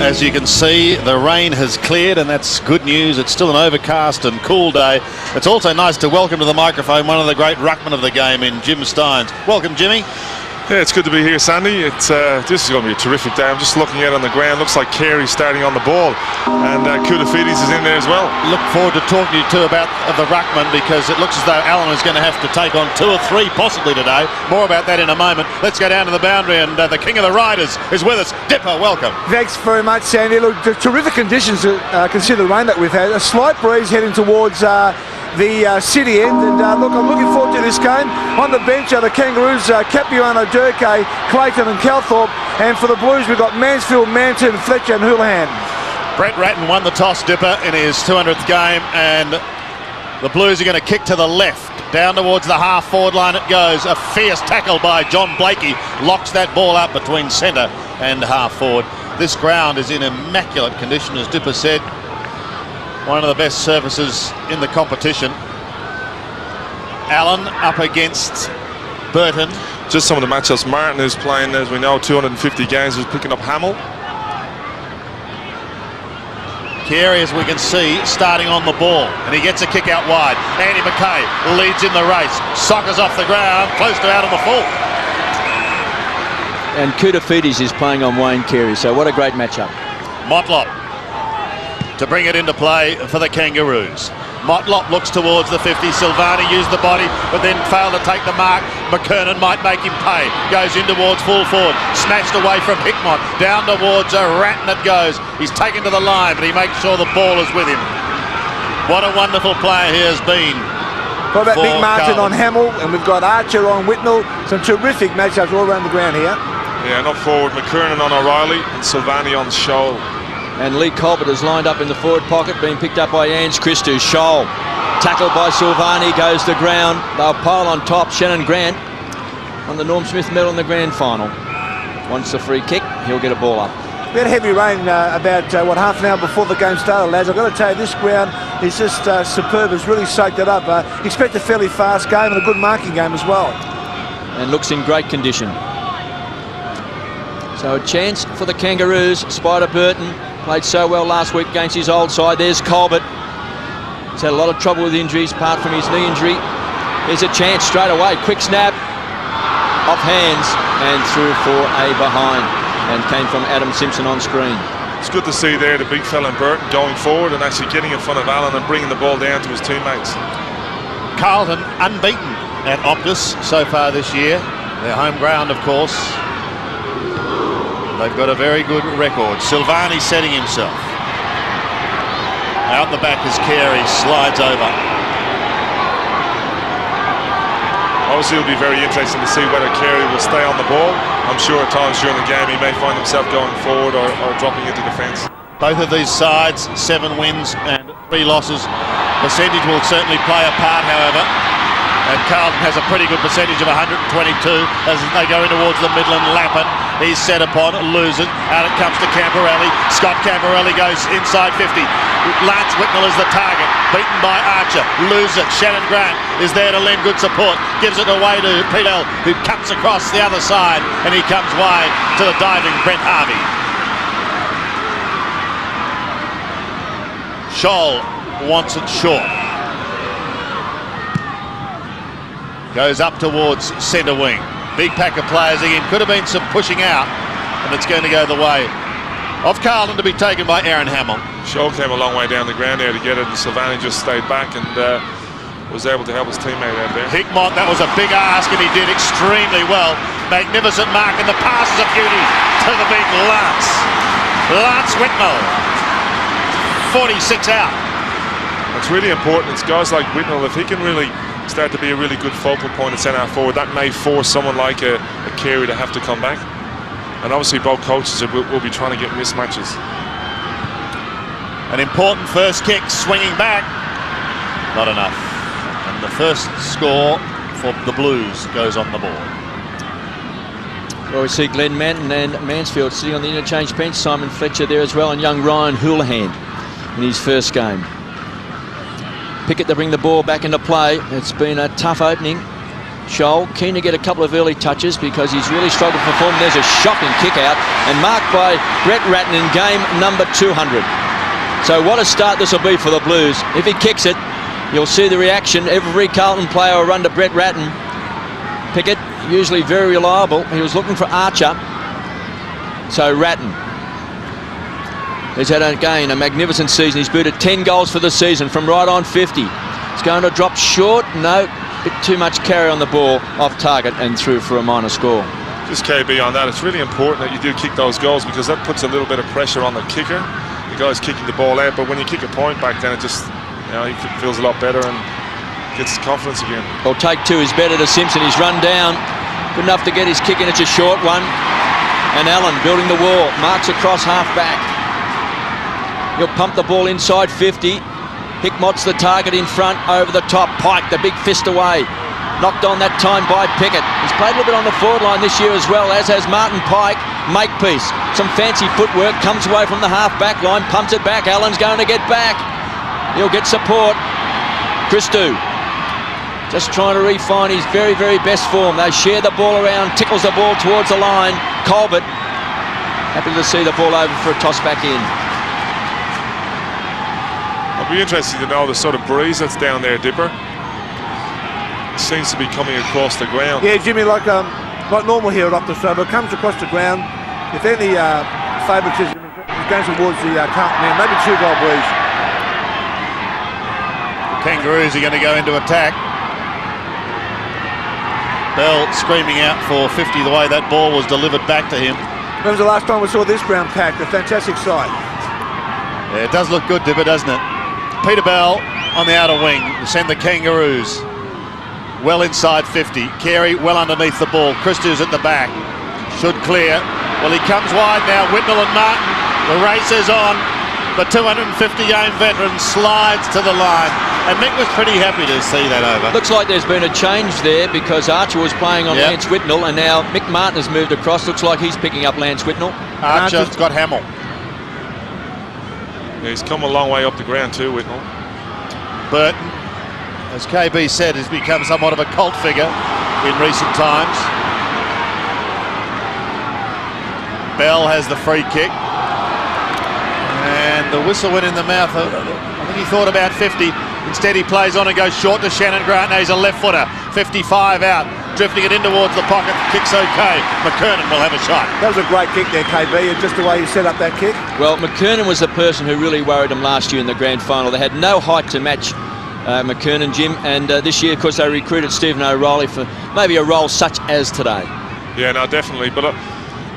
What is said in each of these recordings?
as you can see, the rain has cleared, and that's good news. It's still an overcast and cool day. It's also nice to welcome to the microphone one of the great ruckmen of the game in Jim Steins. Welcome, Jimmy. Yeah, it's good to be here, Sandy. This is going to be a terrific day. I'm just looking out on the ground. Looks like Carey's starting on the ball, and Koutafidis is in there as well. Look forward to talking to you too about the ruckman, because it looks as though Alan is going to have to take on 2 or 3 possibly today. More about that in a moment. Let's go down to the boundary, and the king of the riders is with us. Dipper, welcome. Thanks very much, Sandy. Look, the terrific conditions, consider the rain that we've had. A slight breeze heading towards the city end, and look, I'm looking forward to this game. On the bench are the Kangaroos, Capuano, Durkee, Clayton and Calthorpe, and for the Blues we've got Mansfield, Manton, Fletcher and Houlihan. Brett Ratton won the toss, Dipper, in his 200th game, and the Blues are going to kick to the left. Down towards the half-forward line it goes. A fierce tackle by John Blakey locks that ball up between centre and half-forward. This ground is in immaculate condition, as Dipper said. One of the best surfaces in the competition. Allen up against Burton. Just some of the matchups. Martin is playing, as we know, 250 games, is picking up Hamill. Carey, as we can see, starting on the ball, and he gets a kick out wide. Andy McKay leads in the race. Sockers off the ground, close to out on the full. And Koutafidis is playing on Wayne Carey, so what a great matchup. Motlop to bring it into play for the Kangaroos. Motlop looks towards the 50. Silvani used the body, but then failed to take the mark. McKernan might make him pay. Goes in towards full forward. Snatched away from Hickmott. Down towards Ratton it goes. He's taken to the line, but he makes sure the ball is with him. What a wonderful player he has been. What about Big Martin Carlton on Hamill, and we've got Archer on Whitnell. Some terrific matchups all around the ground here. Yeah, not forward. McKernan on O'Reilly and Silvani on Scholl. And Lee Colbert is lined up in the forward pocket, being picked up by Ange Christou. Scholl, tackled by Silvani, goes to ground. They'll pile on top. Shannon Grant won the Norm Smith medal in the grand final. Wants the free kick, he'll get a ball up. We had heavy rain about, half an hour before the game started, lads. I've got to tell you, this ground is just superb. It's really soaked it up. Expect a fairly fast game and a good marking game as well. And looks in great condition. So a chance for the Kangaroos. Spider Burton played so well last week against his old side. There's Colbert. He's had a lot of trouble with injuries apart from his knee injury. There's a chance straight away. Quick snap. Off hands and through for a behind. And came from Adam Simpson on screen. It's good to see there the big fella in Burton going forward and actually getting in front of Allen and bringing the ball down to his teammates. Carlton unbeaten at Optus so far this year. Their home ground, of course. They've got a very good record. Silvani setting himself. Out the back as Carey slides over. Obviously it'll be very interesting to see whether Carey will stay on the ball. I'm sure at times during the game he may find himself going forward or dropping into defence. Both of these sides, 7 wins and 3 losses. Percentage will certainly play a part, however. And Carlton has a pretty good percentage of 122 as they go in towards the Midland. Lappin, he's set upon, loses. Out it comes to Camporelli. Scott Camporelli goes inside 50. Lance Whitnell is the target, beaten by Archer. Loses it. Shannon Grant is there to lend good support. Gives it away to Pedel, who cuts across the other side, and he comes wide to the diving Brent Harvey. Scholl wants it short. Goes up towards centre wing. Big pack of players again. Could have been some pushing out, and it's going to go the way of Carlton to be taken by Aaron Hamill. Scholl came a long way down the ground there to get it, and Silvani just stayed back and was able to help his teammate out there. Hickmott, that was a big ask, and he did extremely well. Magnificent mark, and the pass is a beauty to the big Lance. Lance Whitnell, 46 out. It's really important. It's guys like Whitnell, if he can really start to be a really good focal point at centre forward, that may force someone like a Carey to have to come back. And obviously both coaches will be trying to get mismatches. An important first kick, swinging back. Not enough. And the first score for the Blues goes on the board. Well, we see Glenn Manton and Mansfield sitting on the interchange bench. Simon Fletcher there as well, and young Ryan Houlihan in his first game. Pickett to bring the ball back into play. It's been a tough opening Shoal keen to get a couple of early touches because he's really struggled for form. There's a shocking kick out and marked by Brett Ratton in game number 200. So what a start this will be for the Blues. If he kicks it, you'll see the reaction. Every Carlton player will run to Brett Ratton. Pickett, usually very reliable. He was looking for Archer. So Ratton has had, again, a magnificent season. He's booted 10 goals for the season from right on 50. He's going to drop short. No, bit too much carry on the ball, off target and through for a minor score. Just KB on that, it's really important that you do kick those goals because that puts a little bit of pressure on the kicker. The guy's kicking the ball out, but when you kick a point back, then it just, he feels a lot better and gets his confidence again. Well, take two is better to Simpson. He's run down. Good enough to get his kick in. It's a short one. And Allen building the wall. Marks across half back. He'll pump the ball inside 50. Hickmott's the target in front, over the top. Pike, the big fist away. Knocked on that time by Pickett. He's played a little bit on the forward line this year as well, as has Martin Pike. Makepeace, some fancy footwork, comes away from the half-back line, pumps it back. Allen's going to get back. He'll get support. Christou just trying to refine his very, very best form. They share the ball around, tickles the ball towards the line. Colbert, happy to see the ball over for a toss back in. I'll be interested to know the sort of breeze that's down there, Dipper. It seems to be coming across the ground. Yeah, Jimmy, like normal here at Optus Oval, it comes across the ground. If any favouritism is going towards the Carlton man, maybe 2-goal breeze. Kangaroos are going to go into attack. Bell screaming out for 50 the way that ball was delivered back to him. When was the last time we saw this ground packed? A fantastic sight. Yeah, it does look good, Dipper, doesn't it? Peter Bell on the outer wing to send the Kangaroos well inside 50. Carey well underneath the ball. Christou's at the back. Should clear. Well, he comes wide now. Whitnell and Martin. The race is on. The 250-game veteran slides to the line. And Mick was pretty happy to see that over. Looks like there's been a change there because Archer was playing on Lance Whitnell and now Mick Martin has moved across. Looks like he's picking up Lance Whitnell. Archer's got Hamill. Yeah, he's come a long way up the ground too, Whitnell. Burton, as KB said, has become somewhat of a cult figure in recent times. Bell has the free kick. And the whistle went in the mouth. I think he thought about 50. Instead, he plays on and goes short to Shannon Grant. Now he's a left footer. 55 out. Drifting it in towards the pocket. The kick's okay. McKernan will have a shot. That was a great kick there, KB, and just the way he set up that kick. Well, McKernan was the person who really worried him last year in the grand final. They had no height to match McKernan, Jim. And this year, of course, they recruited Stephen O'Reilly for maybe a role such as today. Yeah, no, definitely. But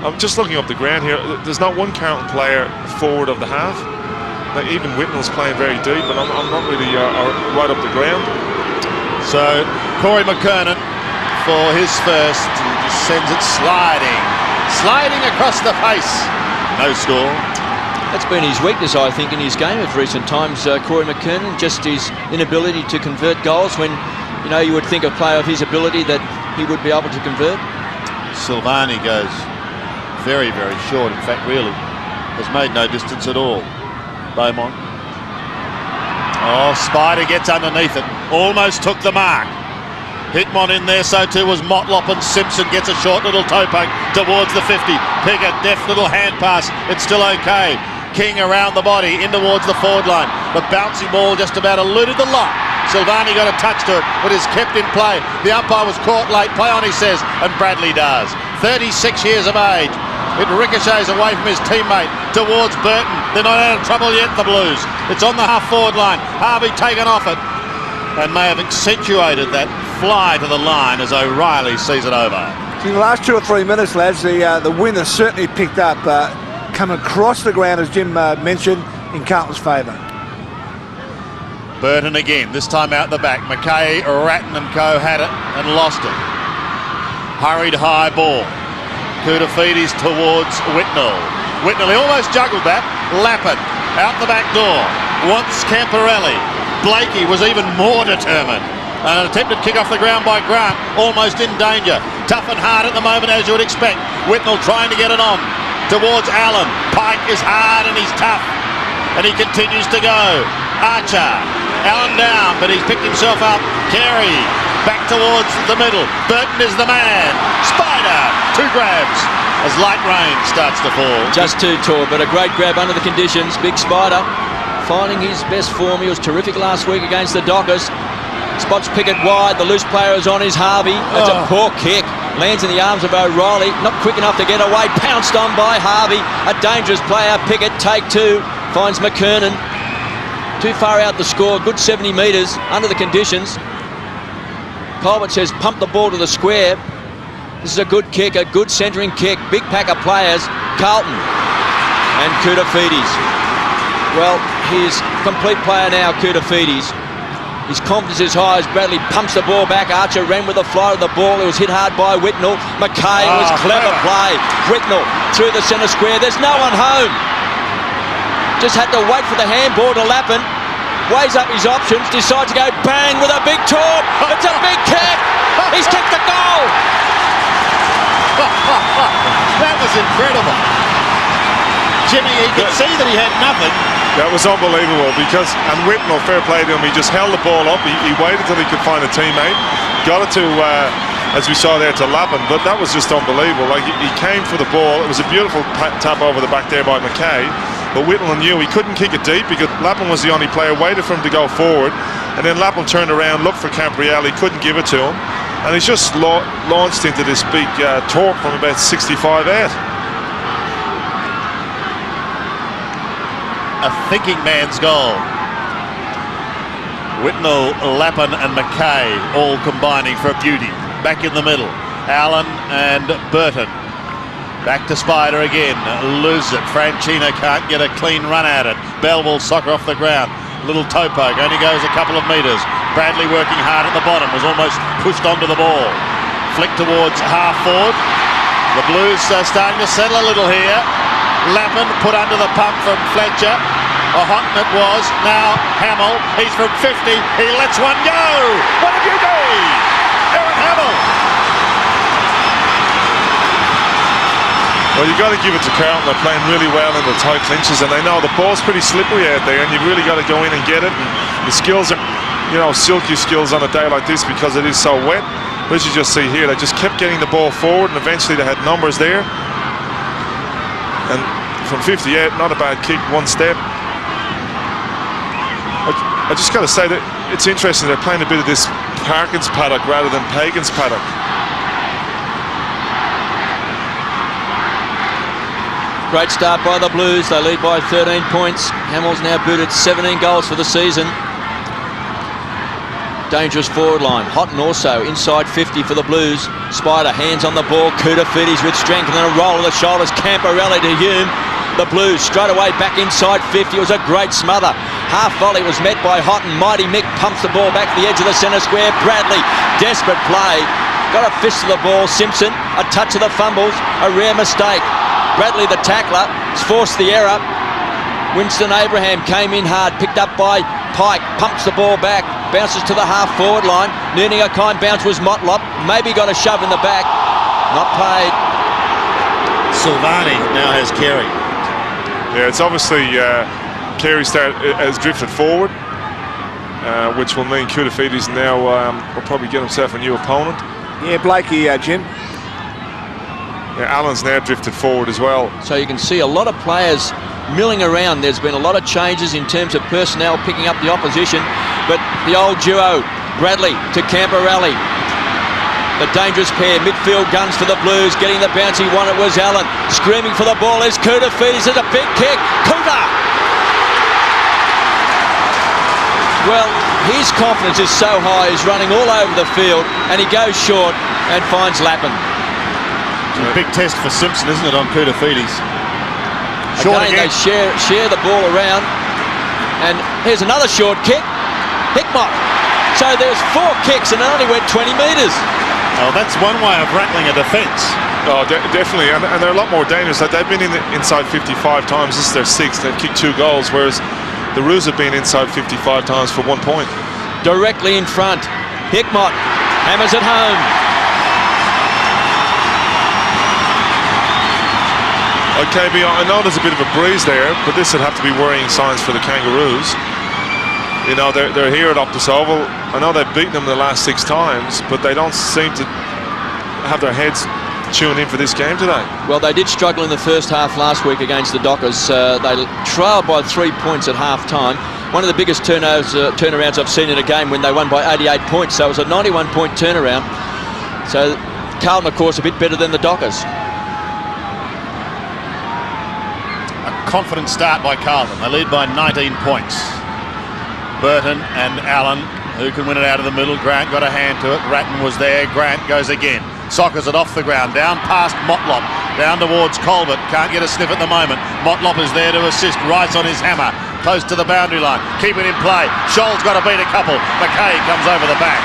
I'm just looking up the ground here. There's not one Carlton player forward of the half. Like even Whitnell's playing very deep, but I'm not really right up the ground. So Corey McKernan for his first, he just sends it sliding across the face. No score. That's been his weakness, I think, in his game of recent times. Corey McKernan, just his inability to convert goals when, you would think a player of his ability that he would be able to convert. Silvani goes very, very short. In fact, really has made no distance at all. Beaumont. Oh, Spider gets underneath it. Almost took the mark. Hickmott in there, so too was Motlop, and Simpson gets a short little toe poke towards the 50. Pickett, deft little hand pass. It's still okay. King around the body, in towards the forward line. The bouncing ball just about eluded the lot. Silvani got a touch to it, but is kept in play. The umpire was caught late. Play on, he says, and Bradley does. 36 years of age. It ricochets away from his teammate towards Burton. They're not out of trouble yet, the Blues. It's on the half-forward line. Harvey taken off it and may have accentuated that fly to the line as O'Reilly sees it over. In the last 2 or 3 minutes, lads, the wind has certainly picked up, come across the ground, as Jim mentioned, in Carlton's favour. Burton again, this time out the back. McKay, Ratton and co had it and lost it. Hurried high ball. Koutafidis towards Whitnell. Whitnell, he almost juggled that. Lappin out the back door. Wants Camporelli. Blakey was even more determined. An attempted kick off the ground by Grant, almost in danger. Tough and hard at the moment, as you would expect. Whitnell trying to get it on towards Allen. Pike is hard and he's tough. And he continues to go. Archer. Allen down, but he's picked himself up. Carey back towards the middle. Burton is the man. Spider, 2 grabs as light rain starts to fall. Just too tall, but a great grab under the conditions. Big Spider finding his best form. He was terrific last week against the Dockers. Spots Pickett wide. The loose player is on his Harvey. That's a poor kick. Lands in the arms of O'Reilly. Not quick enough to get away. Pounced on by Harvey. A dangerous player. Pickett, take 2. Finds McKernan. Too far out the score. Good 70 metres under the conditions. Colbert says pump the ball to the square. This is a good kick, a good centering kick. Big pack of players. Carlton and Koutafidis. Well, he's complete player now, Koutafidis. His confidence is high as Bradley pumps the ball back. Archer ran with the flight of the ball. It was hit hard by Whitnell. McKay was clever play. Whitnell through the centre square. There's no one home. Just had to wait for the handball to Lappin. Weighs up his options. Decides to go bang with a big torp. It's a big kick. He's kicked the goal. That was incredible. Jimmy, he could see that he had nothing. That was unbelievable because, and Whitnell, fair play to him, he just held the ball up. He waited till he could find a teammate. Got it to, as we saw there, to Lappin, but that was just unbelievable. Like, he came for the ball. It was a beautiful tap over the back there by McKay, but Whitnell knew he couldn't kick it deep because Lappin was the only player, waited for him to go forward, and then Lappin turned around, looked for Camprielli, couldn't give it to him, and he's just launched into this big torque from about 65 out. A thinking man's goal. Whitnell, Lappin and McKay all combining for a beauty. Back in the middle, Allen and Burton. Back to Spider again, loses it. Franchina can't get a clean run at it. Bell will soccer off the ground. Little toe poke, only goes a couple of metres. Bradley working hard at the bottom, was almost pushed onto the ball. Flick towards half forward. The Blues are starting to settle a little here. Lappin put under the pump from Fletcher. A hot it was. Now Hamill. He's from 50. He lets one go. What a beauty! Eric Hamill. Well, you've got to give it to Carlton. They're playing really well in the tight clinches, and they know the ball's pretty slippery out there, and you've really got to go in and get it. And the skills are, you know, silky skills on a day like this because it is so wet. But as you just see here, they just kept getting the ball forward, and eventually they had numbers there. And from 58, not a bad kick, one step. I just got to say that it's interesting they're playing a bit of this Parkins paddock rather than Pagan's paddock. Great start by the Blues. They lead by 13 points. Hamill's now booted 17 goals for the season. Dangerous forward line. Houghton also inside 50 for the Blues. Spider hands on the ball. Koutafidis with strength and then a roll of the shoulders. Camporelli to Hume. The Blues straight away back inside 50. It was a great smother. Half volley was met by Houghton. Mighty Mick pumps the ball back to the edge of the centre square. Bradley, desperate play. Got a fist to the ball. Simpson, a touch of the fumbles. A rare mistake. Bradley, the tackler, has forced the error. Winston Abraham came in hard, picked up by Pike, pumps the ball back, bounces to the half-forward line. Nearly a kind bounce was Motlop, maybe got a shove in the back. Not played. Silvani now has Carey. Yeah, it's obviously Carey has drifted forward, which will mean Koutafidis now will probably get himself a new opponent. Yeah, Blakey, Jim. Yeah, Allen's now drifted forward as well. So you can see a lot of players milling around. There's been a lot of changes in terms of personnel picking up the opposition, but the old duo, Bradley to Camporelli, the dangerous pair, midfield guns for the Blues, getting the bounce he wanted was Allen, screaming for the ball is Koutafidis, there's a big kick, Kouta! Well, his confidence is so high, he's running all over the field, and he goes short and finds Lappin. A big test for Simpson, isn't it, on Koutafidis? Again, they share the ball around, and here's another short kick. Hickmott. So there's 4 kicks and it only went 20 metres. Oh, that's one way of rattling a defence. Oh, definitely, and they're a lot more dangerous. Like, they've been inside 55 times. This is their 6th. They've kicked 2 goals, whereas the Roos have been inside 55 times for 1 point. Directly in front. Hickmott hammers it home. Okay, I know there's a bit of a breeze there, but this would have to be worrying signs for the Kangaroos. You know, they're here at Optus Oval. I know they've beaten them the last 6 times, but they don't seem to have their heads tuned in for this game today. Well, they did struggle in the first half last week against the Dockers. They trailed by 3 points at half-time. One of the biggest turnarounds I've seen in a game when they won by 88 points. So it was a 91-point turnaround. So Carlton, of course, a bit better than the Dockers. A confident start by Carlton. They lead by 19 points. Burton and Allen, who can win it out of the middle. Grant got a hand to it. Ratton was there. Grant goes again. Sockers it off the ground, down past Motlop, down towards Colbert. Can't get a sniff at the moment. Motlop is there to assist. Rice on his hammer, close to the boundary line. Keep it in play. Scholl's got to beat a couple. McKay comes over the back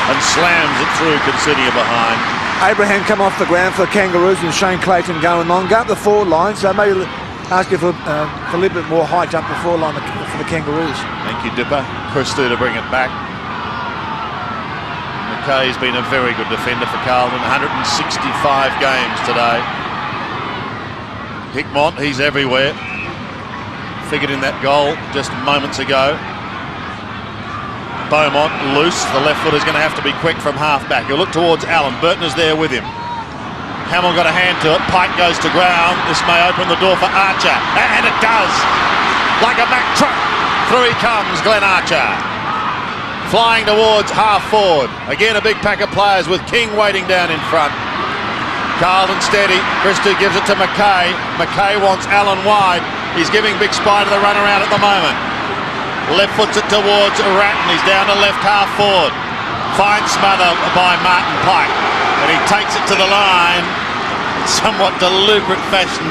and slams it through. Considia behind. Abraham come off the ground for the Kangaroos and Shane Clayton going on. Go up the forward line, so maybe ask you for a little bit more height up the forward line for the Kangaroos. Thank you, Dipper. Christou to bring it back. McKay's been a very good defender for Carlton. 165 games today. Hickmott, he's everywhere. Figured in that goal just moments ago. Beaumont loose. The left foot is going to have to be quick from half-back. He'll look towards Allen. Burton is there with him. Hamill got a hand to it. Pike goes to ground. This may open the door for Archer. And it does. Like a Mack truck. Through he comes, Glenn Archer. Flying towards half forward. Again, a big pack of players with King waiting down in front. Carlton steady. Christou gives it to McKay. McKay wants Allen wide. He's giving Big Spider the run around at the moment. Left foots it towards Ratton. He's down to left half forward. Fine smother by Martin Pike. And he takes it to the line in somewhat deliberate fashion,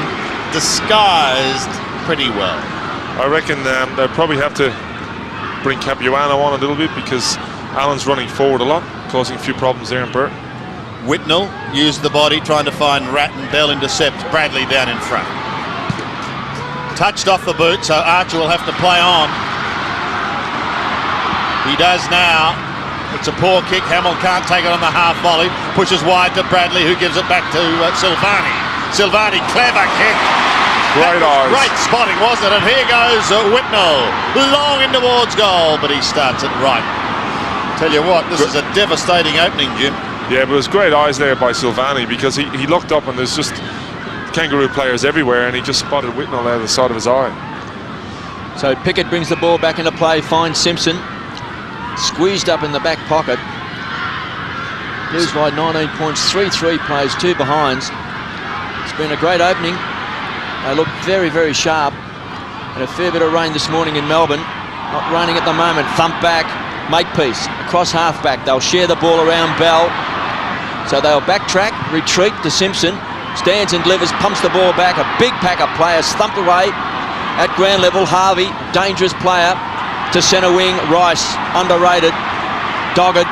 disguised pretty well. I reckon they'll probably have to bring Capuano on a little bit because Allen's running forward a lot, causing a few problems there in Burton. Whitnell used the body trying to find Ratton. Bell intercepts Bradley down in front. Touched off the boot, so Archer will have to play on. He does now. It's a poor kick. Hamill can't take it on the half volley. Pushes wide to Bradley, who gives it back to Silvani. Silvani, clever kick. Great eyes. Great spotting, wasn't it? And here goes Whitnell, long in towards goal, but he starts it right. Tell you what, this is a devastating opening, Jim. Yeah, but it was great eyes there by Silvani because he looked up and there's just Kangaroo players everywhere and he just spotted Whitnell out of the side of his eye. So Pickett brings the ball back into play, finds Simpson. Squeezed up in the back pocket. Blues by 19 points, 3-3 plays, 2 behinds. It's been a great opening. They look very, very sharp. And a fair bit of rain this morning in Melbourne. Not raining at the moment. Thump back, Makepeace, across half-back. They'll share the ball around Bell. So they'll backtrack, retreat to Simpson. Stands and delivers, pumps the ball back. A big pack of players thumped away at ground level. Harvey, dangerous player. To centre wing, Rice, underrated. Doggett,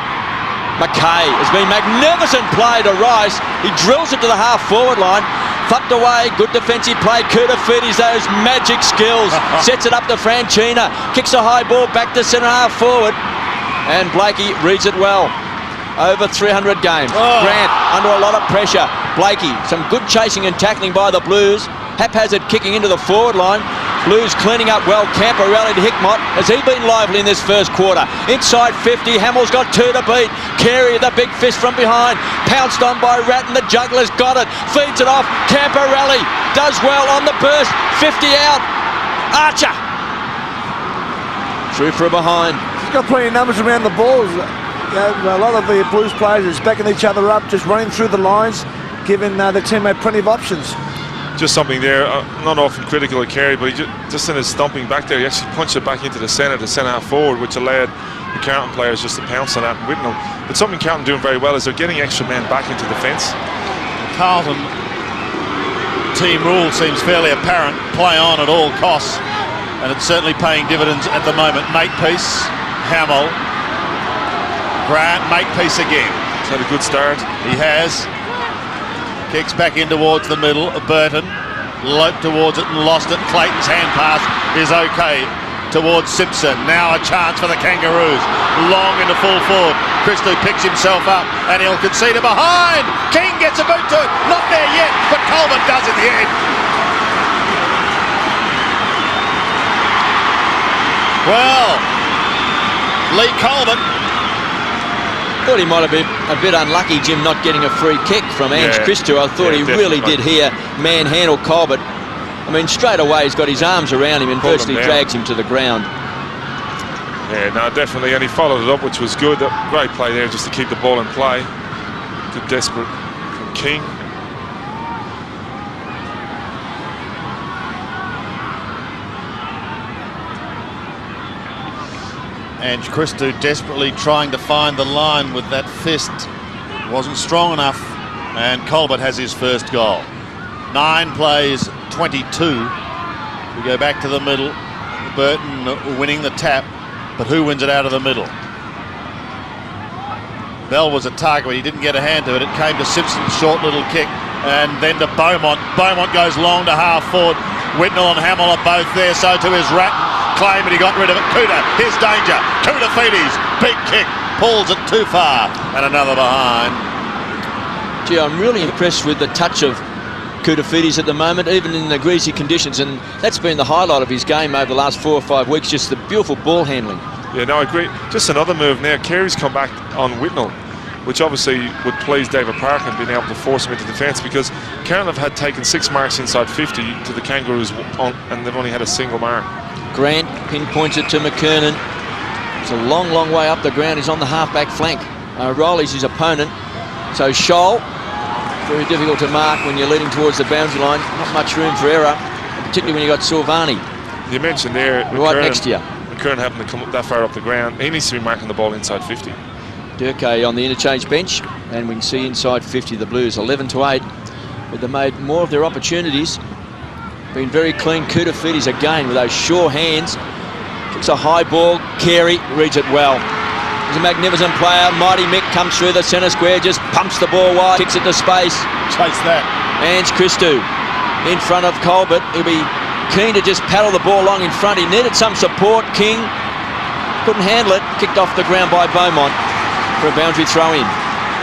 McKay. It's been magnificent play to Rice. He drills it to the half-forward line. Thumped away, good defensive play. Kurtafidis, those magic skills. Sets it up to Franchina. Kicks a high ball back to centre half-forward. And Blakey reads it well. Over 300 games. Grant under a lot of pressure. Blakey, some good chasing and tackling by the Blues. Haphazard kicking into the forward line. Blues cleaning up well. Camporelli to Hickmott. Has he been lively in this first quarter? Inside 50. Hamill's got 2 to beat. Carey, the big fist from behind. Pounced on by Ratton. The juggler's got it. Feeds it off. Camporelli does well on the burst. 50 out. Archer. Through for a behind. He's got plenty of numbers around the balls. A lot of the Blues players are backing each other up, just running through the lines, giving their teammate plenty of options. Just something there, not often critical of Carey, but he just in his stumping back there, he actually punched it back into the centre half forward, which allowed the Carlton players just to pounce on that and Whitnell. But something Carlton doing very well is they're getting extra men back into defence. Carlton team rule seems fairly apparent. Play on at all costs, and it's certainly paying dividends at the moment. Makepeace, Hamill, Grant, Makepeace again. He's had a good start. He has. Kicks back in towards the middle. Burton loped towards it and lost it. Clayton's hand pass is okay towards Simpson. Now a chance for the Kangaroos. Long into full forward. Christou picks himself up and he'll concede it behind. King gets a boot to it. Not there yet, but Colbert does in the end. Well, Lee Colbert. Thought he might have been a bit unlucky, Jim, not getting a free kick from Ange Christou. I thought he really did here manhandle Colbert. I mean, straight away he's got his arms around him and virtually drags him to the ground. Yeah, no, definitely, and he followed it up, which was good. Great play there just to keep the ball in play. Good desperate from King. Ange Christou desperately trying to find the line with that fist. Wasn't strong enough, and Colbert has his first goal. 9 plays, 22. We go back to the middle. Burton winning the tap, but who wins it out of the middle? Bell was a target, but he didn't get a hand to it. It came to Simpson's short little kick, and then to Beaumont. Beaumont goes long to half forward. Whitnell and Hamill are both there, so too is Ratton. Claim, but he got rid of it. Kuda, his danger. Kuda Feedes, big kick, pulls it too far, and another behind. Gee, I'm really impressed with the touch of Kuda Feedes at the moment, even in the greasy conditions, and that's been the highlight of his game over the last 4 or 5 weeks, just the beautiful ball handling. Yeah, no, I agree. Just another move now. Carey's come back on Whitnell, which obviously would please David Parker and being able to force him into defence, because Carlton have taken 6 marks inside 50 to the Kangaroos, and they've only had a single mark. Grant pinpoints it to McKernan. It's a long, long way up the ground. He's on the half-back flank. Riley's his opponent. So Scholl, very difficult to mark when you're leading towards the boundary line. Not much room for error, particularly when you got Silvani You mentioned there, right next to you. McKernan having to come up that far up the ground. He needs to be marking the ball inside 50. Durkay on the interchange bench, and we can see inside 50 the Blues 11-8, but they made more of their opportunities. Been very clean. Kuda Feedes again with those sure hands. Kicks a high ball. Carey reads it well. He's a magnificent player. Mighty Mick comes through the centre square, just pumps the ball wide, kicks it to space. Chase that. Ange Christou in front of Colbert. He'll be keen to just paddle the ball along in front. He needed some support. King couldn't handle it. Kicked off the ground by Beaumont for a boundary throw in.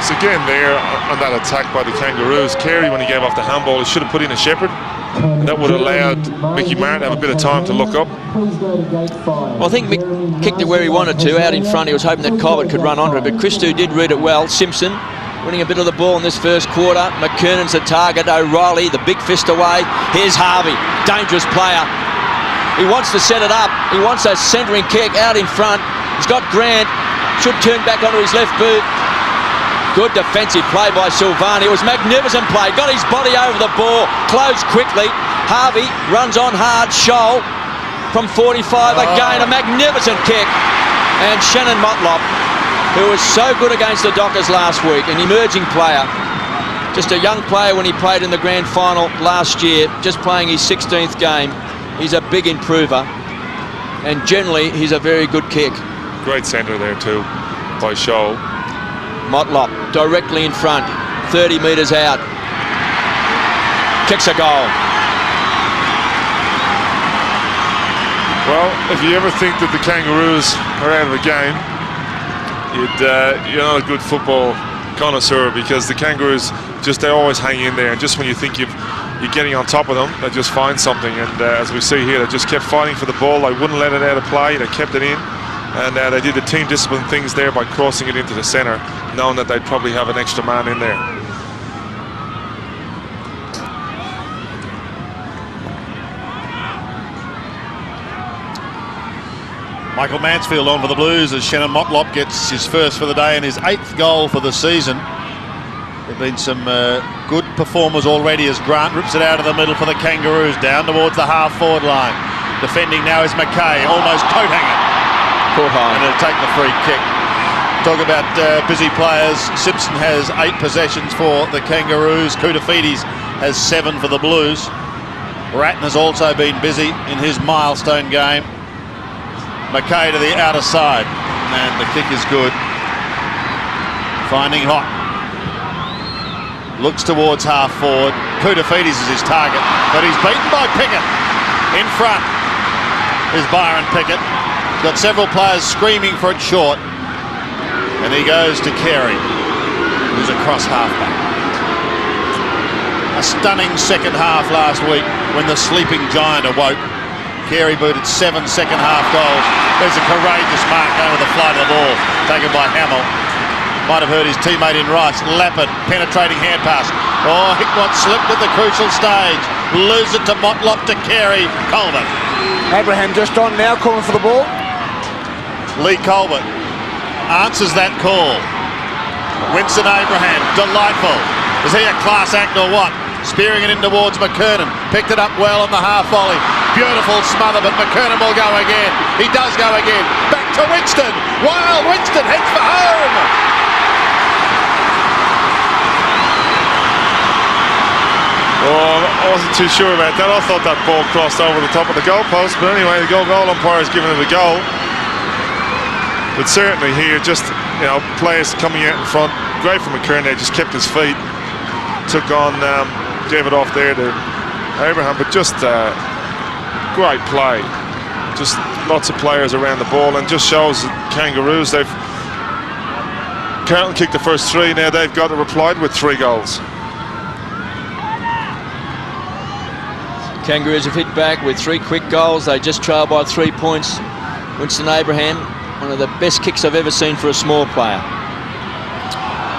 So again there on that attack by the Kangaroos, Carey, when he gave off the handball, he should have put in a Shepherd. And that would have allowed Mickey Martin to have a bit of time to look up. Well, I think Mick kicked it where he wanted to, out in front. He was hoping that Colbert could run onto it, but Christou did read it well. Simpson winning a bit of the ball in this first quarter. McKernan's the target. O'Reilly, the big fist away. Here's Harvey, dangerous player. He wants to set it up. He wants a centering kick out in front. He's got Grant, should turn back onto his left boot. Good defensive play by Silvani. It was magnificent play. Got his body over the ball. Closed quickly. Harvey runs on hard. Scholl from 45. Again, a magnificent kick. And Shannon Motlop, who was so good against the Dockers last week, an emerging player. Just a young player when he played in the grand final last year, just playing his 16th game. He's a big improver. And generally, he's a very good kick. Great centre there too by Scholl. Motlop directly in front, 30 metres out, kicks a goal. Well, if you ever think that the Kangaroos are out of the game, you're not a good football connoisseur, because the Kangaroos they always hang in there, and just when you think you're getting on top of them, they just find something. And as we see here, they just kept fighting for the ball. They wouldn't let it out of play. They kept it in. And they did the team discipline things there by crossing it into the centre, knowing that they'd probably have an extra man in there. Michael Mansfield on for the Blues as Shannon Motlop gets his first for the day and his 8th goal for the season. There have been some good performers already as Grant rips it out of the middle for the Kangaroos, down towards the half-forward line. Defending now is McKay, almost coat hanger. And he'll take the free kick. Talk about busy players. Simpson has 8 possessions for the Kangaroos. Kuda Feedes has 7 for the Blues. Ratton has also been busy in his milestone game. McKay to the outer side, and the kick is good. Finding Hot. Looks towards half forward. Kuda Feedes is his target, but he's beaten by Pickett. In front is Byron Pickett. Got several players screaming for it short, and he goes to Carey, who's across halfback. A stunning second half last week when the sleeping giant awoke. Carey booted 7 second-half goals. There's a courageous mark over the flight of the ball taken by Hamill. Might have hurt his teammate in Rice. Lappin, penetrating hand pass. Oh, Hickmott slipped at the crucial stage. Lose it to Motlop to Carey. Colbert. Abraham just on now, calling for the ball. Lee Colbert answers that call. Winston Abraham, delightful. Is he a class act or what? Spearing it in towards McKernan. Picked it up well on the half volley. Beautiful smother, but McKernan will go again. He does go again. Back to Winston. Wild Winston heads for home. Oh, I wasn't too sure about that. I thought that ball crossed over the top of the goalpost, but anyway, the goal umpire has given it a goal. But certainly here, just, you know, players coming out in front. Great for McKernan, just kept his feet, took on, gave it off there to Abraham, but just great play. Just lots of players around the ball, and just shows that Kangaroos, Carlton kicked the first 3, now they've got it replied with 3 goals. Kangaroos have hit back with 3 quick goals. They just trail by 3 points. Winston Abraham, one of the best kicks I've ever seen for a small player.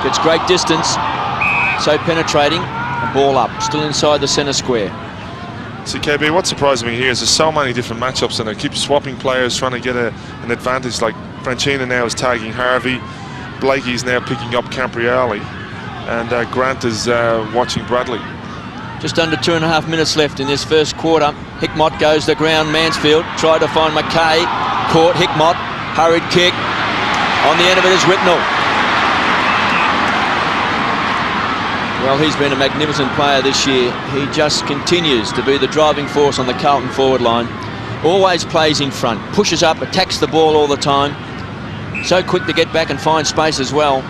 Gets great distance, so penetrating, and ball up, still inside the centre square. See, KB, what surprised me here is there's so many different matchups, and they keep swapping players, trying to get an advantage. Like Franchina now is tagging Harvey, Blakey's now picking up Campriali, and Grant is watching Bradley. Just under 2.5 minutes left in this first quarter. Hickmott goes the ground. Mansfield tried to find McKay. Caught Hickmott. Hurried kick. On the end of it is Whitnell. Well, he's been a magnificent player this year. He just continues to be the driving force on the Carlton forward line. Always plays in front. Pushes up, attacks the ball all the time. So quick to get back and find space as well.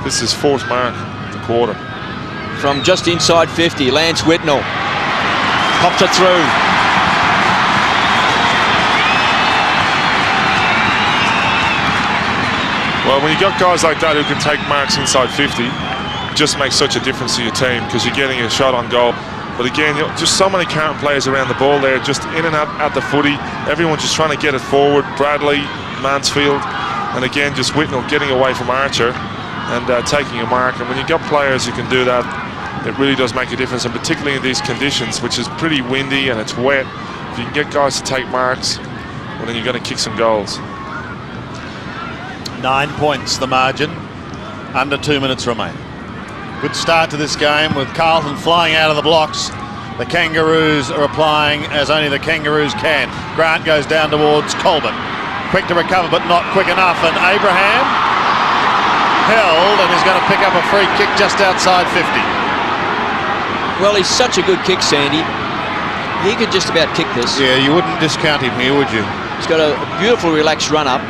This is 4th mark of the quarter. From just inside 50, Lance Whitnell popped it through. Well, when you got guys like that who can take marks inside 50, it just makes such a difference to your team, because you're getting a shot on goal. But again, you know, just so many Carlton players around the ball there, just in and out at the footy. Everyone just trying to get it forward. Bradley, Mansfield, and again, just Whitnell getting away from Archer and taking a mark. And when you got players who can do that, it really does make a difference, and particularly in these conditions, which is pretty windy and it's wet. If you can get guys to take marks, well, then you're going to kick some goals. 9 points the margin. Under 2 minutes remain. Good start to this game with Carlton flying out of the blocks. The Kangaroos are applying as only the Kangaroos can. Grant goes down towards Colbert. Quick to recover, but not quick enough. And Abraham held and is going to pick up a free kick just outside 50. Well, he's such a good kick, Sandy. He could just about kick this. Yeah, you wouldn't discount him here, would you? He's got a beautiful, relaxed run-up.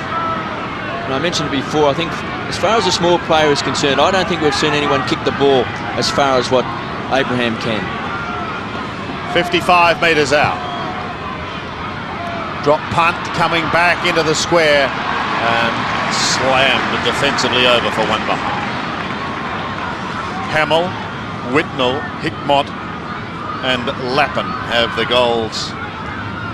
And I mentioned it before, I think as far as a small player is concerned, I don't think we've seen anyone kick the ball as far as what Abraham can. 55 metres out. Drop punt coming back into the square and slammed defensively over for one behind. Hamill, Whitnell, Hickmott and Lappin have the goals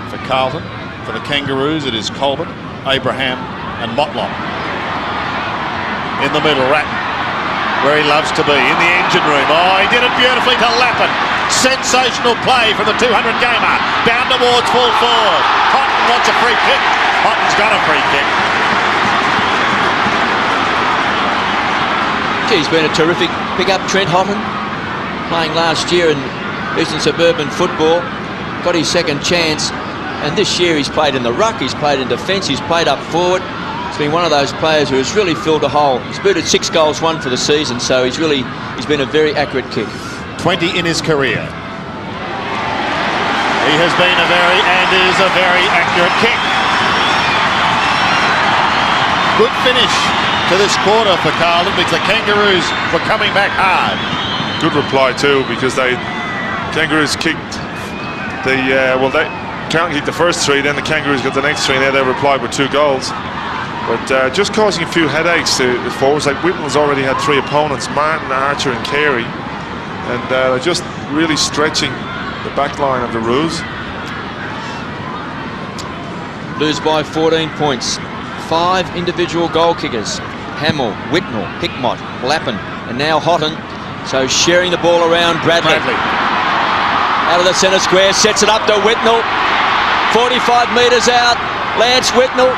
for Carlton. For the Kangaroos, it is Colbert, Abraham and Motlop. In the middle, Ratton, where he loves to be, in the engine room. Oh, he did it beautifully to Lappin. Sensational play from the 200 gamer. Down towards full forward. Cotton wants a free kick. Cotton's got a free kick. He's been a terrific pick-up, Trent Houghton, playing last year in Eastern Suburban football. Got his second chance, and this year he's played in the ruck, he's played in defence, he's played up forward. He's been one of those players who has really filled a hole. He's booted 6 goals, 1 for the season, so he's been a very accurate kick. 20 in his career. He has been and is a very accurate kick. Good finish to this quarter for Carlton, because the Kangaroos were coming back hard. Good reply too, because Kangaroos kicked Carlton kicked the first 3, then the Kangaroos got the next 3, and now they replied with 2 goals. But just causing a few headaches to the forwards. Like Whitnell's already had 3 opponents, Martin, Archer and Carey, and just really stretching the back line of the Roos. Blues by 14 points. 5 individual goal kickers. Hamill, Whitnell, Hickmott, Lappin, and now Houghton. So sharing the ball around Bradley. Out of the centre square, sets it up to Whitnell. 45 metres out, Lance Whitnell.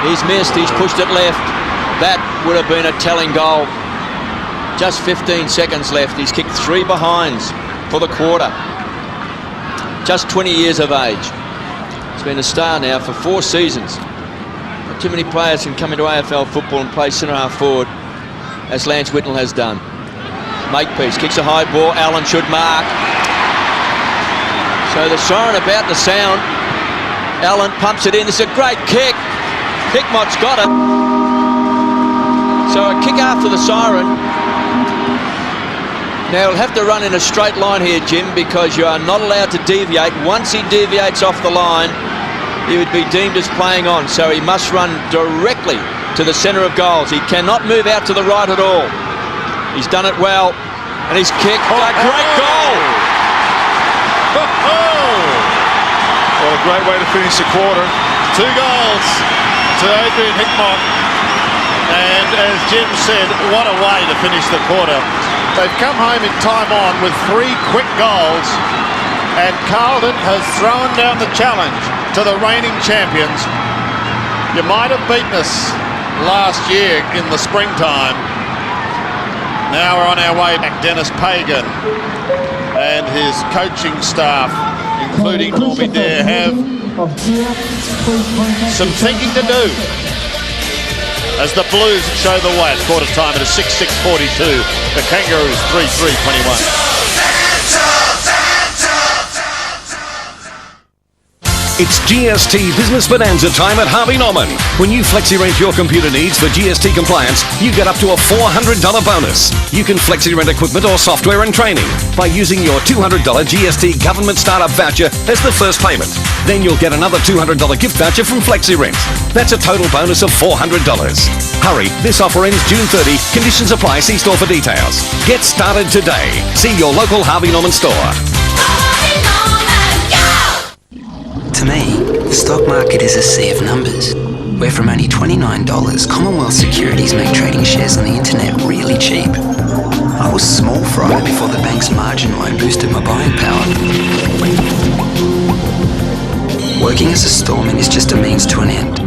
He's missed, he's pushed it left. That would have been a telling goal. Just 15 seconds left. He's kicked 3 behinds for the quarter. Just 20 years of age. He's been a star now for 4 seasons. Not too many players can come into AFL football and play centre-half forward as Lance Whitnell has done. Makepeace kicks a high ball. Allen should mark. So the siren about to sound. Allen pumps it in. This is a great kick. Hickmott's got it. So a kick after the siren. Now he'll have to run in a straight line here, Jim, because you are not allowed to deviate. Once he deviates off the line, he would be deemed as playing on. So he must run directly to the centre of goals. He cannot move out to the right at all. He's done it well, and he's kicked a great goal. Well, a great way to finish the quarter. 2 goals to Adrian Hickmott. And as Jim said, what a way to finish the quarter. They've come home in time on with 3 quick goals, and Carlton has thrown down the challenge to the reigning champions. You might have beaten us last year in the springtime. Now we're on our way back. Dennis Pagan and his coaching staff, including Normie Dare, have some thinking to do as the Blues show the way at quarter time. It is 6-6-42. The Kangaroos 3-3-21. It's GST Business Bonanza time at Harvey Norman. When you flexi-rent your computer needs for GST compliance, you get up to a $400 bonus. You can flexi-rent equipment or software and training by using your $200 GST government startup voucher as the first payment. Then you'll get another $200 gift voucher from FlexiRent. That's a total bonus of $400. Hurry, this offer ends June 30. Conditions apply. See store for details. Get started today. See your local Harvey Norman store. To me, the stock market is a sea of numbers, where from only $29, Commonwealth Securities make trading shares on the internet really cheap. I was small fry before the bank's margin loan boosted my buying power. Working as a storeman is just a means to an end.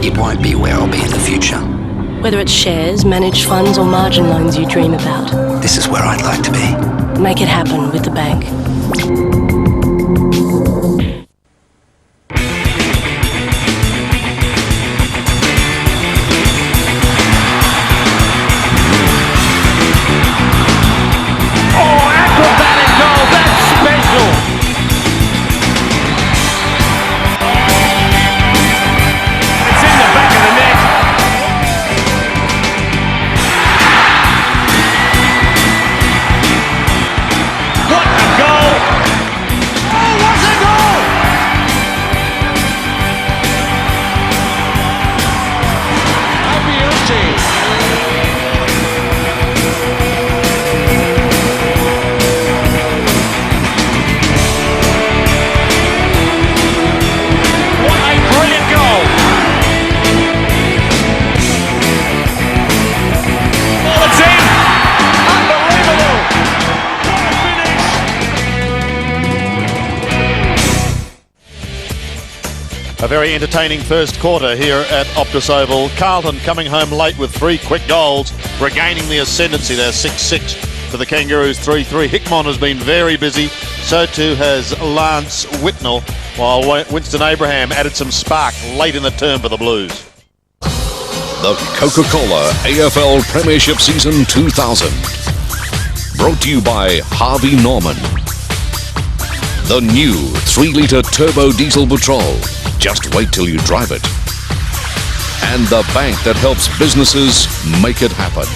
It won't be where I'll be in the future. Whether it's shares, managed funds or margin loans you dream about, This is where I'd like to be. make it happen with the bank. A very entertaining first quarter here at Optus Oval. Carlton coming home late with 3 quick goals, regaining the ascendancy. They're 6-6 for the Kangaroos 3-3. Hickmott has been very busy, so too has Lance Whitnell, while Winston Abraham added some spark late in the term for the Blues. The Coca-Cola AFL Premiership Season 2000. Brought to you by Harvey Norman. The new 3-litre turbo diesel patrol. Just wait till you drive it. And the bank that helps businesses make it happen.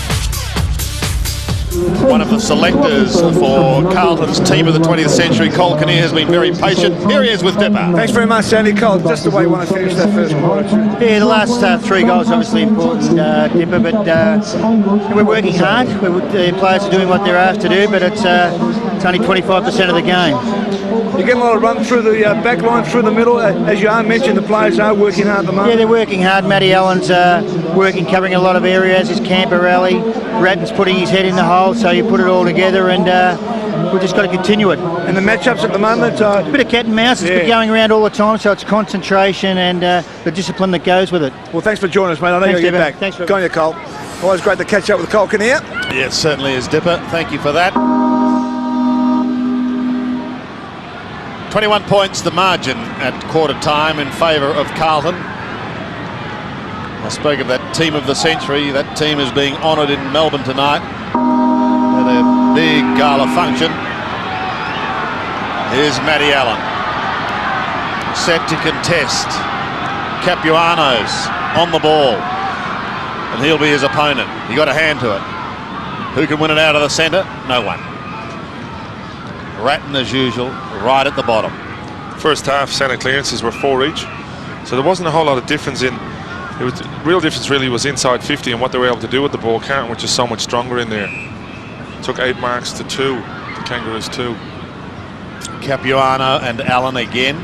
One of the selectors for Carlton's team of the 20th century, Cole Kinnear, has been very patient. Here he is with Dipper. Thanks very much, Sandy. Cole, just the way you want to finish that first quarter. Yeah, the last 3 goals obviously important, Dipper, but we're working hard. The players are doing what they're asked to do, but it's only 25% of the game. You're getting a lot of run through the back line, through the middle. As you mentioned, the players are working hard at the moment. Yeah, they're working hard. Matty Allen's working, covering a lot of areas. His Camperelli. Ratton's putting his head in the hole, so you put it all together, and we've just got to continue it. And the matchups at the moment? A bit of cat and mouse. It's been going around all the time, so it's concentration and the discipline that goes with it. Well, thanks for joining us, mate. I know you'll get back. Thanks for Go on, you, Cole. Always great to catch up with Cole Kinnear. Yeah, it certainly is, Dipper. Thank you for that. 21 points the margin at quarter time in favour of Carlton. I spoke of that team of the century. That team is being honoured in Melbourne tonight at a big gala function. Here's Matty Allen, set to contest. Capuano's on the ball, and he'll be his opponent. He got a hand to it. Who can win it out of the centre? No one. Ratton, as usual, right at the bottom. First half centre clearances were 4 each, so there wasn't a whole lot of difference in. It was real difference really was inside 50 and what they were able to do with the ball. Carlton were just so much stronger in there. Took 8 marks to 2. The Kangaroos 2. Capuano and Allen again.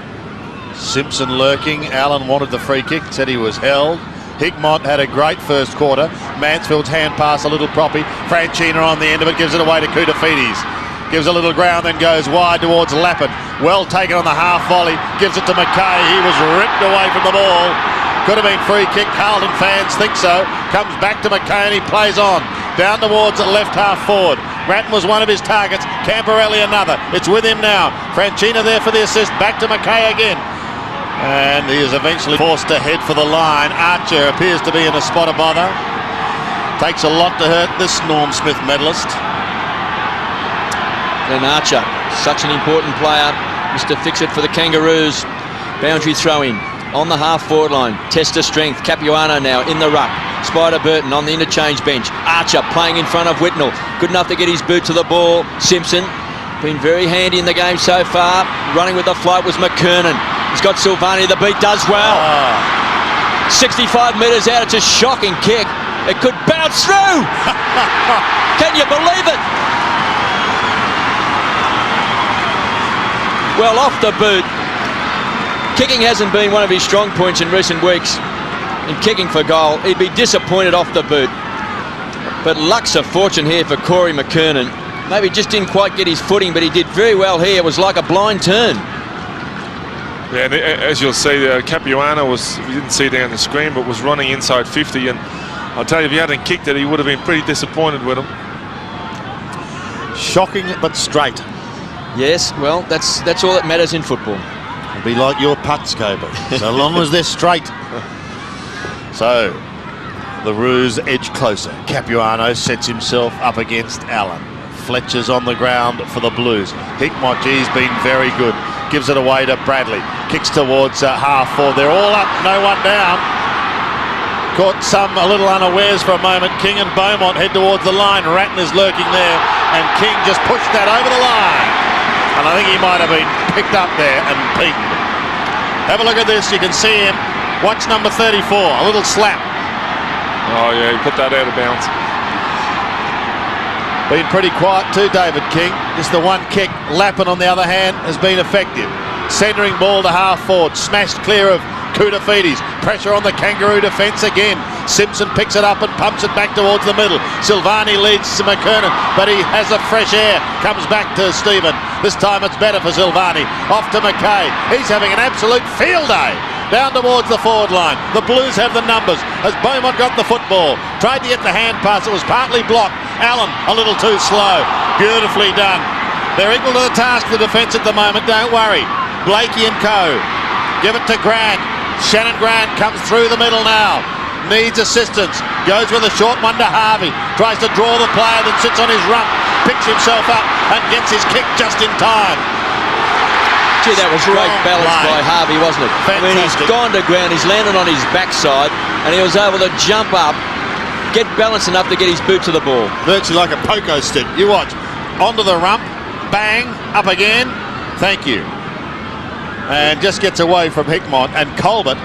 Simpson lurking. Allen wanted the free kick, said he was held. Hickmott had a great first quarter. Mansfield's hand pass a little proppy. Franchina on the end of it, gives it away to Koutafidis. Gives a little ground, then goes wide towards Lappin. Well taken on the half volley. Gives it to McKay. He was ripped away from the ball. Could have been free kick. Carlton fans think so. Comes back to McKay and he plays on. Down towards the left half forward. Ratton was one of his targets. Camperelli another. It's with him now. Franchina there for the assist. Back to McKay again. And he is eventually forced to head for the line. Archer appears to be in a spot of bother. Takes a lot to hurt this Norm Smith medalist. And Archer, such an important player. Mr. Fix-It for the Kangaroos. Boundary throw in on the half-forward line. Test of strength. Capuano now in the ruck. Spider Burton on the interchange bench. Archer playing in front of Whitnell. Good enough to get his boot to the ball. Simpson been very handy in the game so far. Running with the float was McKernan. He's got Silvani. The beat does well. 65 metres out. It's a shocking kick. It could bounce through. Can you believe it? Well, off the boot. Kicking hasn't been one of his strong points in recent weeks. In kicking for goal, he'd be disappointed off the boot. But luck's a fortune here for Corey McKernan. Maybe just didn't quite get his footing, but he did very well here. It was like a blind turn. Yeah, and as you'll see, Capuano was, we didn't see it down the screen, but was running inside 50. And I'll tell you, if he hadn't kicked it, he would have been pretty disappointed with him. Shocking but straight. Yes, well, that's all that matters in football. It'll be like your putts, Coburn, so long as they're straight. So, the Roos edge closer. Capuano sets himself up against Allen. Fletcher's on the ground for the Blues. Hickmotji's been very good. Gives it away to Bradley. Kicks towards half forward. They're all up, no one down. Caught some a little unawares for a moment. King and Beaumont head towards the line. Ratton is lurking there, and King just pushed that over the line. And I think he might have been picked up there and pinged. Have a look at this. You can see him. Watch number 34. A little slap. Oh, yeah, he put that out of bounds. Been pretty quiet too, David King. Just the one kick. Lappin, on the other hand, has been effective. Centering ball to half forward. Smashed clear of Koutafidis. Pressure on the Kangaroo defence again. Simpson picks it up and pumps it back towards the middle. Silvani leads to McKernan, but he has a fresh air. Comes back to Stephen. This time it's better for Silvani. Off to McKay. He's having an absolute field day. Down towards the forward line. The Blues have the numbers. Has Beaumont got the football? Tried to get the hand pass. It was partly blocked. Allen a little too slow. Beautifully done. They're equal to the task, the defence at the moment. Don't worry. Blakey and co. Give it to Grant. Shannon Grant comes through the middle now. Needs assistance. Goes with a short one to Harvey. Tries to draw the player that sits on his rump. Picks himself up and gets his kick just in time. Gee, that was great balance by Harvey, wasn't it? Fantastic. I mean, he's gone to ground, he's landed on his backside, and he was able to jump up, get balance enough to get his boot to the ball. Virtually like a pogo stick. You watch. Onto the rump. Bang. Up again. Thank you. And just gets away from Hickmott, and Colbert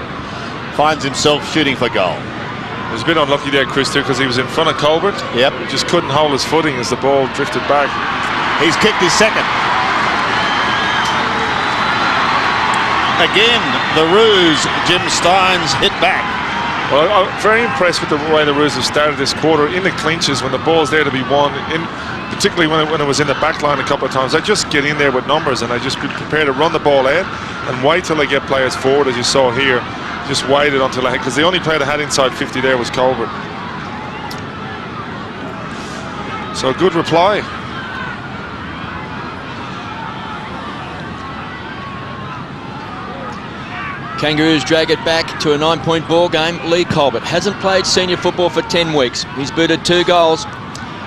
finds himself shooting for goal. He was a bit unlucky there, Chris, too, because he was in front of Colbert. Yep. He just couldn't hold his footing as the ball drifted back. He's kicked his second. again, the Roos, Jim Steins hit back. Well, I'm very impressed with the way the Roos have started this quarter in the clinches when the ball's there to be won, particularly when it was in the back line a couple of times. They just get in there with numbers and they just be prepared to run the ball out and wait till they get players forward, as you saw here. Just waited until they had, because the only player that had inside 50 there was Colbert. So a good reply. Kangaroos drag it back to a 9-point ball game. Lee Colbert hasn't played senior football for 10 weeks. He's booted 2 goals.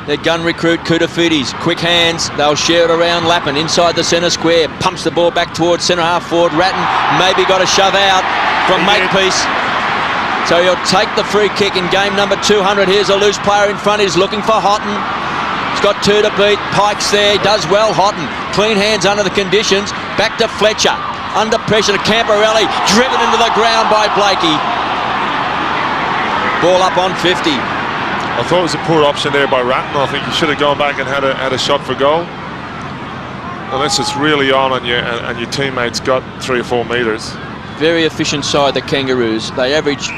Their gun recruit, Kudafidis, quick hands. They'll share it around Lappin inside the centre square. Pumps the ball back towards centre half forward. Ratton maybe got a shove out from Makepeace. So he'll take the free kick in game number 200. Here's a loose player in front. He's looking for Houghton. He's got 2 to beat. Pike's there. He does well, Houghton. Clean hands under the conditions. Back to Fletcher. Under pressure to Camporelli. Driven into the ground by Blakey. Ball up on 50. I thought it was a poor option there by Ratton. I think he should have gone back and had a shot for goal. Unless it's really on you and your teammate's got 3 or 4 metres. Very efficient side, the Kangaroos. They average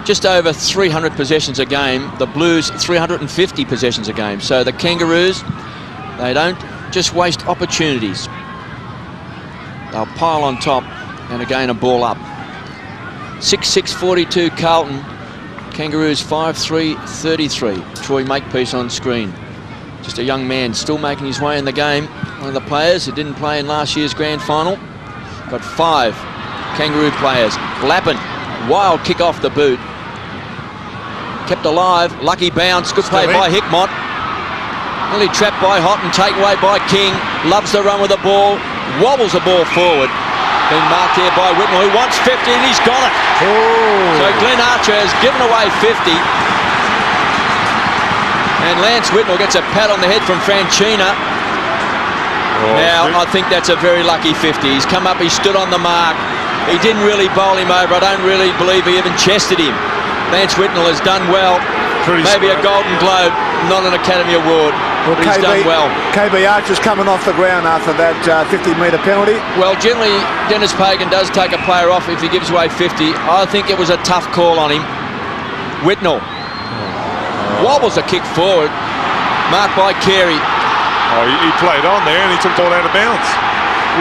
just over 300 possessions a game. The Blues 350 possessions a game. So the Kangaroos, they don't just waste opportunities. They'll pile on top and again a ball up. 6-6-42 Carlton. Kangaroos 5-3-33. Troy Makepeace on screen. Just a young man still making his way in the game. One of the players who didn't play in last year's grand final. Got 5 Kangaroo players. Lappin, wild kick off the boot. Kept alive, lucky bounce, good play by Hickmott. Nearly trapped by Houghton, take away by King. Loves the run with the ball, wobbles the ball forward. Been marked here by Whitnell, who wants 50 and he's got it. So Glenn Archer has given away 50. And Lance Whitnell gets a pat on the head from Franchina. Now, I think that's a very lucky 50. He's come up, he stood on the mark. He didn't really bowl him over. I don't really believe he even chested him. Lance Whitnell has done well. Maybe a Golden Globe, not an Academy Award. But he's done well. KB Archer's coming off the ground after that 50-metre penalty. Well, generally, Dennis Pagan does take a player off if he gives away 50. I think it was a tough call on him. Whitnell wobbles a kick forward, marked by Carey. Oh, he played on there and he took the ball out of bounds.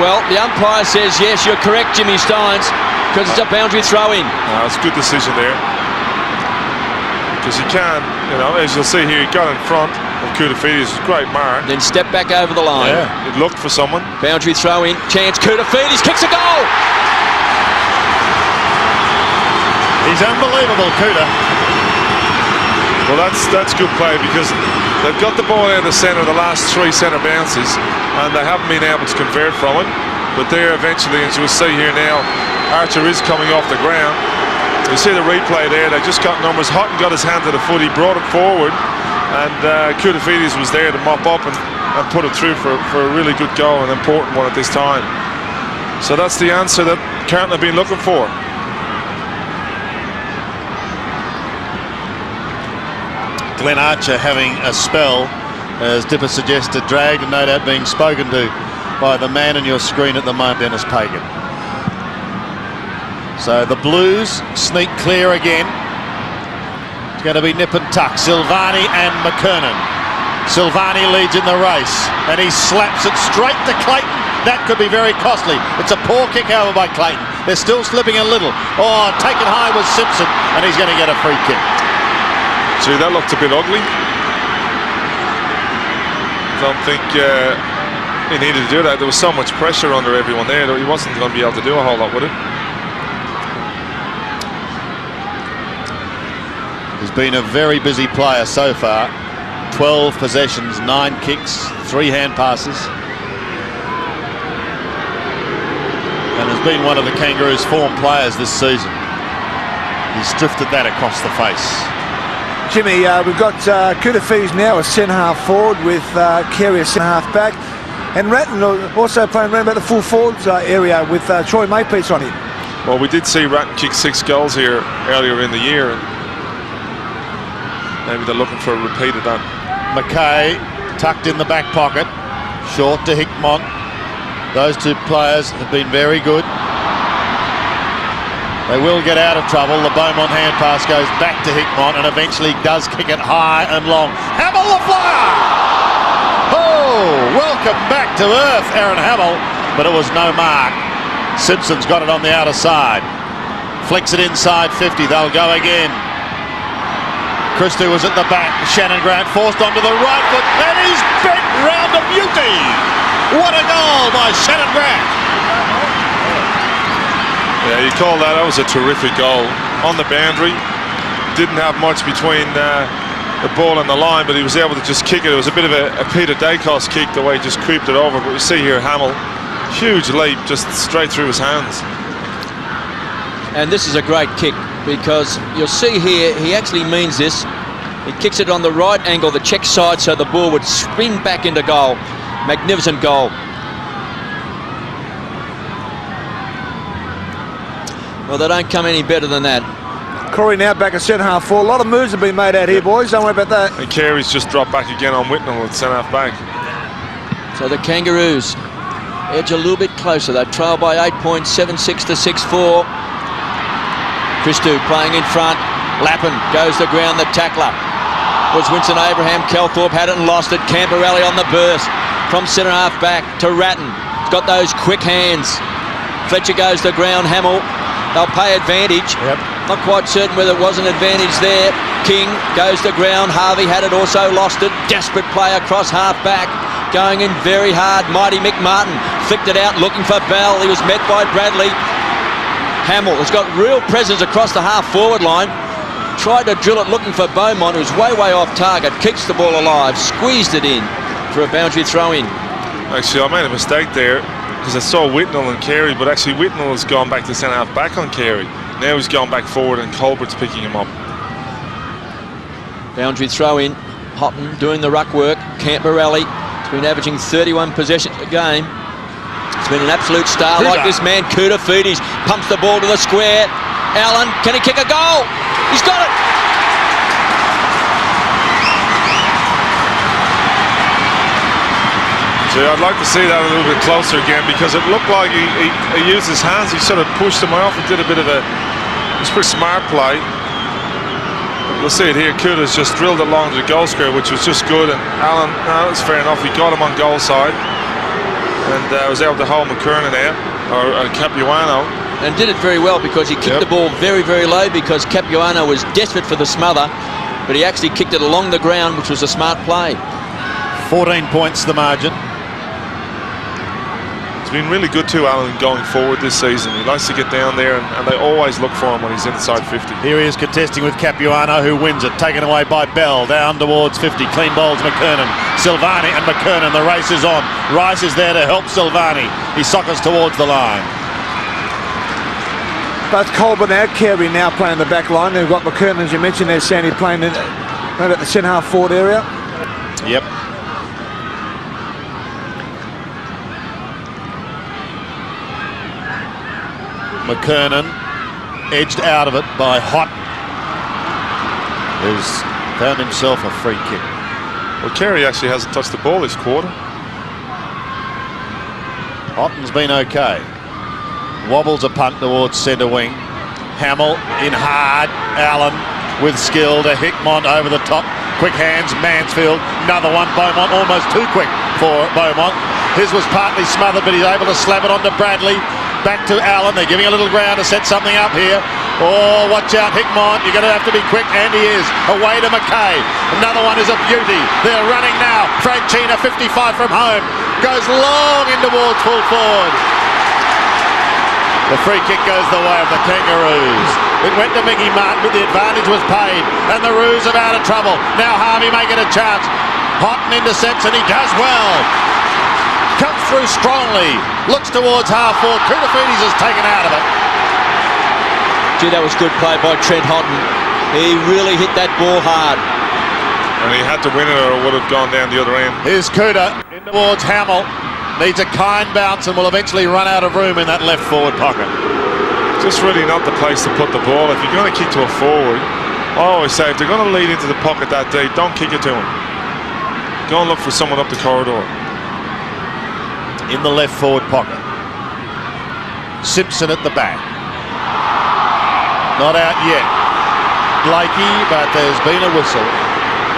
Well, the umpire says, yes, you're correct, Jimmy Steins, because it's a boundary throw-in. It's a good decision there. Because he can, as you'll see here, he got in front of Kudafidis, great mark. Then step back over the line. Yeah, it looked for someone. Boundary throw-in, chance, Kudafidis kicks a goal! He's unbelievable, Kuda. Well, that's good play because they've got the ball out of the centre the last 3 centre bounces and they haven't been able to convert from it. But there eventually, as you'll see here now, Archer is coming off the ground. You see the replay there, they just got numbers. Houghton got his hand to the foot, he brought it forward and Kudafidis was there to mop up and put it through for a really good goal, an important one at this time. So that's the answer that Carlton have been looking for. Glenn Archer having a spell, as Dipper suggested, dragged and no doubt being spoken to by the man on your screen at the moment, Dennis Pagan. So the Blues sneak clear again. It's going to be nip and tuck. Silvani and McKernan. Silvani leads in the race and he slaps it straight to Clayton. That could be very costly. It's a poor kick over by Clayton. They're still slipping a little. Oh, taken high with Simpson and he's going to get a free kick. Gee, that looked a bit ugly. Don't think he needed to do that. There was so much pressure under everyone there that he wasn't going to be able to do a whole lot with it. He's been a very busy player so far. 12 possessions, 9 kicks, 3 hand passes. And has been one of the Kangaroos' form players this season. He's drifted that across the face. Jimmy, we've got Kudafidis now a centre-half forward with Carey a centre-half back. And Ratton also playing around about the full forwards area with Troy Makepeace on him. Well, we did see Ratton kick 6 goals here earlier in the year. And maybe they're looking for a repeat of that. McKay tucked in the back pocket. Short to Hickmott. Those 2 players have been very good. They will get out of trouble. The Beaumont hand pass goes back to Hickmott and eventually does kick it high and long. Hamill the flyer! Oh, welcome back to earth, Aaron Hamill, but it was no mark. Simpson's got it on the outer side. Flicks it inside 50. They'll go again. Christou was at the back. Shannon Grant forced onto the right foot and he's bent round a beauty. What a goal by Shannon Grant. Yeah, you call that. That was a terrific goal. On the boundary. Didn't have much between the ball and the line, but he was able to just kick it. It was a bit of a Peter Dacos kick, the way he just creeped it over. But you see here, Hamill, huge leap, just straight through his hands. And this is a great kick, because you'll see here, he actually means this. He kicks it on the right angle, the check side, so the ball would spin back into goal. Magnificent goal. Well, they don't come any better than that. Corey now back at centre-half forward. A lot of moves have been made out here, boys. Don't worry about that. And Carey's just dropped back again on Whitnell at centre-half back. So the Kangaroos edge a little bit closer. They trail by 8 points, 7-6 to 6-4. Christou playing in front. Lappin goes to ground, the tackler was Winston Abraham. Calthorpe had it and lost it. Camperelli on the burst from centre-half back to Ratton. He's got those quick hands. Fletcher goes to ground. Hamill, they'll pay advantage. Yep. Not quite certain whether it was an advantage there. King goes to ground. Harvey had it, also lost it. Desperate play across half back. Going in very hard. Mighty Mick Martin flicked it out looking for Bell. He was met by Bradley. Hamill has got real presence across the half forward line. Tried to drill it looking for Beaumont, who's way off target. Keeps the ball alive. Squeezed it in for a boundary throw in. Actually, I made a mistake there, because I saw Whitnell and Carey, but actually Whitnell has gone back to centre-half back on Carey. Now he's gone back forward and Colbert's picking him up. Boundary throw in. Houghton doing the ruck work. Camperelli has been averaging 31 possessions a game. It's been an absolute star like this man. Kuda Feedes pumps the ball to the square. Allen, can he kick a goal? He's got it! So I'd like to see that a little bit closer again, because it looked like he used his hands. He sort of pushed them off and did a bit of a... It was pretty smart play. We'll see it here. Kuda's just drilled it along to the goal square, which was just good. And Allen, no, that's fair enough. He got him on goal side and was able to hold McKernan out, or Capuano. And did it very well, because he kicked the ball very low, because Capuano was desperate for the smother, but he actually kicked it along the ground, which was a smart play. 14 points the margin. It's been really good too, Allen, going forward this season. He likes to get down there, and they always look for him when he's inside 50. Here he is contesting with Capuano, who wins it. Taken away by Bell, down towards 50. Clean bowls McKernan. Silvani and McKernan, the race is on. Rice is there to help Silvani. He soccers towards the line. Both Colburn and Carey now playing the back line. They've got McKernan, as you mentioned there, Sandy, playing in, right at the centre-half forward area. Yep. McKernan edged out of it by Hott, who's found himself a free kick. Well, Carey actually hasn't touched the ball this quarter. Hotton's been okay. Wobbles a punt towards centre wing. Hamill in hard. Allen with skill to Hickmott over the top. Quick hands, Mansfield. Another one. Beaumont almost too quick for Beaumont. His was partly smothered, but he's able to slap it onto Bradley. Back to Allen. They're giving a little ground to set something up here. Oh, watch out, Hickmott. You're going to have to be quick, and he is. Away to McKay. Another one is a beauty. They're running now. Franchina, 55 from home. Goes long in towards full forward. The free kick goes the way of the Kangaroos. It went to Mickey Martin, but the advantage was paid, and the Roos are out of trouble. Now Harvey may get a chance. Houghton intercepts, and he does well. Comes through strongly. Looks towards half forward. Koutafidis is taken out of it. Gee, that was good play by Trent Houghton. He really hit that ball hard. And he had to win it, or it would have gone down the other end. Here's Kuda in towards Hamill. Needs a kind bounce and will eventually run out of room in that left forward pocket. Just really not the place to put the ball. If you're going to kick to a forward, I always say, if they're going to lead into the pocket that day, don't kick it to him. Go and look for someone up the corridor. In the left forward pocket. Simpson at the back. Not out yet. Blakey, but there's been a whistle.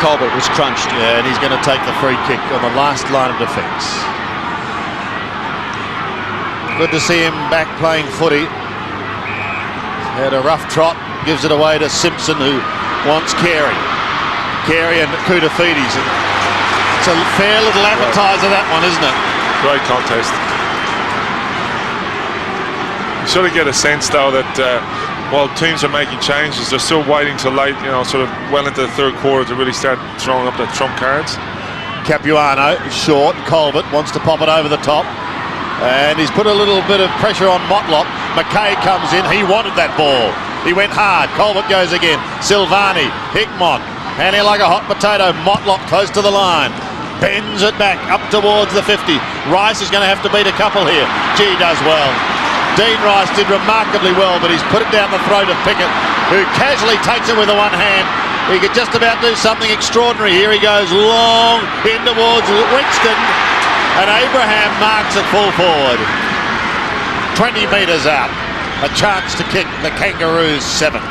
Colbert was crunched. Yeah, and he's going to take the free kick on the last line of defence. Good to see him back playing footy. Had a rough trot, gives it away to Simpson, who wants Carey. Carey and Koutafidis. It's a fair little appetizer, that one, isn't it? Great contest. You sort of get a sense, though, that while teams are making changes, they're still waiting till late, you know, sort of well into the third quarter to really start throwing up the trump cards. Capuano is short. Colbert wants to pop it over the top. And he's put a little bit of pressure on Motlop. McKay comes in. He wanted that ball. He went hard. Colbert goes again. Silvani, Hickmott, handling like a hot potato. Motlop close to the line. Bends it back up towards the 50. Rice is going to have to beat a couple here. Gee, does well. Dean Rice did remarkably well, but he's put it down the throat of Pickett, who casually takes it with the one hand. He could just about do something extraordinary here. He goes long in towards Winston, and Abraham marks it full forward. 20 metres out. A chance to kick the Kangaroos 7th.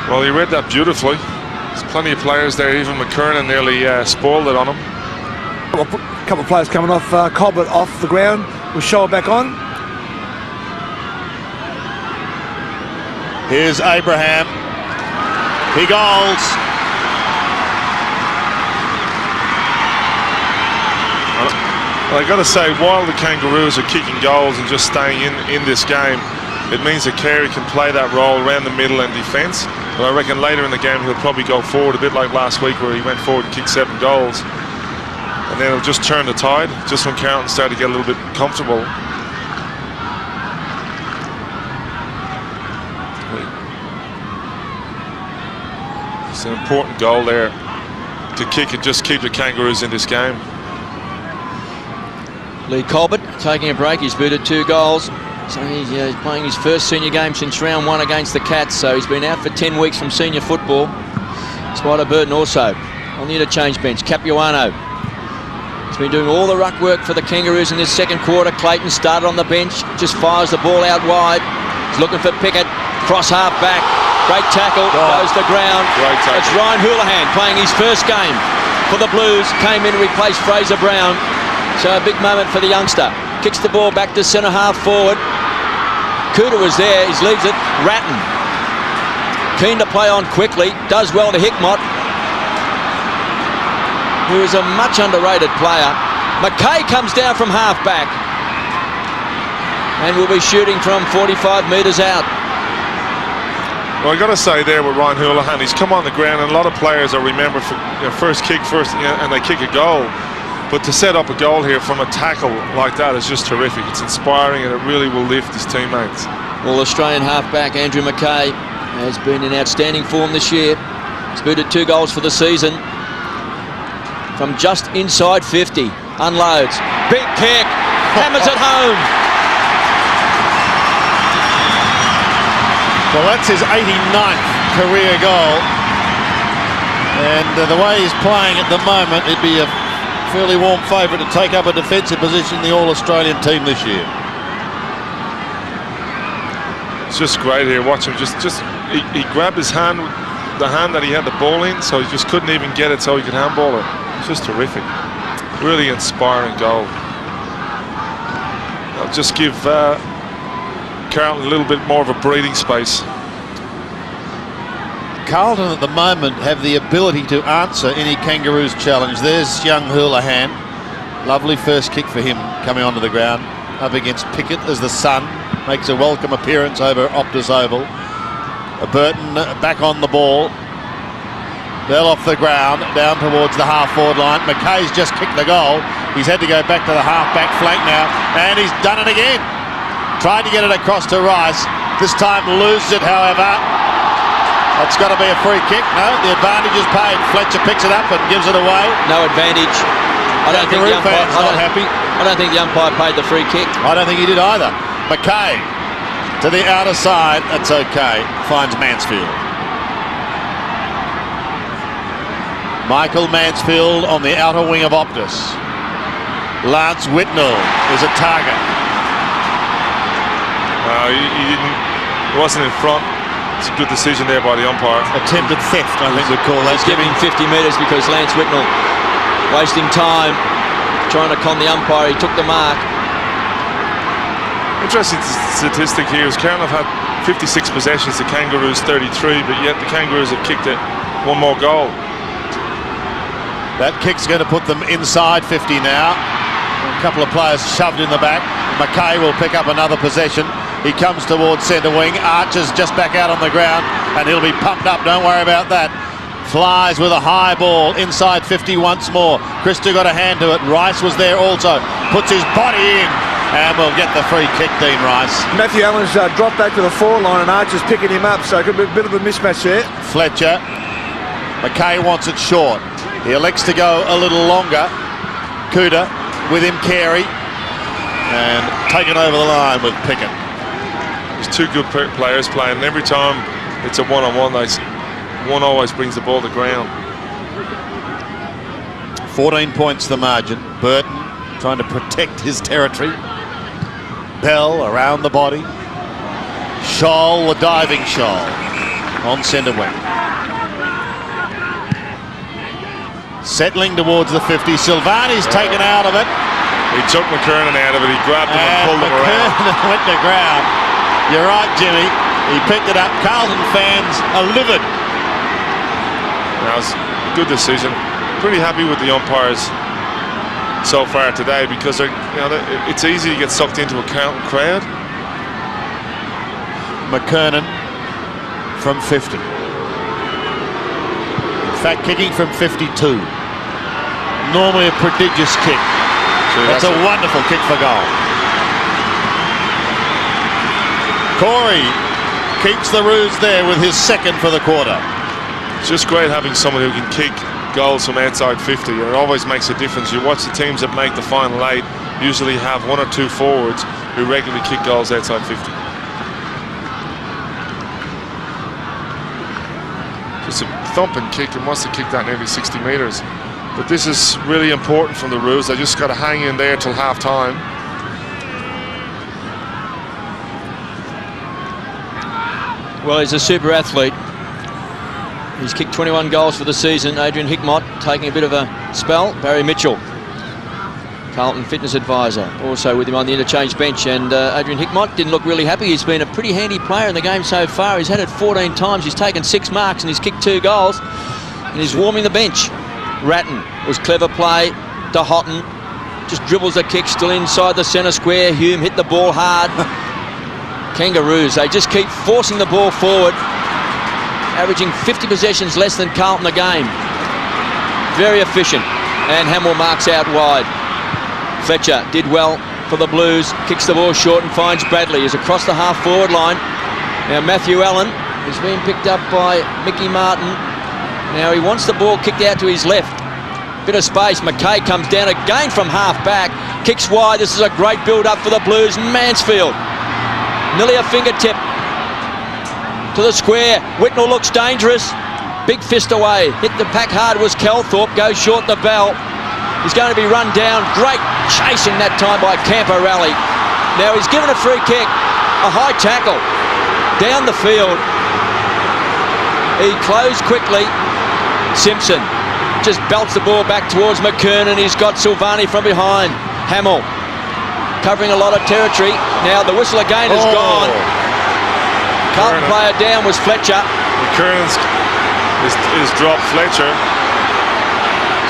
Well, he read that beautifully. There's plenty of players there. Even McKernan nearly spoiled it on him. A couple of players coming off. Colbert off the ground with Shoal back on. Here's Abraham. He goals. Well, I got to say, while the Kangaroos are kicking goals and just staying in this game, it means that Carey can play that role around the middle and defence. But I reckon later in the game he'll probably go forward a bit like last week, where he went forward and kicked 7 goals. And then it'll just turn the tide, just when Carlton started to get a little bit comfortable. It's an important goal there to kick and just keep the Kangaroos in this game. Lee Colbert taking a break. He's booted 2 goals. So he's playing his first senior game since round 1 against the Cats. So he's been out for 10 weeks from senior football. Spider Burton also on the interchange bench. Capuano. He's been doing all the ruck work for the Kangaroos in this second quarter. Clayton started on the bench. Just fires the ball out wide. He's looking for Pickett. Cross half back. Great tackle. Goes to ground. Great tackle. It's Ryan Houlihan playing his first game for the Blues. Came in to replace Fraser Brown. So a big moment for the youngster. Kicks the ball back to centre half forward. Cooter was there. He leaves it. Ratton. Keen to play on quickly. Does well to Hickmott, who is a much underrated player. McKay comes down from half back and will be shooting from 45 metres out. Well, I got to say there with Ryan Houlihan, he's come on the ground, and a lot of players are remembered for first kick first, and they kick a goal. But to set up a goal here from a tackle like that is just terrific. It's inspiring, and it really will lift his teammates. Well, Australian halfback Andrew McKay has been in outstanding form this year. He's booted 2 goals for the season from just inside 50. Unloads. Big kick. Hammers it home. Well, that's his 89th career goal. And the way he's playing at the moment, it'd be a fairly warm favourite to take up a defensive position in the All-Australian team this year. It's just great here. Watch him. He grabbed his hand, the hand that he had the ball in, so he just couldn't even get it so he could handball it. It's just terrific. Really inspiring goal. I'll just give Carlton a little bit more of a breathing space. Carlton at the moment have the ability to answer any Kangaroos challenge. There's young Houlihan. Lovely first kick for him coming onto the ground. Up against Pickett as the Sun makes a welcome appearance over Optus Oval. Burton back on the ball. Bell off the ground, down towards the half-forward line. McKay's just kicked the goal. He's had to go back to the half-back flank now, and he's done it again. Tried to get it across to Rice. This time loses it, however. It's got to be a free kick. No, the advantage is paid. Fletcher picks it up and gives it away. No advantage. I don't think the umpire, not happy. I don't think the umpire paid the free kick. I don't think he did either. McKay to the outer side. That's okay. Finds Mansfield. Michael Mansfield on the outer wing of Optus. Lance Whitnell is a target. He wasn't in front. It's a good decision there by the umpire. Attempted theft, I think we'd call that. He's giving 50 metres because Lance Whitnell wasting time trying to con the umpire. He took the mark. Interesting statistic here is Carlton have had 56 possessions, the Kangaroos 33, but yet the Kangaroos have kicked it one more goal. That kick's going to put them inside 50 now. A couple of players shoved in the back. McKay will pick up another possession. He comes towards centre wing. Archer's just back out on the ground and he'll be pumped up, don't worry about that. Flies with a high ball inside 50 once more. Christo got a hand to it. Rice was there also. Puts his body in and will get the free kick, Dean Rice. Matthew Allen's dropped back to the forward line and Archer's picking him up, so it could be a bit of a mismatch there. Fletcher. McKay wants it short. He elects to go a little longer. Cooter with him, Carey, and taken over the line with Pickett. There's two good players playing, and every time it's a one-on-one, one always brings the ball to ground. 14 points the margin. Burton trying to protect his territory. Bell around the body. Scholl, the diving Scholl, on centre wing. Settling towards the 50. Silvani's taken out of it. He took McKernan out of it. He grabbed him and pulled him around. McKernan went to ground. You're right, Jimmy. He picked it up. Carlton fans are livid. That was a good decision. Pretty happy with the umpires so far today because it's easy to get sucked into a Carlton crowd. McKernan from 50. In fact, kicking from 52. Normally a prodigious kick. That's a wonderful kick for goal. Corey keeps the Roos there with his second for the quarter. It's just great having someone who can kick goals from outside 50, and it always makes a difference. You watch the teams that make the final 8 usually have one or two forwards who regularly kick goals outside 50. Just a thumping kick, and wants to kick that nearly 60 metres. But this is really important from the Roos. They just got to hang in there till half time. Well, he's a super athlete. He's kicked 21 goals for the season. Adrian Hickmott taking a bit of a spell. Barry Mitchell, Carlton fitness advisor, also with him on the interchange bench. And Adrian Hickmott didn't look really happy. He's been a pretty handy player in the game so far. He's had it 14 times. He's taken 6 marks and he's kicked 2 goals. And he's warming the bench. Ratton was clever play. De Hotten just dribbles a kick still inside the centre square. Hume hit the ball hard. Kangaroos, they just keep forcing the ball forward, averaging 50 possessions less than Carlton a game. Very efficient. And Hamill marks out wide. Fletcher did well for the Blues, kicks the ball short and finds Bradley. He's across the half-forward line. Now Matthew Allen is being picked up by Mickey Martin. Now he wants the ball kicked out to his left. Bit of space. McKay comes down again from half-back. Kicks wide. This is a great build-up for the Blues. Mansfield, nearly a fingertip to the square. Whitnell looks dangerous. Big fist away. Hit the pack hard was Kelthorpe. Goes short the bell. He's going to be run down. Great chasing that time by Camporelli. Now he's given a free kick. A high tackle down the field. He closed quickly. Simpson just belts the ball back towards McKernan. He's got Silvani from behind. Hamill covering a lot of territory. Now the whistle again is gone. Carlton player down was Fletcher. McKernan's is dropped Fletcher.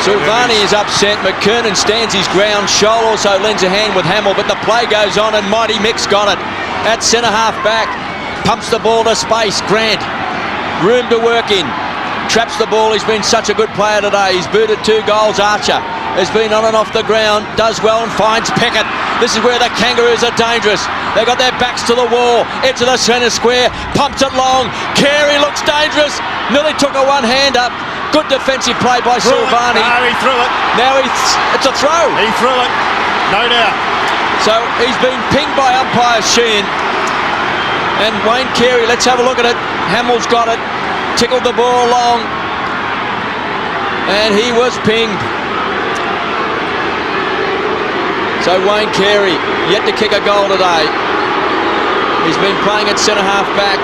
Silvani is upset. McKernan stands his ground. Scholl also lends a hand with Hamill, but the play goes on and Mighty Mick's got it. At centre half back. Pumps the ball to space. Grant. Room to work in. Traps the ball. He's been such a good player today. He's booted 2 goals. Archer has been on and off the ground. Does well and finds Pickett. This is where the Kangaroos are dangerous. They've got their backs to the wall. Into the centre square. Pumps it long. Carey looks dangerous. Nearly took a one-hander. Good defensive play by Silvani. No, he threw it. Now it's a throw. He threw it. No doubt. So he's been pinged by umpire Sheehan. And Wayne Carey, let's have a look at it. Hamill's got it. Tickled the ball along. And he was pinged. So Wayne Carey yet to kick a goal today. He's been playing at centre-half back.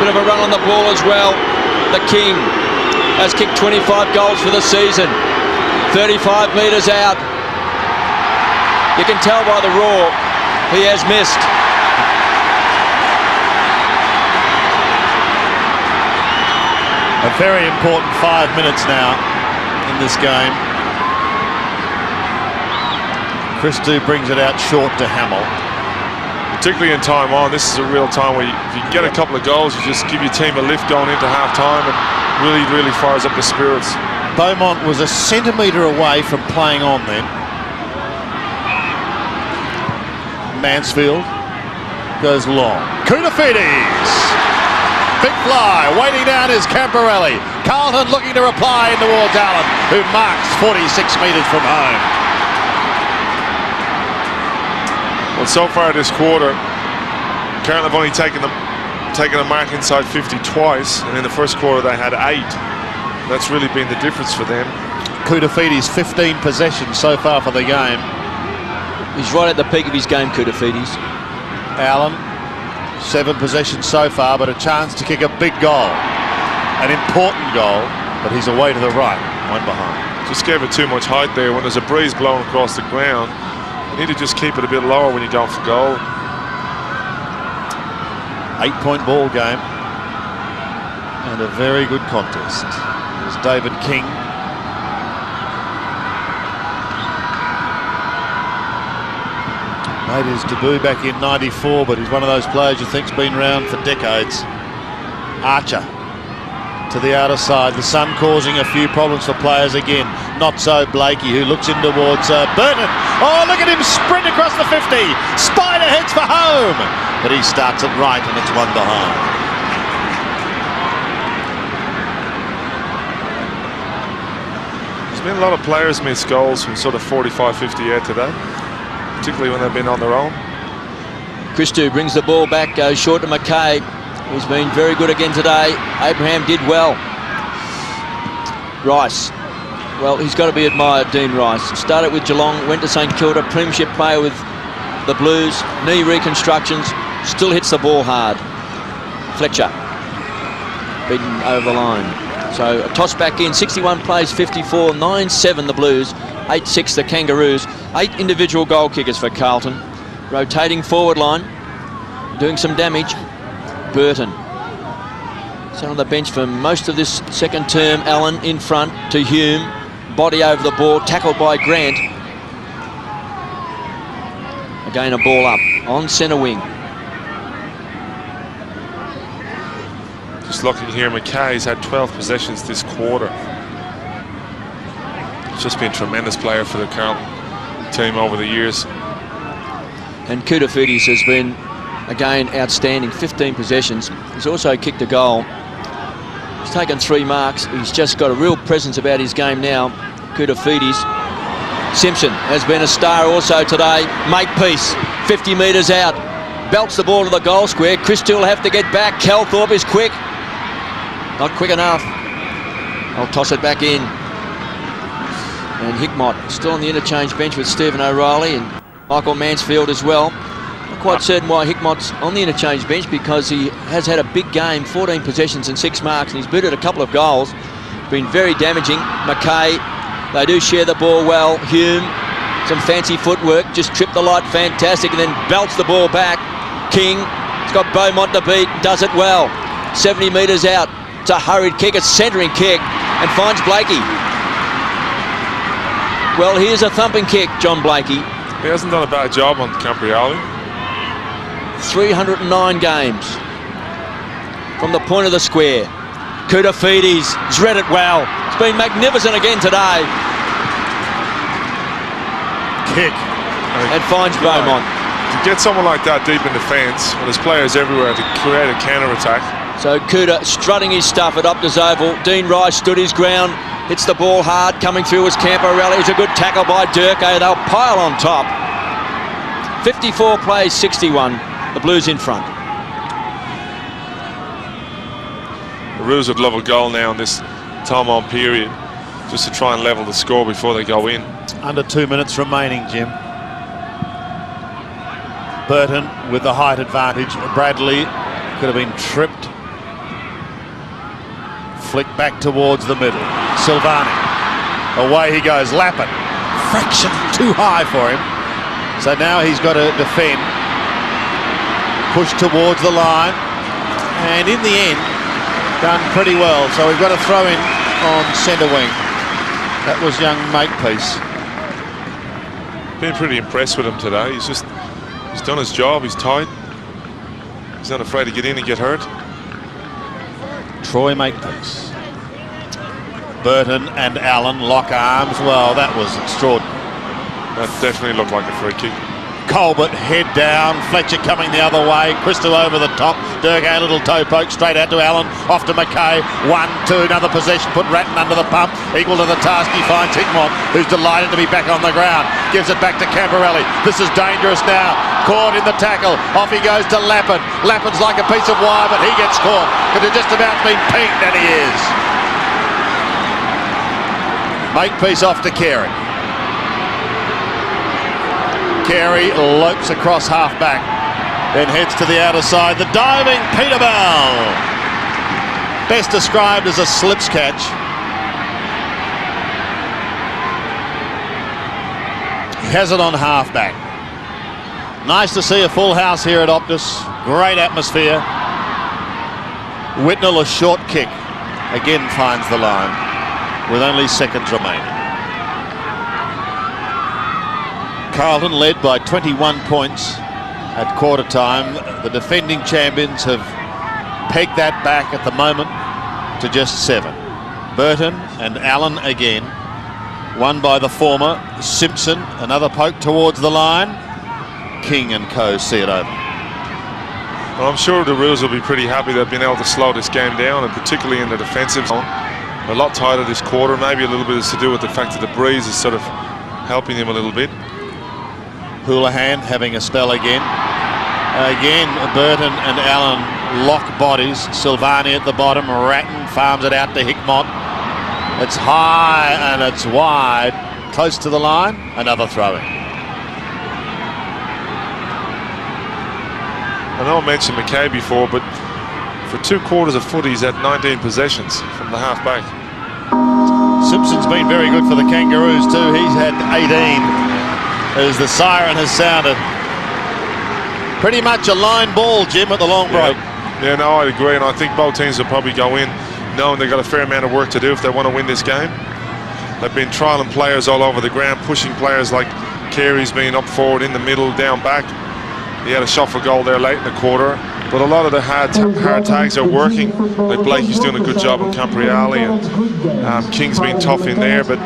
Bit of a run on the ball as well. The King has kicked 25 goals for the season. 35 metres out. You can tell by the roar he has missed. A very important 5 minutes now in this game. Christou brings it out short to Hamill. Particularly in time on, this is a real time where if you can get a couple of goals, you just give your team a lift going into half-time and really fires up the spirits. Beaumont was a centimetre away from playing on then. Mansfield goes long. Koutafidis! Big fly, waiting down is Camporelli. Carlton looking to reply in towards Allen, who marks 46 metres from home. Well, so far this quarter, Carlton have only taken a mark inside 50 twice, and in the first quarter they had 8. That's really been the difference for them. Koutafidis 15 possessions so far for the game. He's right at the peak of his game, Koutafidis. Allen, 7 possessions so far, but a chance to kick a big goal. An important goal, but he's away to the right, one behind. Just gave it too much height there. When there's a breeze blowing across the ground, you need to just keep it a bit lower when you're going for goal. 8-point ball game. And a very good contest. There's David King. Made his debut back in '94, but he's one of those players you think's been around for decades. Archer to the outer side. The sun causing a few problems for players again. Not so Blakey, who looks in towards Burton. Oh, look at him sprint across the 50. Spider heads for home. But he starts it right, and it's one behind. There's been a lot of players miss goals from sort of 45, 50 out today, particularly when they've been on their own. Christou brings the ball back, goes short to Mackay, who's been very good again today. Abraham did well. Rice. Well, he's got to be admired, Dean Rice. Started with Geelong, went to St Kilda, premiership player with the Blues, knee reconstructions, still hits the ball hard. Fletcher, beaten over the line. So a toss back in, 61 plays, 54, 9-7 the Blues, 8-6 the Kangaroos. 8 individual goal kickers for Carlton. Rotating forward line, doing some damage. Burton. Sat on the bench for most of this second term. Allen in front to Hume. Body over the ball, tackled by Grant. Again a ball up on centre wing. Just looking here, Mackay's had 12 possessions this quarter. He's just been a tremendous player for the Carlton team over the years. And Koutafidis has been, again, outstanding. 15 possessions. He's also kicked a goal. He's taken 3 marks. He's just got a real presence about his game now, Koutafidis. Simpson has been a star also today. Makepeace, 50 metres out. Belts the ball to the goal square. Christou will have to get back. Calthorpe is quick. Not quick enough. I'll toss it back in. And Hickmott still on the interchange bench with Stephen O'Reilly and Michael Mansfield as well. Not quite certain why Hickmott's on the interchange bench, because he has had a big game, 14 possessions and 6 marks, and he's booted a couple of goals. Been very damaging. Mackay, they do share the ball well. Hume, some fancy footwork, just tripped the light, fantastic, and then belts the ball back. King, he's got Beaumont to beat, does it well. 70 metres out. It's a hurried kick, a centering kick, and finds Blakey. Well, here's a thumping kick, John Blakey. He hasn't done a bad job on Camporelli. 309 games from the point of the square. Koutafidis has read it well. It's been magnificent again today. Kick. And finds Beaumont. To get someone like that deep in defence, when there's players everywhere, to create a counter-attack. So Kouta strutting his stuff at Optus Oval. Dean Rice stood his ground, hits the ball hard. Coming through was Camporelli. It's a good tackle by Durko. They'll pile on top. 54 plays, 61. The Blues in front. The Roos would love a goal now in this time-on period, just to try and level the score before they go in. Under 2 minutes remaining, Jim. Burton with the height advantage. Bradley could have been tripped. Flick back towards the middle. Silvani. Away he goes. Lappin. Fraction too high for him. So now he's got to defend. Push towards the line. And in the end, done pretty well. So we've got to throw in on centre wing. That was young Makepeace. Been pretty impressed with him today. He's done his job. He's tight. He's not afraid to get in and get hurt. Troy Makepeace. Burton and Allen lock arms. Well, that was extraordinary. That definitely looked like a free kick. Colbert head down, Fletcher coming the other way, Crystal over the top, Durkay a little toe poke straight out to Allen, off to McKay, 1-2, another possession, put Ratton under the pump, equal to the task. He finds Hickmott, who's delighted to be back on the ground, gives it back to Camporelli. This is dangerous now, caught in the tackle, off he goes to Lappin. Lappin's like a piece of wire, but he gets caught. Could have just about been pinked, and he is. Makepeace off to Carey. Carey lopes across half-back, then heads to the outer side. The diving Peterbell. Best described as a slips catch. He has it on half-back. Nice to see a full house here at Optus. Great atmosphere. Whitnell, a short kick, again finds the line with only seconds remaining. Carlton led by 21 points at quarter time. The defending champions have pegged that back at the moment to just 7. Burton and Allen again. Won by the former. Simpson, another poke towards the line. King and co see it over. Well, I'm sure the Roos will be pretty happy they've been able to slow this game down, and particularly in the defensive zone. A lot tighter this quarter. Maybe a little bit is to do with the fact that the breeze is sort of helping him a little bit. Houlihan having a spell again. Again, Burton and Allen lock bodies. Silvani at the bottom. Ratton farms it out to Hickmott. It's high and it's wide. Close to the line. Another throw-in. I know I mentioned McKay before, but for 2 quarters of footy, he's had 19 possessions from the half-back. Simpson's been very good for the Kangaroos too. He's had 18 as the siren has sounded. Pretty much a line ball, Jim, at the long break. Yeah, no, I agree, and I think both teams will probably go in knowing they've got a fair amount of work to do if they want to win this game. They've been trialling players all over the ground, pushing players like Carey's been up forward, in the middle, down back. He had a shot for goal there late in the quarter, but a lot of the hard tags are working. Like Blakey's doing a good job on Camporelli, and King's been tough in there, but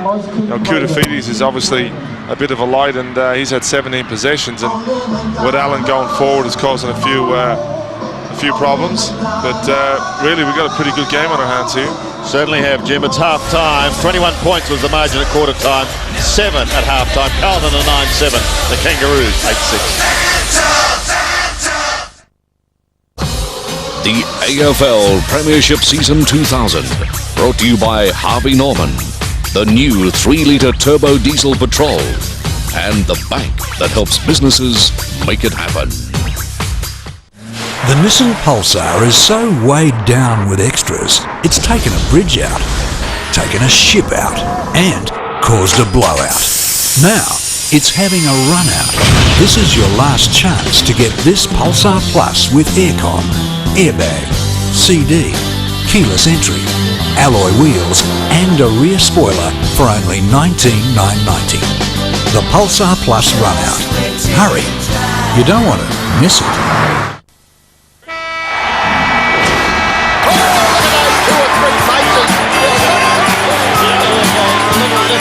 Koutafidis is obviously a bit of a light, and he's had 17 possessions, and with Allen going forward is causing a few problems. But really, we've got a pretty good game on our hands here. Certainly have, Jim. It's half time. 21 points was the margin at quarter time. 7 at half time. Carlton a 9-7. The Kangaroos 8-6. The AFL Premiership Season 2000, brought to you by Harvey Norman, the new 3-litre turbo diesel petrol, and the bank that helps businesses make it happen. The Nissan Pulsar is so weighed down with extras, it's taken a bridge out, taken a ship out, and caused a blowout. Now, it's having a run out. This is your last chance to get this Pulsar Plus with aircon, airbag, CD, keyless entry, alloy wheels, and a rear spoiler for only $19,990. The Pulsar Plus run out. Hurry, you don't want to miss it.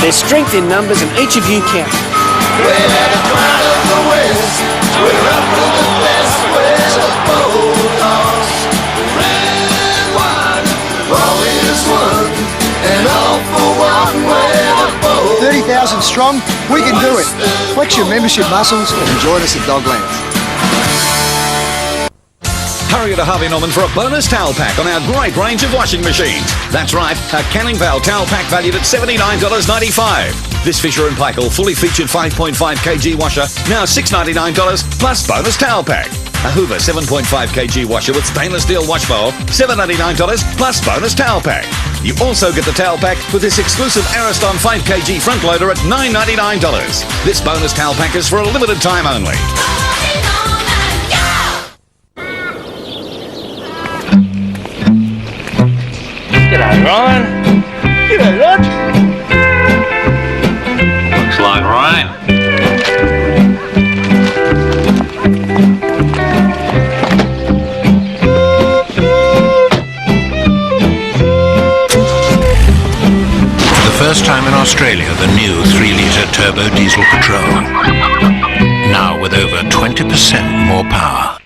There's strength in numbers and each of you count. We're at the pride of the West. We're up with the best. We're the Bulldogs. Red, white, all is one. And all for one. We're the Bulldogs. 30,000 strong, we can do it. Flex your membership muscles and join us at Doglands. Hurry to Harvey Norman for a bonus towel pack on our great range of washing machines. That's right, a Canning Vale towel pack valued at $79.95. This Fisher & Paykel fully featured 5.5 kg washer, now $6.99 plus bonus towel pack. A Hoover 7.5 kg washer with stainless steel wash bowl, $7.99 plus bonus towel pack. You also get the towel pack with this exclusive Ariston 5 kg front loader at $9.99. This bonus towel pack is for a limited time only. G'day, Ryan. G'day, Rod. Looks like rain. For the first time in Australia, the new 3-litre turbo diesel Patrol. Now with over 20% more power.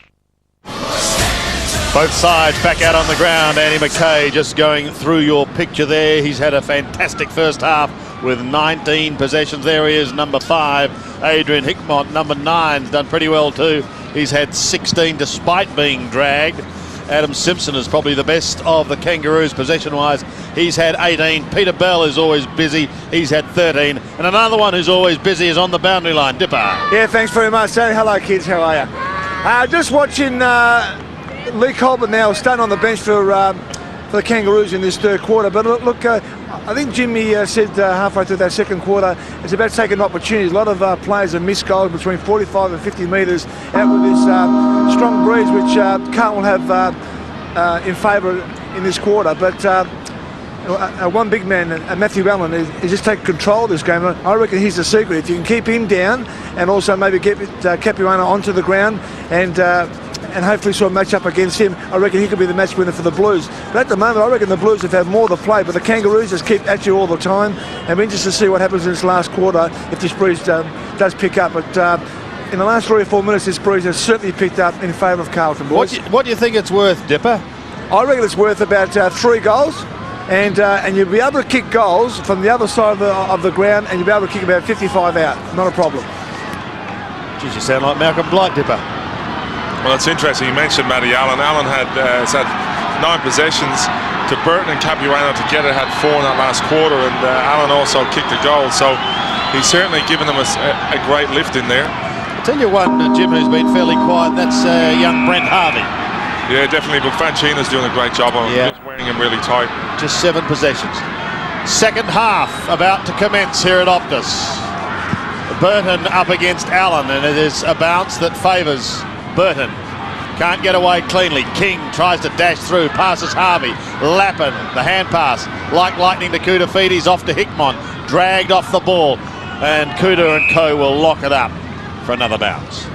Both sides back out on the ground. Andy McKay just going through your picture there. He's had a fantastic first half with 19 possessions. There he is, number 5. Adrian Hickmott, number 9, has done pretty well too. He's had 16 despite being dragged. Adam Simpson is probably the best of the Kangaroos possession-wise. He's had 18. Peter Bell is always busy. He's had 13. And another one who's always busy is on the boundary line, Dipper. Yeah, thanks very much. Say hello, kids. How are you? Just watching Lee Colbert now starting on the bench for the Kangaroos in this third quarter. But look, I think Jimmy said halfway through that second quarter, it's about taking opportunities. A lot of players have missed goals between 45 and 50 metres out with this strong breeze, which Carlton will have in favour in this quarter. But one big man, Matthew Allen, is just taking control of this game. I reckon he's the secret. If you can keep him down and also maybe get Capuano onto the ground and hopefully sort of match up against him, I reckon he could be the match winner for the Blues. But at the moment, I reckon the Blues have had more of the play, but the Kangaroos just keep at you all the time. And we're interested to see what happens in this last quarter if this breeze does pick up. But in the last 3 or 4 minutes, this breeze has certainly picked up in favour of Carlton, boys. What do you think it's worth, Dipper? I reckon it's worth about 3 goals. And you'll be able to kick goals from the other side of the ground, and you'll be able to kick about 55 out. Not a problem. Geez, you sound like Malcolm Blight, Dipper. Well, it's interesting. You mentioned Matty Allen. Allen has had 9 possessions to Burton and Capuano together, had 4 in that last quarter, and Allen also kicked a goal. So he's certainly given them a great lift in there. I'll tell you one, Jim, who's been fairly quiet. That's young Brent Harvey. Yeah, definitely. But Franchina's doing a great job on him. Just wearing him really tight. Just 7 possessions. Second half about to commence here at Optus. Burton up against Allen, and it is a bounce that favours Burton. Can't get away cleanly. King tries to dash through, passes Harvey. Lappin, the hand pass, like lightning to Koutoufides, off to Hickmott, dragged off the ball, and Kouta and co will lock it up for another bounce.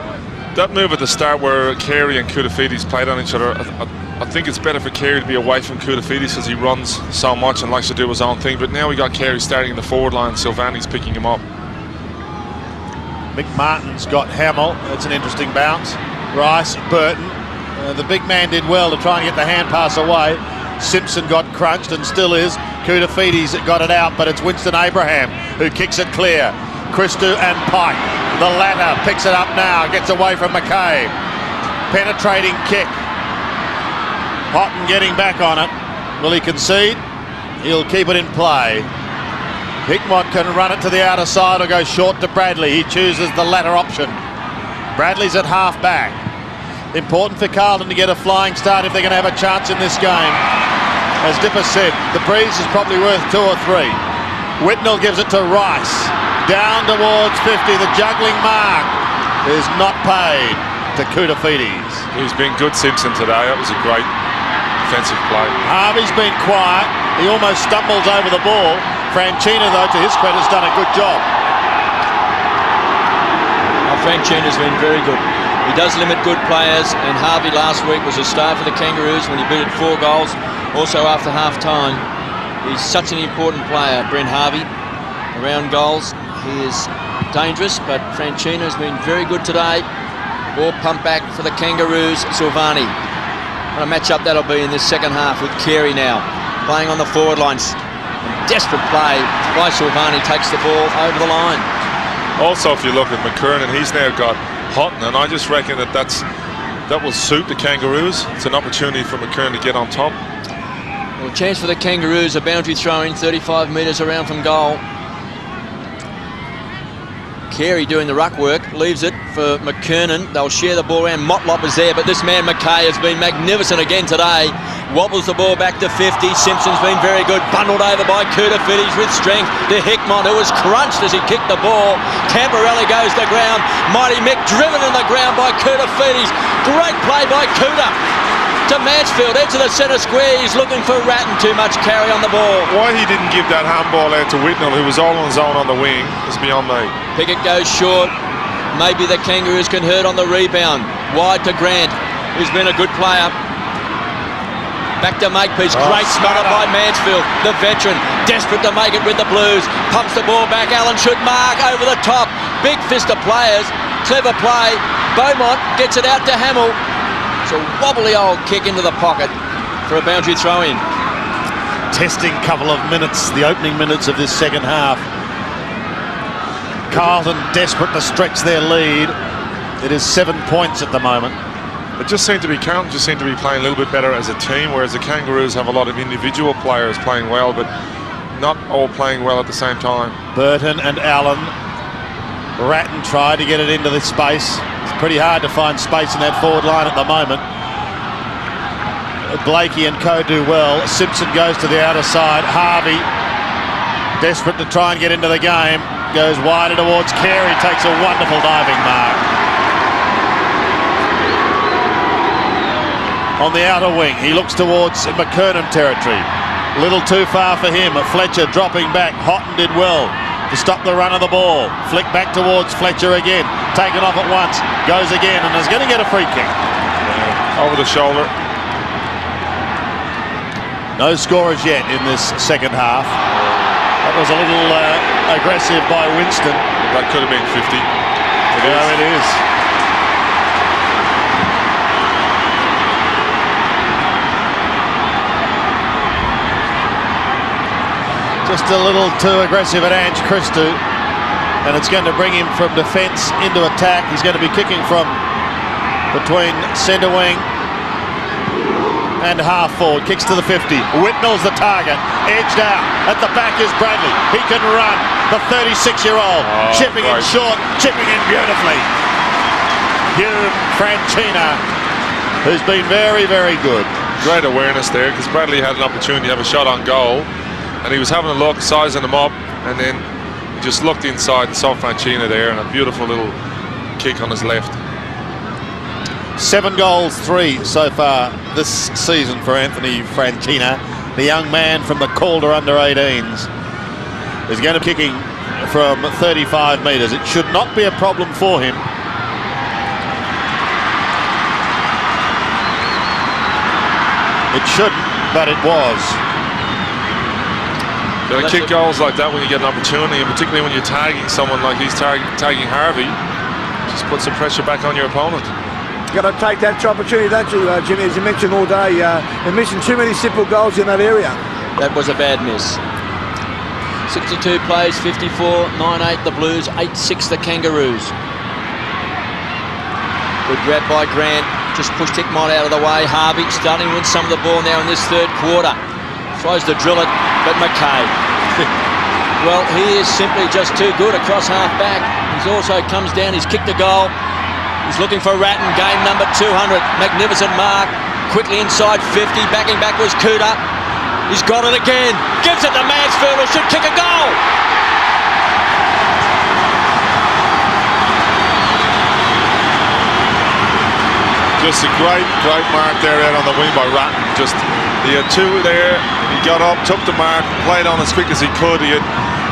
That move at the start where Carey and Koutoufides played on each other, I think it's better for Carey to be away from Koutoufides because he runs so much and likes to do his own thing. But now we got Carey starting in the forward line, Silvani's picking him up. Mick Martin's got Hamill. That's an interesting bounce. Rice, Burton. The big man did well to try and get the hand pass away. Simpson got crunched and still is. Koutoufides got it out, but it's Winston Abraham who kicks it clear. Christou and Pike. The latter picks it up now, gets away from McKay. Penetrating kick. Houghton getting back on it. Will he concede? He'll keep it in play. Hickmott can run it to the outer side or go short to Bradley. He chooses the latter option. Bradley's at half back. Important for Carlton to get a flying start if they're going to have a chance in this game. As Dipper said, the breeze is probably worth 2 or 3. Whitnell gives it to Rice. Down towards 50. The juggling mark is not paid to Koutoufides. He's been good, Simpson, today. That was a great defensive play. Harvey's been quiet. He almost stumbles over the ball. Franchina, though, to his credit, has done a good job. Franchina's been very good. He does limit good players, and Harvey last week was a star for the Kangaroos when he booted 4 goals, also after half-time. He's such an important player, Brent Harvey, around goals. He is dangerous, but Franchina's been very good today. Ball pumped back for the Kangaroos, Silvani. What a match-up that'll be in this second half with Carey now, playing on the forward lines. Desperate play by Silvani, takes the ball over the line. Also, if you look at McKernan, he's now got Houghton, and I just reckon that will suit the Kangaroos. It's an opportunity for McKernan to get on top. Well, chance for the Kangaroos, a boundary throw in 35 metres around from goal. Carey doing the ruck work, leaves it for McKernan. They'll share the ball around. Motlop is there, but this man McKay has been magnificent again today. Wobbles the ball back to 50. Simpson's been very good. Bundled over by Koutafidis with strength to Hickmont, who was crunched as he kicked the ball. Camporelli goes to ground. Mighty Mick driven in the ground by Koutafidis. Great play by Kouta. To Mansfield, edge of the centre square. He's looking for Ratton. Too much carry on the ball. Why he didn't give that handball out to Whitnell, who was all on his own on the wing, is beyond me. Pickett goes short. Maybe the Kangaroos can hurt on the rebound. Wide to Grant, who's been a good player. Back to Makepeace. Great smother by Mansfield, the veteran, desperate to make it with the Blues. Pumps the ball back. Allen should mark over the top. Big fist of players. Clever play. Beaumont gets it out to Hamill. It's a wobbly old kick into the pocket for a boundary throw-in. Testing couple of minutes, the opening minutes of this second half. Carlton desperate to stretch their lead. It is 7 points at the moment. It just seemed to be Carlton just seemed to be playing a little bit better as a team, whereas the Kangaroos have a lot of individual players playing well, but not all playing well at the same time. Burton and Allen. Ratton tried to get it into this space. It's pretty hard to find space in that forward line at the moment. Blakey and Co do well. Simpson goes to the outer side. Harvey, desperate to try and get into the game, goes wider towards Carey, takes a wonderful diving mark. On the outer wing, he looks towards McKernan territory. Little too far for him. Fletcher dropping back. Houghton did well to stop the run of the ball. Flick back towards Fletcher again. Taken off at once. Goes again and is going to get a free kick. Over the shoulder. No scorers yet in this second half. That was a little aggressive by Winston. That could have been 50. It is. Just a little too aggressive at Ange Christou, and it's going to bring him from defence into attack. He's going to be kicking from between centre wing and half forward. Kicks to the 50. Whitnell's the target. Edged out. At the back is Bradley. He can run. The 36-year-old chipping in short, chipping in beautifully. Hugh Francina, who's been very, very good. Great awareness there, because Bradley had an opportunity to have a shot on goal. And he was having a look, sizing them up, and then he just looked inside and saw Francina there, and a beautiful little kick on his left. 7 goals, 3 so far this season for Anthony Francina. The young man from the Calder under-18s is going to be kicking from 35 metres. It should not be a problem for him. It shouldn't, but it was. Got to kick goals like that when you get an opportunity, and particularly when you're tagging someone like he's tagging Harvey. Just put some pressure back on your opponent. Got to take that opportunity, don't you, Jimmy? As you mentioned all day, they're missing too many simple goals in that area. That was a bad miss. 62 plays, 54, 9-8 the Blues, 8-6 the Kangaroos. Good grab by Grant, just pushed Hickmont out of the way. Harvey starting to win some of the ball now in this third quarter. Tries to drill it, but McKay. Well, he is simply just too good across half back. He's also comes down, he's kicked a goal. He's looking for Ratton, game number 200. Magnificent mark, quickly inside 50, backing back was Kouta. He's got it again, gives it to Mansfield, who should kick a goal. Just a great mark there out on the wing by Ratton. Just, he had 2 there. He got up, took the mark, played on as quick as he could. He had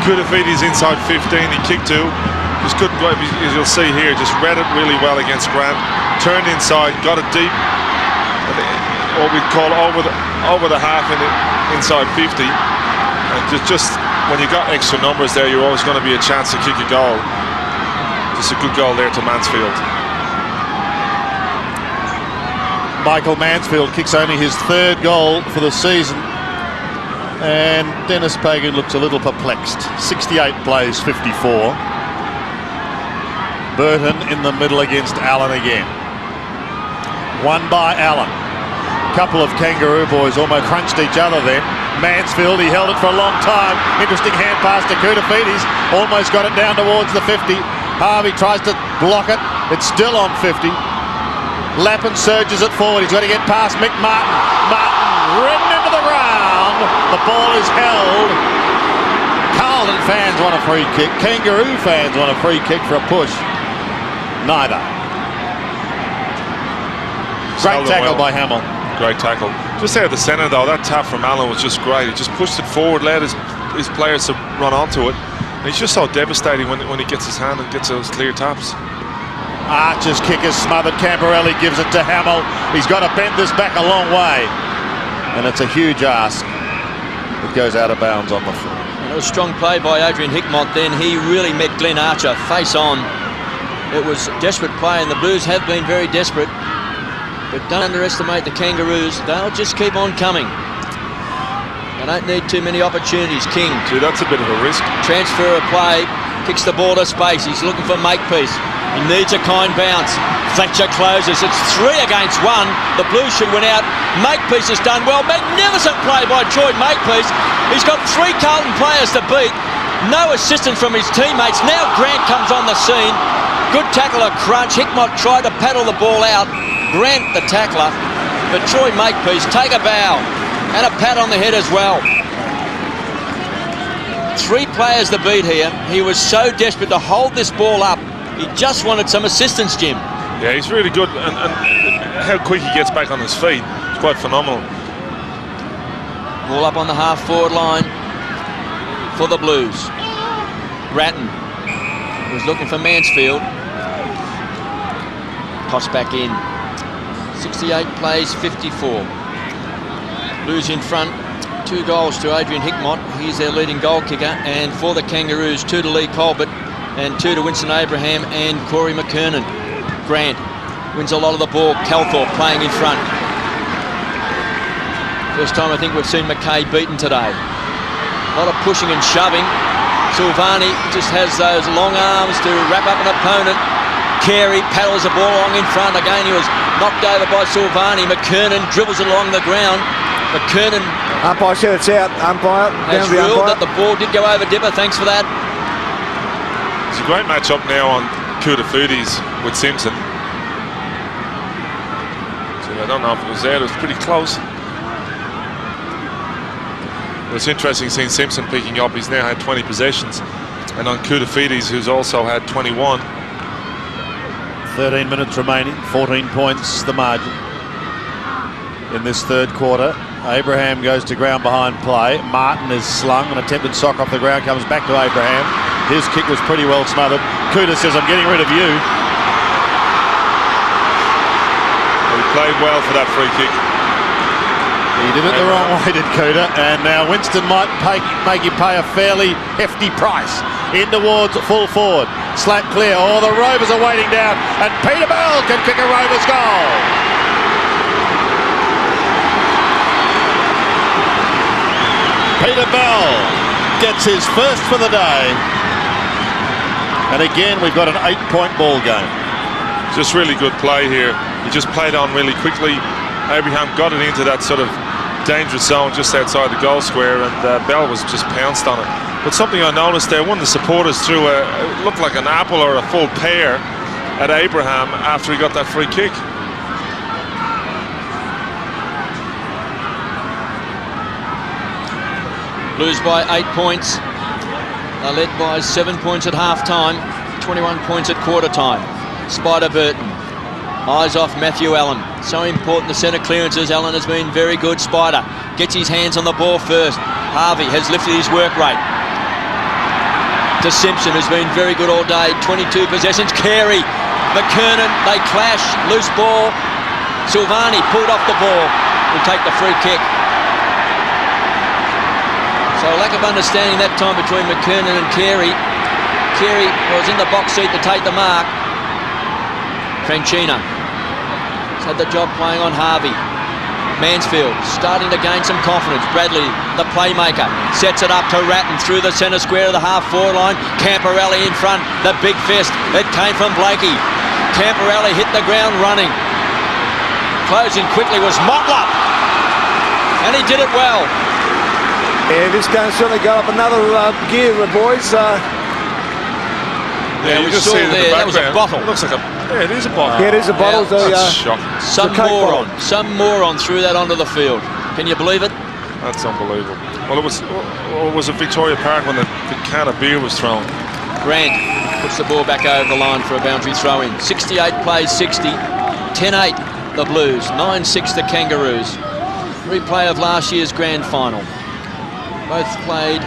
Koutafidis inside 15. He kicked 2. Just couldn't go, as you'll see here, just read it really well against Grant. Turned inside, got it deep. What we'd call over the half inside 50. And just when you got extra numbers there, you're always going to be a chance to kick a goal. Just a good goal there to Mansfield. Michael Mansfield kicks only his 3rd goal for the season, and Dennis Pagan looks a little perplexed. 68 plays, 54. Burton in the middle against Allen again. Won by Allen. Couple of Kangaroo boys almost crunched each other then. Mansfield, he held it for a long time. Interesting hand pass to Koutafidis. Almost got it down towards the 50. Harvey tries to block it. It's still on 50. Lappin surges it forward. He's got to get past Mick Martin. Martin ridden into the ground. The ball is held. Carlton fans want a free kick. Kangaroo fans want a free kick for a push. Neither. Great tackle by Hamill. Great tackle. Just out of the centre though, that tap from Allen was just great. He just pushed it forward, led his players to run onto it. And he's just so devastating when he gets his hand and gets those clear taps. Archer's kick is smothered. Camporelli gives it to Hamill. He's got to bend this back a long way. And it's a huge ask. It goes out of bounds on the floor. It was strong play by Adrian Hickmott then. He really met Glenn Archer face on. It was desperate play, and the Blues have been very desperate. But don't underestimate the Kangaroos. They'll just keep on coming. They don't need too many opportunities. King. Gee, that's a bit of a risk. Transfer of play. Kicks the ball to space. He's looking for Makepeace. He needs a kind bounce. Fletcher closes. It's 3 against 1. The Blues should win out. Makepeace has done well. Magnificent play by Troy Makepeace. He's got 3 Carlton players to beat. No assistance from his teammates. Now Grant comes on the scene. Good tackle, a crunch. Hickmott tried to paddle the ball out. Grant the tackler. But Troy Makepeace, take a bow. And a pat on the head as well. 3 players to beat here. He was so desperate to hold this ball up. He just wanted some assistance, Jim. Yeah, he's really good. And how quick he gets back on his feet. It's quite phenomenal. Ball up on the half-forward line for the Blues. Ratton was looking for Mansfield. Toss back in. 68 plays, 54. Blues in front. 2 goals to Adrian Hickmott. He's their leading goal kicker. And for the Kangaroos, 2 to Lee Colbert and 2 to Winston Abraham and Corey McKernan. Grant wins a lot of the ball. Calthorpe playing in front. First time I think we've seen McKay beaten today. A lot of pushing and shoving. Silvani just has those long arms to wrap up an opponent. Carey paddles the ball along in front. Again, he was knocked over by Silvani. McKernan dribbles it along the ground. McKernan. Umpire said it's out. Umpire. Has ruled that the ball did go over Dipper. Thanks for that. It's a great match up now on Kudafudis with Simpson. So I don't know if it was there. It was pretty close. But it's interesting seeing Simpson picking up. He's now had 20 possessions. And on Kudafudis, who's also had 21. 13 minutes remaining. 14 points the margin in this third quarter. Abraham goes to ground behind play. Martin is slung. An attempted sock off the ground comes back to Abraham. His kick was pretty well smothered. Kuda says, I'm getting rid of you. He played well for that free kick. He did it the wrong way, did Kuda. And now Winston might make you pay a fairly hefty price. In towards full forward. Slap clear. Oh, the Rovers are waiting down. And Peter Bell can kick a Rovers goal. Peter Bell gets his first for the day. And again, we've got an 8-point ball game. Just really good play here. He just played on really quickly. Abraham got it into that sort of dangerous zone just outside the goal square, and Bell was just pounced on it. But something I noticed there, one of the supporters threw it looked like an apple or a full pear at Abraham after he got that free kick. Blues by 8 points. They're led by 7 points at half-time, 21 points at quarter-time. Spider Burton. Eyes off Matthew Allen. So important, the centre clearances. Allen has been very good. Spider gets his hands on the ball first. Harvey has lifted his work rate. To Simpson, who's been very good all day. 22 possessions. Carey, McKernan, they clash. Loose ball. Silvani pulled off the ball. Will take the free kick. So a lack of understanding that time between McKernan and Carey. Carey was in the box seat to take the mark. Franchina has had the job playing on Harvey. Mansfield starting to gain some confidence. Bradley, the playmaker, sets it up to Ratton through the centre square of the half-forward line. Camporelli in front, the big fist. It came from Blakey. Camporelli hit the ground running. Closing quickly was Motlop. And he did it well. Yeah, this game's certainly got up another gear, boys. Yeah, we you just saw see it in the there, that was a background. bottle. It looks like it is a bottle. Yeah, it is a bottle. That's shocking. Some moron threw that onto the field. Can you believe it? That's unbelievable. Well, it was at Victoria Park when the can of beer was thrown. Grant puts the ball back over the line for a boundary throw in. 68 plays 60, 10-8 the Blues, 9-6 the Kangaroos. Replay of last year's grand final. Both played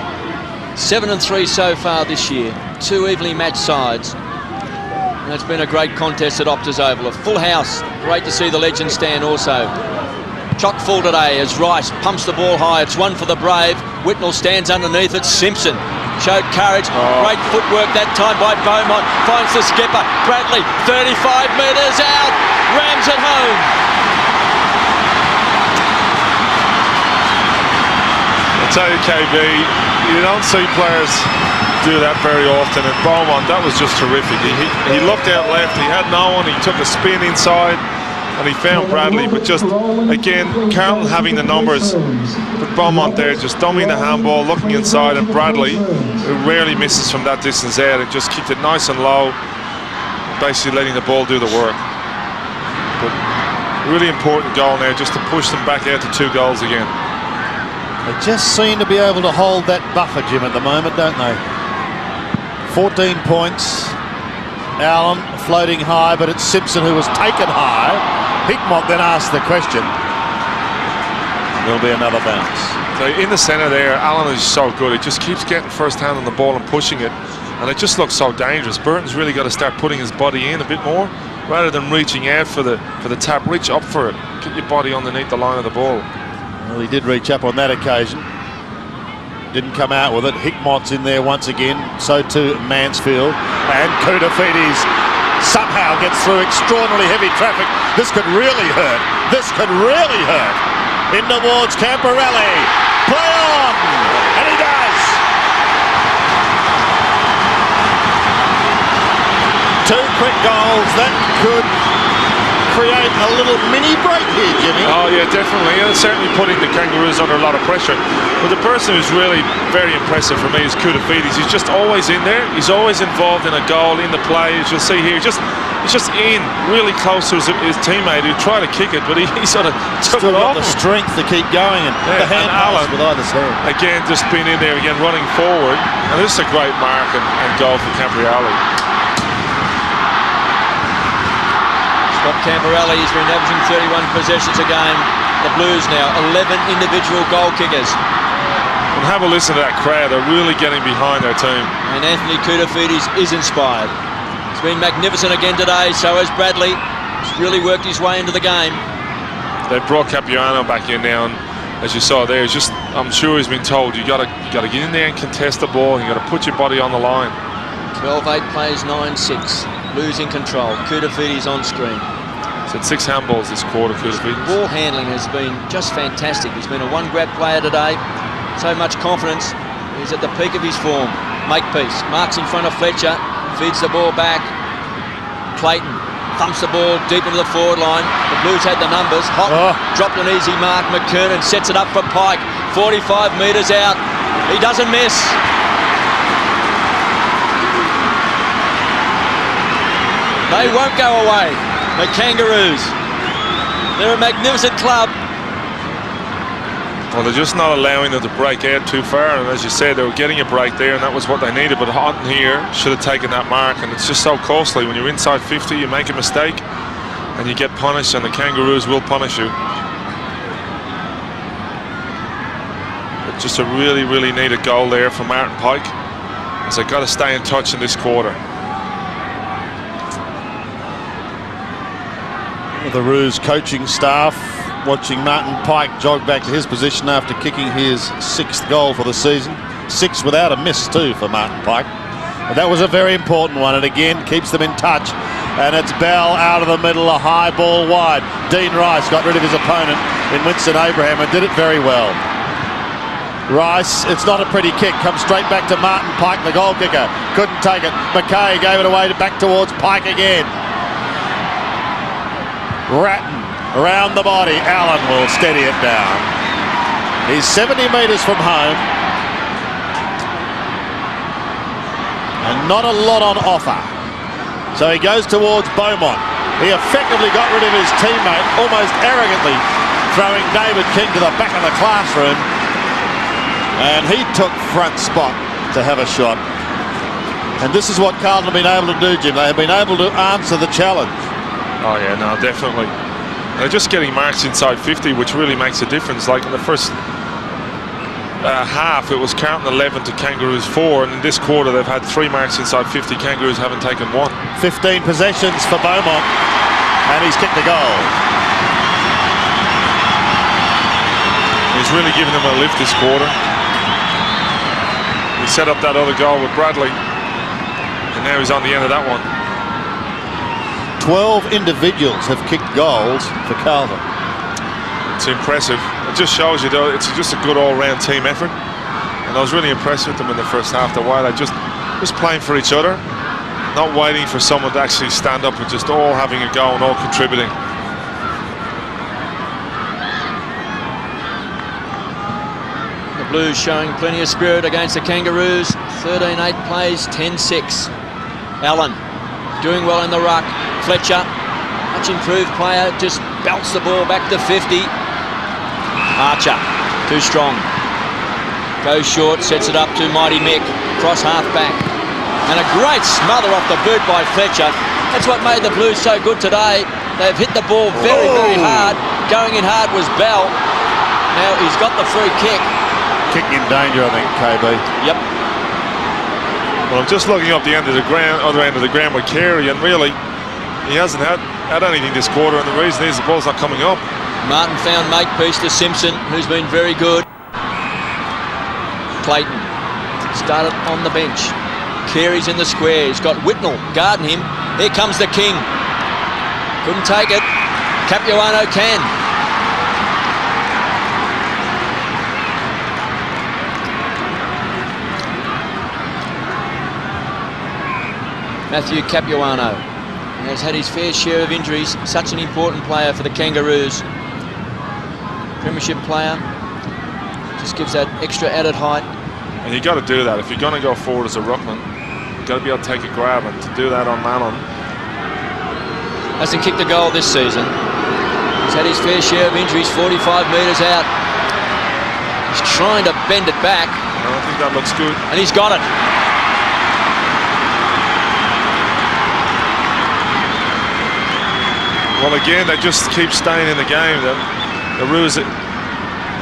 7-3 so far this year. Two evenly matched sides. And it's been a great contest at Optus Oval. A full house. Great to see the legend stand also. Chock full today as Rice pumps the ball high. It's one for the Brave. Whitnell stands underneath it. Simpson showed courage. Great footwork that time by Beaumont. Finds the skipper. Bradley, 35 metres out. Rams it home. I tell you, KB, you don't see players do that very often. And Beaumont, that was just terrific. He looked out left. He had no one. He took a spin inside. And he found Bradley, but just, again, Carlton having the numbers, but Beaumont there just dumbing the handball, looking inside, and Bradley, who rarely misses from that distance out, and just kept it nice and low, basically letting the ball do the work. But really important goal now, just to push them back out to 2 goals again. They just seem to be able to hold that buffer, Jim, at the moment, don't they? 14 points. Allen floating high, but it's Simpson who was taken high. Hickmott then asked the question. There'll be another bounce. So in the centre there, Allen is so good. He just keeps getting first hand on the ball and pushing it, and it just looks so dangerous. Burton's really got to start putting his body in a bit more, rather than reaching out for the tap. Reach up for it. Get your body underneath the line of the ball. Well, he did reach up on that occasion. Didn't come out with it. Hickmott's in there once again. So too Mansfield. And Koutafidis somehow gets through extraordinarily heavy traffic. This could really hurt. This could really hurt. In towards Camporelli. Play on! And he does! 2 quick goals. That could create a little mini break here, Jimmy. Oh yeah, definitely. It's certainly putting the Kangaroos under a lot of pressure. But the person who's really very impressive for me is Koutafidis. He's just always in there. He's always involved in a goal, in the play. As you'll see here, he's just in really close to his teammate who tried to kick it, but he sort of took Still it got off. the strength to keep going, and the hand pass with either side. Again, just been in there again, running forward. And this is a great mark and goal for Camporelli. Scott Camporelli has been averaging 31 possessions a game. The Blues now 11 individual goal kickers. And have a listen to that crowd. They're really getting behind their team. And Anthony Koutafidis is inspired. He's been magnificent again today. So has Bradley. He's really worked his way into the game. They've brought Capuano back in now, and as you saw there, I'm sure he's been told you got to get in there and contest the ball. You got to put your body on the line. 12-8 plays 9-6. Blues in control. Koutafidis on screen. He's had 6 handballs this quarter, Koutafidis. Ball handling has been just fantastic. He's been a one-grab player today. So much confidence. He's at the peak of his form. Makepeace marks in front of Fletcher. Feeds the ball back. Clayton thumps the ball deep into the forward line. The Blues had the numbers. Hot dropped an easy mark. McKernan sets it up for Pike. 45 metres out. He doesn't miss. They won't go away. The Kangaroos. They're a magnificent club. Well, they're just not allowing them to break out too far, and as you said, they were getting a break there, and that was what they needed. But Houghton here should have taken that mark, and it's just so costly. When you're inside 50, you make a mistake, and you get punished, and the Kangaroos will punish you. But just a really, really needed goal there from Martin Pike, as they've got to stay in touch in this quarter. The Roos coaching staff watching Martin Pike jog back to his position after kicking his 6th goal for the season. 6 without a miss too for Martin Pike. But that was a very important one, and again keeps them in touch. And it's Bell out of the middle, a high ball wide. Dean Rice got rid of his opponent in Winston Abraham and did it very well. Rice, it's not a pretty kick, comes straight back to Martin Pike, the goal kicker. Couldn't take it. McKay gave it away back towards Pike again. Ratton around the body. Allen will steady it down. He's 70 metres from home. and not a lot on offer. So he goes towards Beaumont. He effectively got rid of his teammate, almost arrogantly throwing David King to the back of the classroom, and he took front spot to have a shot. And this is what Carlton have been able to do, Jim. They have been able to answer the challenge. Oh yeah, no, definitely. They're just getting marks inside 50, which really makes a difference. Like in the first half, it was Carlton 11 to Kangaroos 4, and in this quarter they've had 3 marks inside 50. Kangaroos haven't taken 1. 15 possessions for Beaumont, and he's kicked a goal. He's really given them a lift this quarter. He set up that other goal with Bradley, and now he's on the end of that one. 12 individuals have kicked goals for Carlton. It's impressive. It just shows you, though, it's just a good all-round team effort. And I was really impressed with them in the first half. The way they just playing for each other, not waiting for someone to actually stand up, and just all having a go and all contributing. The Blues showing plenty of spirit against the Kangaroos. 13-8 plays, 10-6. Allen doing well in the ruck. Fletcher, much improved player, just belts the ball back to 50. Archer, too strong. Goes short, sets it up to Mighty Mick. Cross half back. And a great smother off the boot by Fletcher. That's what made the Blues so good today. They've hit the ball very, very hard. Going in hard was Bell. Now he's got the free kick. Kicking in danger, I think, KB. Yep. Well, I'm just looking up the end of the ground, other end of the ground with Carey, and really, he hasn't had anything this quarter, and the reason is the ball's not coming up. Martin found Makepeace to Simpson, who's been very good. Clayton started on the bench. Carey's in the square. He's got Whitnell guarding him. Here comes the King. Couldn't take it. Capuano can. Matthew Capuano has had his fair share of injuries. Such an important player for the Kangaroos. Premiership player. Just gives that extra added height. And you've got to do that. If you're going to go forward as a ruckman, you've got to be able to take a grab, and to do that on Malon. Hasn't kicked a goal this season. He's had his fair share of injuries, 45 metres out. He's trying to bend it back. I think that looks good. And he's got it. Well, again, they just keep staying in the game. The Roos, I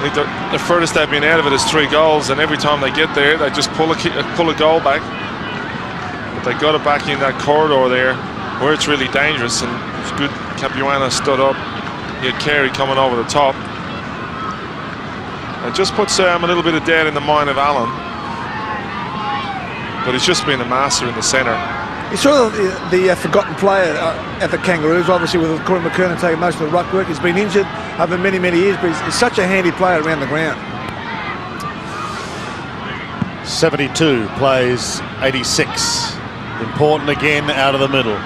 think the furthest they've been out of it is 3 goals, and every time they get there, they just pull a goal back. But they got it back in that corridor there, where it's really dangerous, and it's good. Capuano stood up. He had Carey coming over the top. It just puts a little bit of doubt in the mind of Allen. But he's just been a master in the centre. He's sort of the forgotten player at the Kangaroos, obviously with Corey McKernan taking most of the ruck work. He's been injured over many, many years, but he's such a handy player around the ground. 72 plays 86. Important again out of the middle.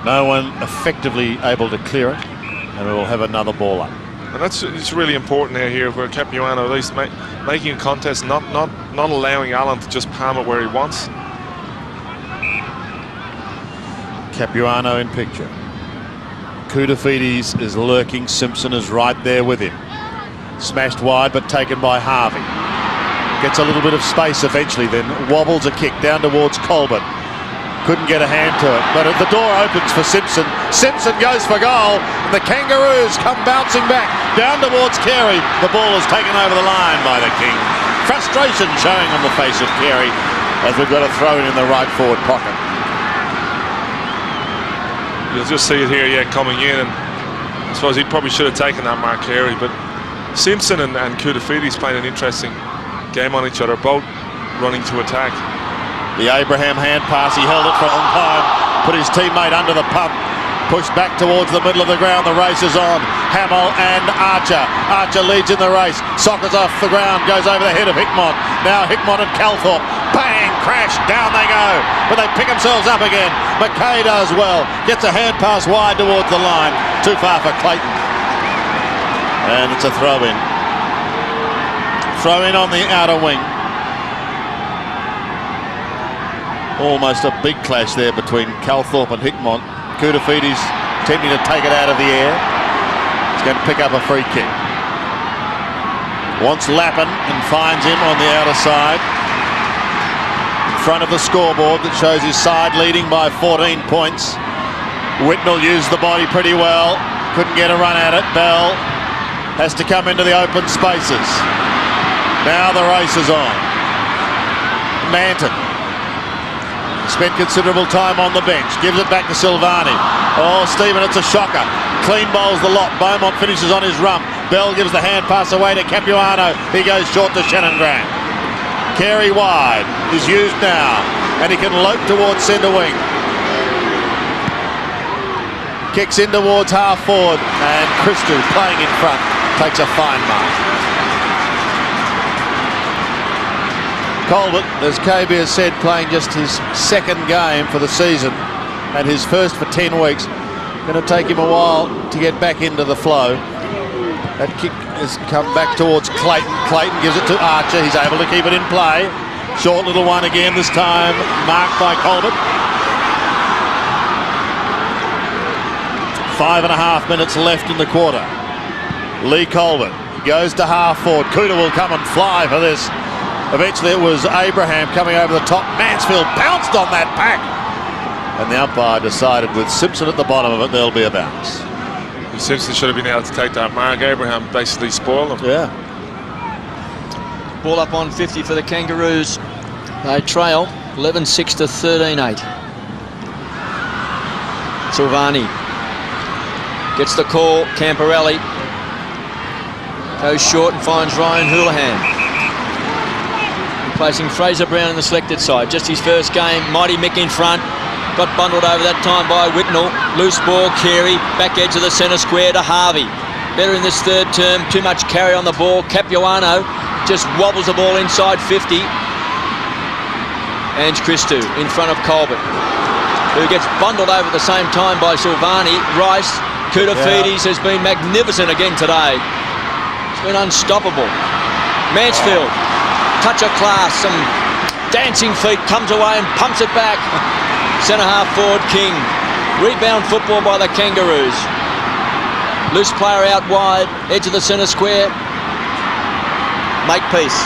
No one effectively able to clear it, and we'll have another ball up. And it's really important here where Capuano at least making a contest, not allowing Allen to just palm it where he wants. Capuano in picture. Koutoufides is lurking. Simpson is right there with him. Smashed wide, but taken by Harvey. Gets a little bit of space eventually, then wobbles a kick down towards Colbert. Couldn't get a hand to it, but the door opens for Simpson. Simpson goes for goal, and the Kangaroos come bouncing back down towards Carey. The ball is taken over the line by the King. Frustration showing on the face of Carey as we've got a throw in the right forward pocket. You'll just see it here, coming in, and I suppose he probably should have taken that mark, Carey, but Simpson and Koutoufides playing an interesting game on each other, both running to attack. The Abraham hand pass, he held it for a long time, put his teammate under the pump, pushed back towards the middle of the ground. The race is on. Hamill and Archer. Archer leads in the race. Sockers off the ground, goes over the head of Hickmott. Now Hickmott and Calthorpe. Bang! Crash! Down they go. But they pick themselves up again. McKay does well. Gets a hand pass wide towards the line. Too far for Clayton. And it's a throw-in. Throw-in on the outer wing. Almost a big clash there between Calthorpe and Hickmont. Koutafidis attempting to take it out of the air. He's going to pick up a free kick. Wants Lappin and finds him on the outer side. In front of the scoreboard that shows his side leading by 14 points. Whitnell used the body pretty well. Couldn't get a run at it. Bell has to come into the open spaces. Now the race is on. Manton spent considerable time on the bench. Gives it back to Silvani. Oh, Stephen, it's a shocker. Clean bowls the lot. Beaumont finishes on his rump. Bell gives the hand pass away to Capuano. He goes short to Shannon Grant. Carey wide is used now, and he can lope towards centre wing. Kicks in towards half forward, and Christou playing in front takes a fine mark. Colbert, as KB has said, playing just his second game for the season and his first for 10 weeks. Going to take him a while to get back into the flow. That kick has come back towards Clayton. Clayton gives it to Archer. He's able to keep it in play. Short little one again, this time marked by Colbert. 5.5 minutes left in the quarter. Lee Colbert goes to half forward. Cooter will come and fly for this. Eventually it was Abraham coming over the top. Mansfield pounced on that pack. And the umpire decided with Simpson at the bottom of it, there'll be a bounce. Simpson should have been able to take that mark. Abraham basically spoiled him. Yeah. Ball up on 50 for the Kangaroos. They trail 11-6 to 13-8. Silvani gets the call. Camporelli goes short and finds Ryan Houlihan. Replacing Fraser Brown in the selected side. Just his first game. Mighty Mick in front. Got bundled over that time by Whitnell. Loose ball, Carey. Back edge of the centre square to Harvey. Better in this third term. Too much carry on the ball. Capuano just wobbles the ball inside 50. And Christou in front of Colbert, who gets bundled over at the same time by Silvani. Rice, Koutafidis has been magnificent again today. It's been unstoppable. Mansfield, touch of class, some dancing feet, comes away and pumps it back. Centre half forward King. Rebound football by the Kangaroos. Loose player out wide, edge of the centre square. Makepeace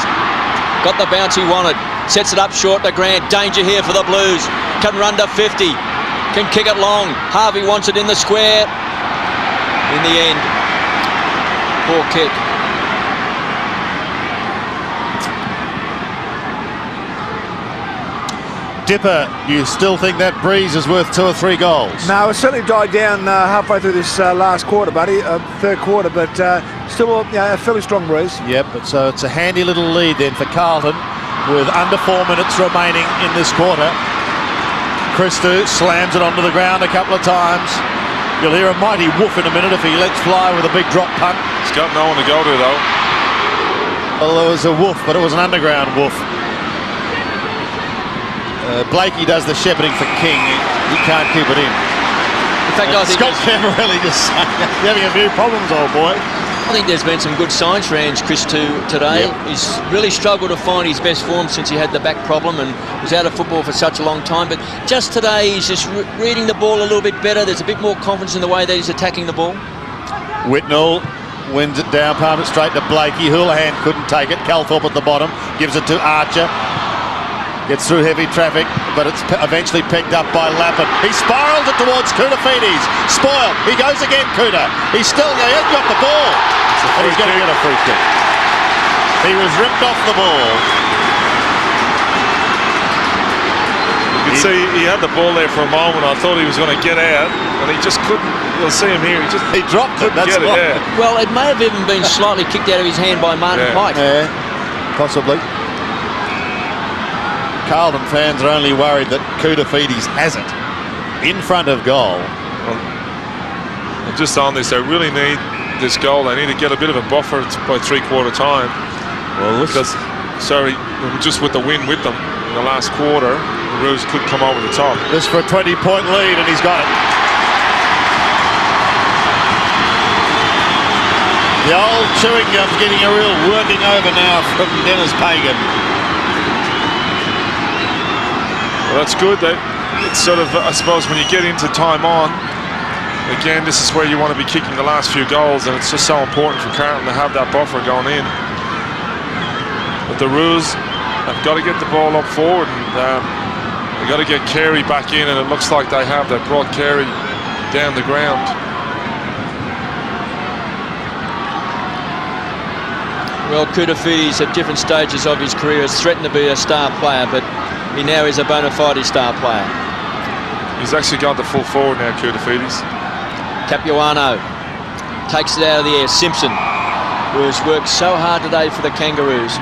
got the bounce he wanted. Sets it up short to Grant. Danger here for the Blues. Can run to 50. Can kick it long. Harvey wants it in the square. In the end, poor kick. Dipper, you still think that breeze is worth 2 or 3 goals? No, it certainly died down halfway through this last quarter, buddy, third quarter, but still a fairly strong breeze. Yep, but so it's a handy little lead then for Carlton with under 4 minutes remaining in this quarter. Christou slams it onto the ground a couple of times. You'll hear a mighty woof in a minute if he lets fly with a big drop punt. He's got no one to go to though. Well, there was a woof, but it was an underground woof. Blakey does the shepherding for King. He can't keep it in. In fact, I think Scott Camporelli just you're having a few problems, old boy. I think there's been some good signs for Ange Christou today. Yep. He's really struggled to find his best form since he had the back problem and was out of football for such a long time. But just today, he's just reading the ball a little bit better. There's a bit more confidence in the way that he's attacking the ball. Whitnell wins it down, palm it straight to Blakey. Houlihan couldn't take it. Calthorpe at the bottom gives it to Archer. Gets through heavy traffic, but it's eventually picked up by Lappin. He spirals it towards Koutafidis. Spoiled. He goes again, Cooter. He hasn't got the ball. And he's going to get a free kick. He was ripped off the ball. You can see he had the ball there for a moment. I thought he was going to get out, and he just couldn't. You'll see him here. He dropped it. That's get it, yeah. Well, it may have even been slightly kicked out of his hand by Martin Pike. Yeah, possibly. Carlton fans are only worried that Koutafidis has it in front of goal. Well, just on this, they really need this goal. They need to get a bit of a buffer by three-quarter time. Well, because, just with the win with them in the last quarter, the Roos could come over the top. This for a 20-point lead, and he's got it. The old chewing gum's getting a real working over now from Dennis Pagan. Well, that's good. That it's sort of, I suppose, when you get into time on, again, this is where you want to be kicking the last few goals, and it's just so important for Carlton to have that buffer going in. But the Roos have got to get the ball up forward, and they've got to get Carey back in, and it looks like they have. They've brought Carey down the ground. Well, Koutafidis at different stages of his career has threatened to be a star player, but he now is a bona fide star player. He's actually gone to full forward now, Koutafidis. Capuano takes it out of the air. Simpson, who has worked so hard today for the Kangaroos.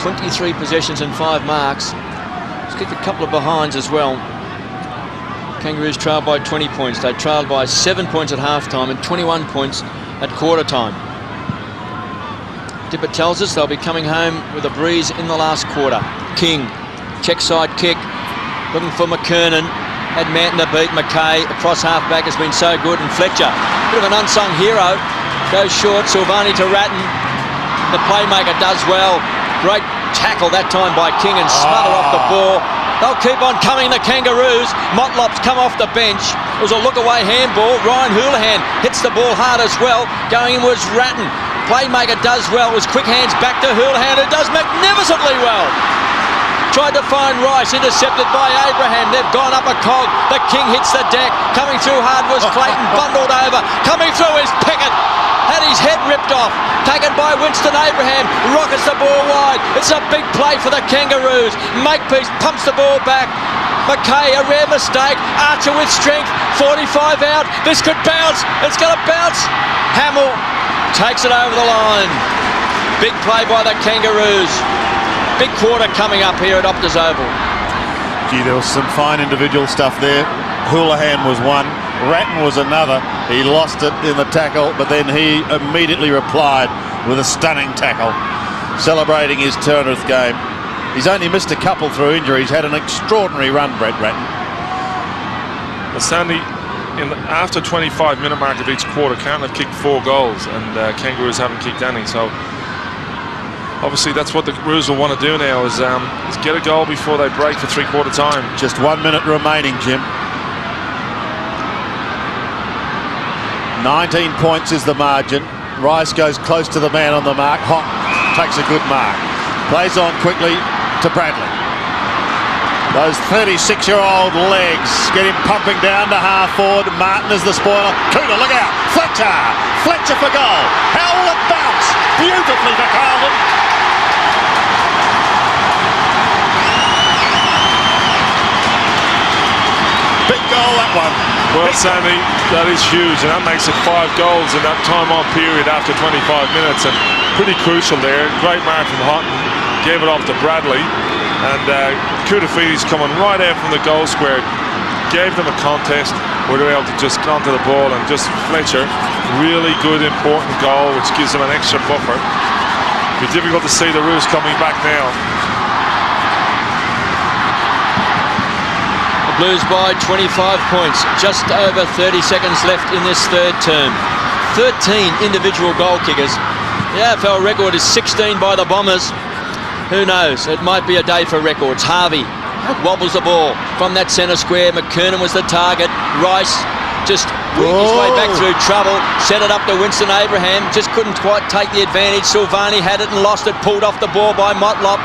23 possessions and 5 marks. He's kicked a couple of behinds as well. Kangaroos trailed by 20 points. They trailed by 7 points at half-time and 21 points at quarter-time. Tippett tells us they'll be coming home with a breeze in the last quarter. King, check side kick, looking for McKernan. Had Manton to beat. McKay across half-back has been so good, and Fletcher, bit of an unsung hero, goes short. Silvani to Ratton. The playmaker does well. Great tackle that time by King and smother off the ball. They'll keep on coming, the Kangaroos. Motlop's come off the bench. It was a look-away handball. Ryan Houlihan hits the ball hard as well. Going in was Ratton. Playmaker does well. It was quick hands back to Houlihan, who does magnificently well. Tried to find Rice, intercepted by Abraham. They've gone up a cog. The King hits the deck. Coming through hard was Clayton, bundled over. Coming through is Pickett. Had his head ripped off. Taken by Winston Abraham. Rockets the ball wide. It's a big play for the Kangaroos. Makepeace pumps the ball back. McKay, a rare mistake. Archer with strength. 45 out. This could bounce. It's going to bounce. Hamill takes it over the line. Big play by the Kangaroos. Big quarter coming up here at Optus Oval. Gee, there was some fine individual stuff there. Houlihan was one. Ratton was another. He lost it in the tackle, but then he immediately replied with a stunning tackle, celebrating his 200th game. He's only missed a couple through injury. He's had an extraordinary run, Brett Ratton. Well, Sandy, after 25-minute mark of each quarter, Carlton have kicked 4 goals, and Kangaroos haven't kicked any. So obviously that's what the Roos will want to do now, is get a goal before they break for 3/4 time. Just 1 minute remaining, Jim. 19 points is the margin. Rice goes close to the man on the mark. Hott takes a good mark. Plays on quickly to Bradley. Those 36-year-old legs get him pumping down to half forward. Martin is the spoiler. Cooter, look out. Fletcher. Fletcher for goal. How will it bounce? Beautifully for Carlton. Big goal, that one. Well, Sandy, that is huge, and that makes it 5 goals in that time-on period after 25 minutes, and pretty crucial there. Great mark from Houghton, gave it off to Bradley, and Koutafidis coming right out from the goal square, gave them a contest where they were able to just get onto the ball, and just Fletcher, really good, important goal, which gives them an extra buffer. It'll be difficult to see the Roos coming back now. Blues by 25 points, just over 30 seconds left in this third term. 13 individual goal kickers. The AFL record is 16 by the Bombers. Who knows? It might be a day for records. Harvey wobbles the ball from that centre square. McKernan was the target. Rice just weaved his way back through trouble. Sent it up to Winston Abraham. Just couldn't quite take the advantage. Silvani had it and lost it. Pulled off the ball by Motlop.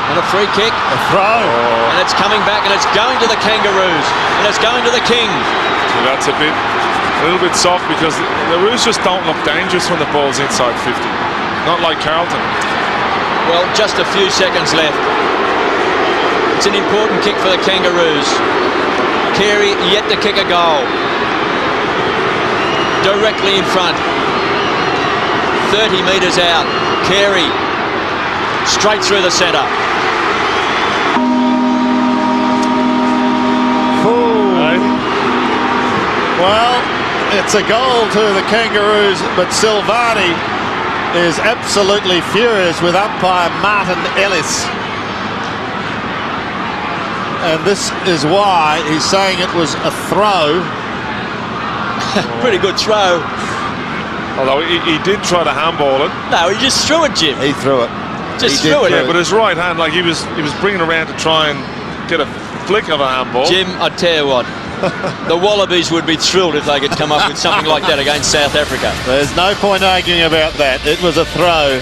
And a free kick. A throw. And it's coming back, and it's going to the Kangaroos. And it's going to the King. So that's a little bit soft, because the Roos just don't look dangerous when the ball's inside 50. Not like Carlton. Well, just a few seconds left. It's an important kick for the Kangaroos. Carey yet to kick a goal. Directly in front. 30 metres out. Carey straight through the centre. Well, it's a goal to the Kangaroos, but Silvani is absolutely furious with umpire Martin Ellis. And this is why he's saying it was a throw. Pretty good throw. Although he did try to handball it. No, he just threw it, Jim. He threw it. Just threw it. Yeah, but his right hand, like he was bringing around to try and get a flick of a handball. Jim, I tell you what, the Wallabies would be thrilled if they could come up with something like that against South Africa. There's no point arguing about that. It was a throw,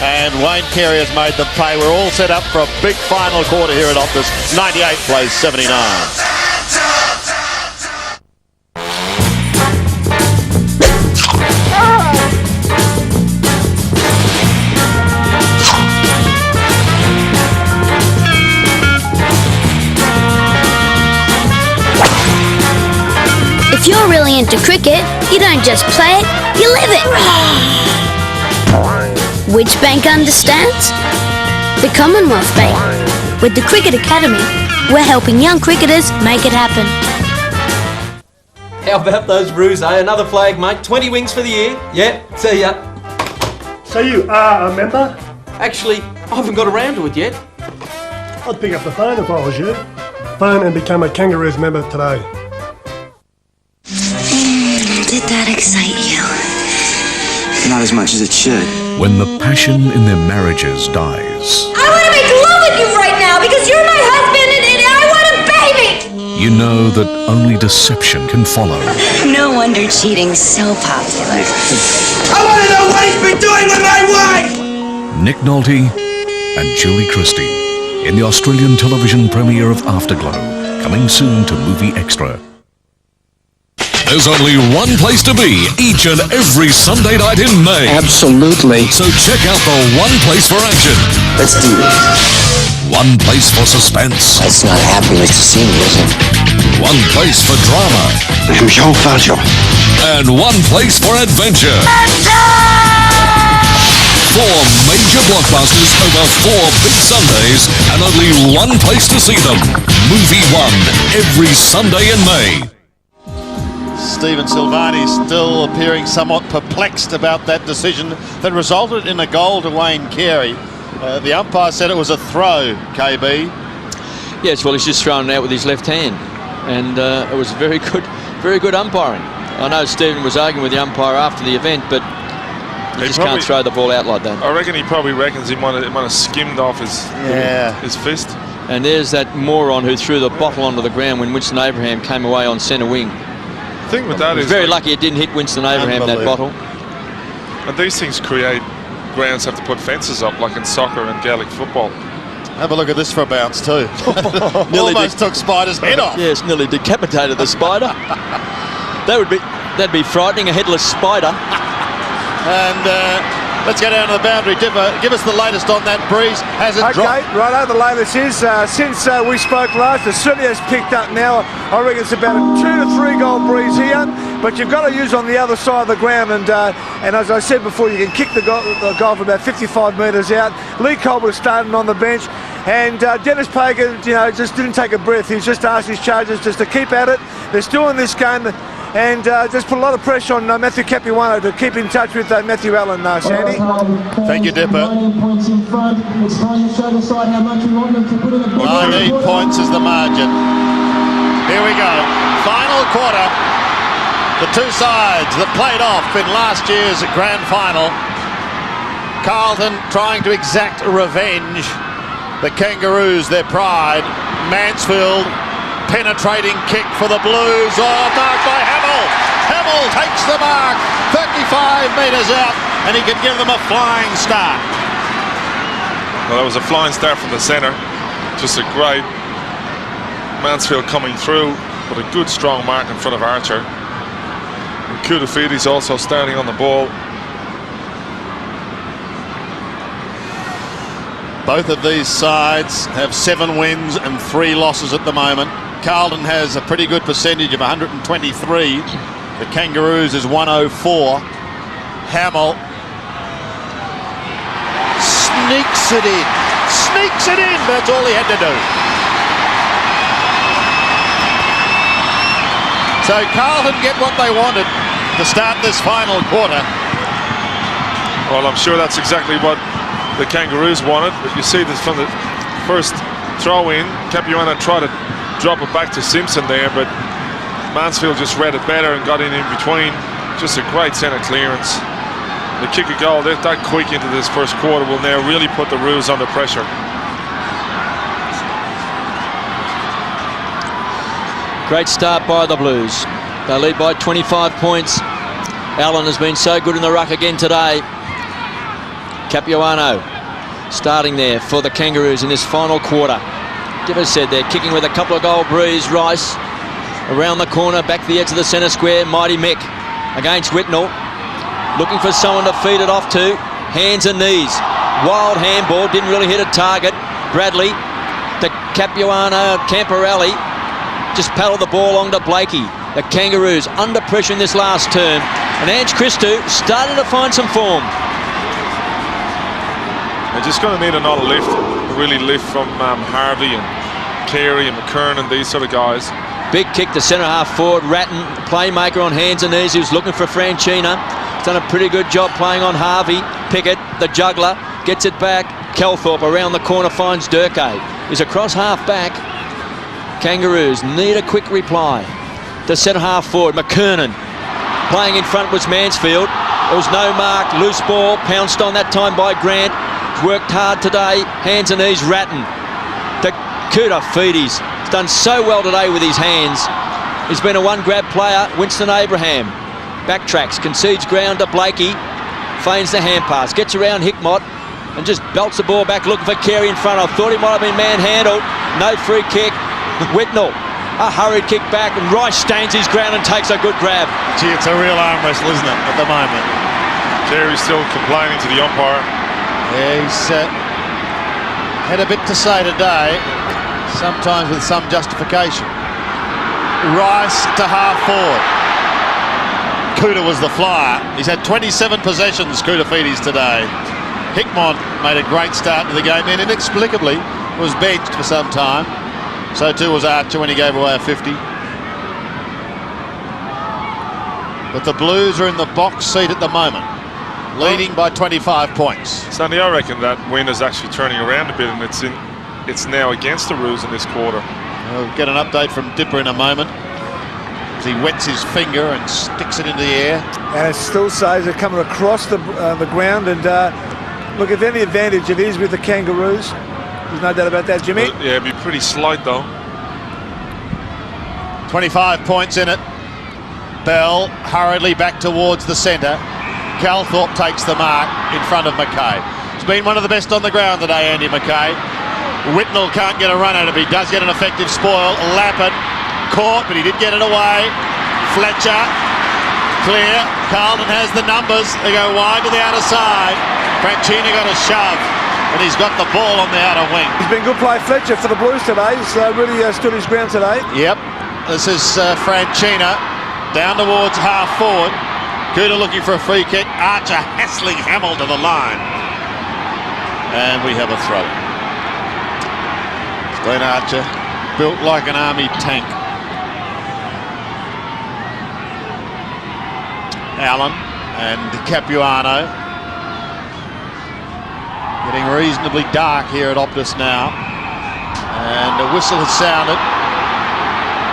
and Wayne Carey has made them pay. We're all set up for a big final quarter here at Optus. 98 plays 79. If you're really into cricket, you don't just play it, you live it. Which bank understands? The Commonwealth Bank. With the Cricket Academy, we're helping young cricketers make it happen. How about those Roos, eh? Another flag, mate. 20 wings for the year. Yeah, see ya. So you are a member? Actually, I haven't got around to it yet. I'd pick up the phone if I was you. Phone and become a Kangaroos member today. Did that excite you? Not as much as it should. When the passion in their marriages dies, I want to make love with you right now because you're my husband and I want a baby! you know that only deception can follow. No wonder cheating's so popular. I want to know what he's been doing with my wife! Nick Nolte and Julie Christie in the Australian television premiere of Afterglow, coming soon to Movie Extra. There's only one place to be each and every Sunday night in May. Absolutely. So check out the one place for action. Let's do this. One place for suspense. That's not happy with see me, is it? One place for drama. I'm Jean Valjean. And one place for adventure. 4 major blockbusters over 4 big Sundays, and only one place to see them. Movie One, every Sunday in May. Stephen Silvani still appearing somewhat perplexed about that decision that resulted in a goal to Wayne Carey. The umpire said it was a throw, KB. Yes, well, he's just thrown it out with his left hand, and it was very good umpiring. I know Stephen was arguing with the umpire after the event, but you just can't throw the ball out like that. I reckon he probably reckons he might have skimmed off his fist. And there's that moron who threw the bottle onto the ground when Winston Abraham came away on centre wing. The thing with that is very lucky it didn't hit Winston Abraham, that bottle. And these things create grounds have to put fences up, like in soccer and Gaelic football. Have a look at this for a bounce too. Almost took Spider's head off. Yes, nearly decapitated the Spider. That'd be frightening, a headless spider. And let's go down to the boundary. Dipper, give us the latest on that breeze. Has it dropped? Okay, righto, the latest is, since we spoke last, it certainly has picked up now. I reckon it's about a 2 to 3 goal breeze here, but you've got to use on the other side of the ground, and as I said before, you can kick the goal from about 55 metres out. Lee Colbert starting on the bench, and Dennis Pagan, just didn't take a breath. He's just asked his charges just to keep at it. They're still in this game, and just put a lot of pressure on Matthew Capuano to keep in touch with Matthew Allen, Sandy. Thank you, Dipper. 19 points is the margin. Here we go. Final quarter. The two sides that played off in last year's grand final. Carlton trying to exact revenge. The Kangaroos, their pride. Mansfield, penetrating kick for the Blues. Oh, marked by Hamill. Hamill takes the mark 35 metres out, and he can give them a flying start. Well, that was a flying start from the centre. Just a great Mansfield coming through, but a good strong mark in front of Archer. Kudafidi's also standing on the ball. Both of these sides have 7 wins and 3 losses at the moment. Carlton has a pretty good percentage of 123. The Kangaroos is 104. Hamill sneaks it in. Sneaks it in. That's all he had to do. So Carlton get what they wanted to start this final quarter. Well, I'm sure that's exactly what the Kangaroos wanted, but you see this from the first throw in. Capuano tried to drop it back to Simpson there, but Mansfield just read it better and got in between. Just a great centre clearance. The kick a goal that quick into this first quarter will now really put the Roos under pressure. Great start by the Blues. They lead by 25 points. Allen has been so good in the ruck again today. Capuano starting there for the Kangaroos in this final quarter. Gibbers said they're kicking with a couple of goal breeze. Rice around the corner, back to the edge of the centre square. Mighty Mick against Whitnell. Looking for someone to feed it off to. Hands and knees. Wild handball, didn't really hit a target. Bradley to Capuano, Camporelli. Just paddled the ball along to Blakey. The Kangaroos under pressure in this last term. And Ange Christou starting to find some form. They're just going to need another lift, really lift from Harvey and Carey and McKernan, these sort of guys. Big kick to centre half forward. Ratton, playmaker on hands and knees. He was looking for Franchina. He's done a pretty good job playing on Harvey. Pickett, the juggler, gets it back. Kelthorpe around the corner finds Durkay. He's across half back. Kangaroos need a quick reply. To centre half forward, McKernan. Playing in front was Mansfield. There was no mark. Loose ball, pounced on that time by Grant. Worked hard today, hands and knees. Ratton to Kuta Feedes. He's done so well today with his hands. He's been a one-grab player. Winston Abraham backtracks, concedes ground to Blakey, feigns the hand pass, gets around Hickmott and just belts the ball back looking for Carey in front. I thought he might have been manhandled. No free kick. Whitnell, a hurried kick back, and Rice stains his ground and takes a good grab. Gee, it's a real arm wrestle, isn't it, at the moment? Carey's still complaining to the umpire. Yeah, he's had a bit to say today, sometimes with some justification. Rice to half forward. Kuta was the flyer. He's had 27 possessions, Kuta Feedes, today. Hickmott made a great start to the game, then inexplicably was benched for some time. So too was Archer when he gave away a 50. But the Blues are in the box seat at the moment, leading by 25 points. Sandy, I reckon that win is actually turning around a bit, and it's now against the Roos in this quarter. We'll get an update from Dipper in a moment as he wets his finger and sticks it into the air. And it still says they're coming across the ground, and look, if any advantage it is with the Kangaroos, there's no doubt about that, Jimmy. Yeah, it'd be pretty slight though. 25 points in it. Bell hurriedly back towards the centre. Calthorpe takes the mark in front of McKay. He's been one of the best on the ground today, Andy McKay. Whitnell can't get a run out of it. He does get an effective spoil. Lappin caught, but he did get it away. Fletcher, clear. Carlton has the numbers. They go wide to the outer side. Franchina got a shove, and he's got the ball on the outer wing. He's been good play, Fletcher, for the Blues today. He's really stood his ground today. Yep. This is Franchina down towards half forward. Kuta looking for a free kick. Archer hassling Hamill to the line. And we have a throw. Glenn Archer, built like an army tank. Allen and Capuano. Getting reasonably dark here at Optus now. And a whistle has sounded.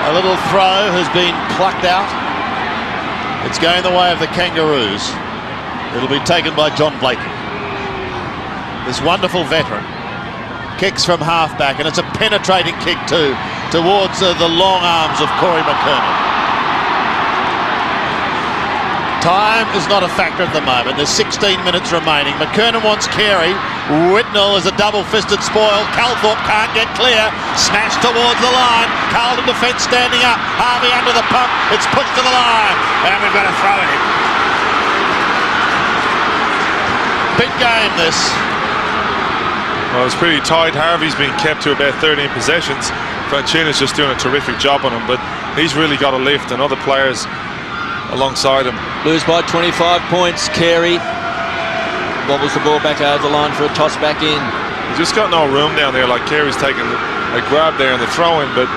A little throw has been plucked out. It's going the way of the Kangaroos. It'll be taken by John Blakey. This wonderful veteran kicks from half-back, and it's a penetrating kick too, towards the long arms of Corey McKernan. Time is not a factor at the moment. There's 16 minutes remaining. McKernan wants Carey. Whitnell is a double-fisted spoil. Calthorpe can't get clear. Smashed towards the line. Carlton defence standing up. Harvey under the pump. It's pushed to the line. And we've got to throw it in. Big game, this. Well, it's pretty tight. Harvey's been kept to about 13 possessions. Franchina's just doing a terrific job on him, but he's really got a lift, and other players alongside him. Lose by 25 points. Carey wobbles the ball back over the line for a toss back in. He's just got no room down there. Like, Carey's taking a grab there and the throw in, but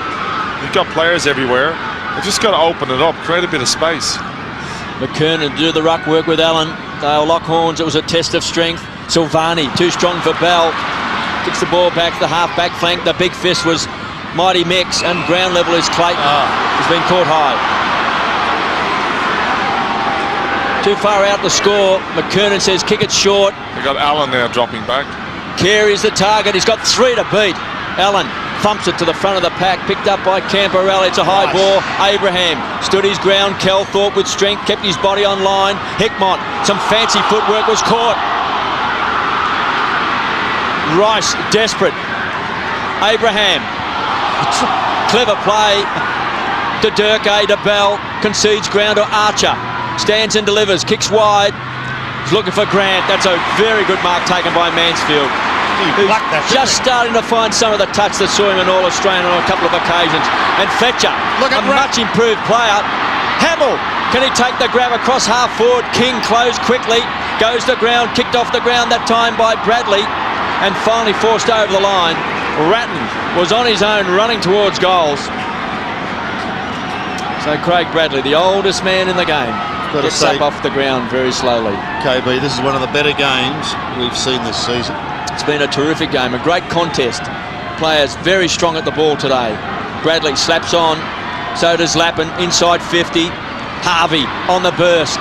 you've got players everywhere. They've just got to open it up, create a bit of space. McKernan do the ruck work with Allen. They'll lock horns. It was a test of strength. Silvani too strong for Bell. Kicks the ball back, the half-back flank. The big fist was Mighty Mix, and ground level is Clayton. He's been caught high. Too far out to score. McKernan says kick it short. They got Allen now dropping back. Carey's the target. He's got 3 to beat. Allen thumps it to the front of the pack, picked up by Camperelli. It's a high ball. Abraham stood his ground. Kelthorpe with strength, kept his body on line. Hickmott, some fancy footwork, was caught. Rice, desperate. Abraham, clever play to Durkay, to Bell, concedes ground to Archer. Stands and delivers, kicks wide. He's looking for Grant. That's a very good mark taken by Mansfield. Who's just starting to find some of the touch that saw him in All-Australian on a couple of occasions. And Fletcher, a much improved player. Hamill, can he take the grab across half forward? King closed quickly, goes to ground, kicked off the ground that time by Bradley, and finally forced over the line. Ratton was on his own running towards goals. So Craig Bradley, the oldest man in the game, gets up off the ground very slowly. KB, this is one of the better games we've seen this season. It's been a terrific game, a great contest. Players very strong at the ball today. Bradley slaps on, so does Lappin, inside 50. Harvey on the burst.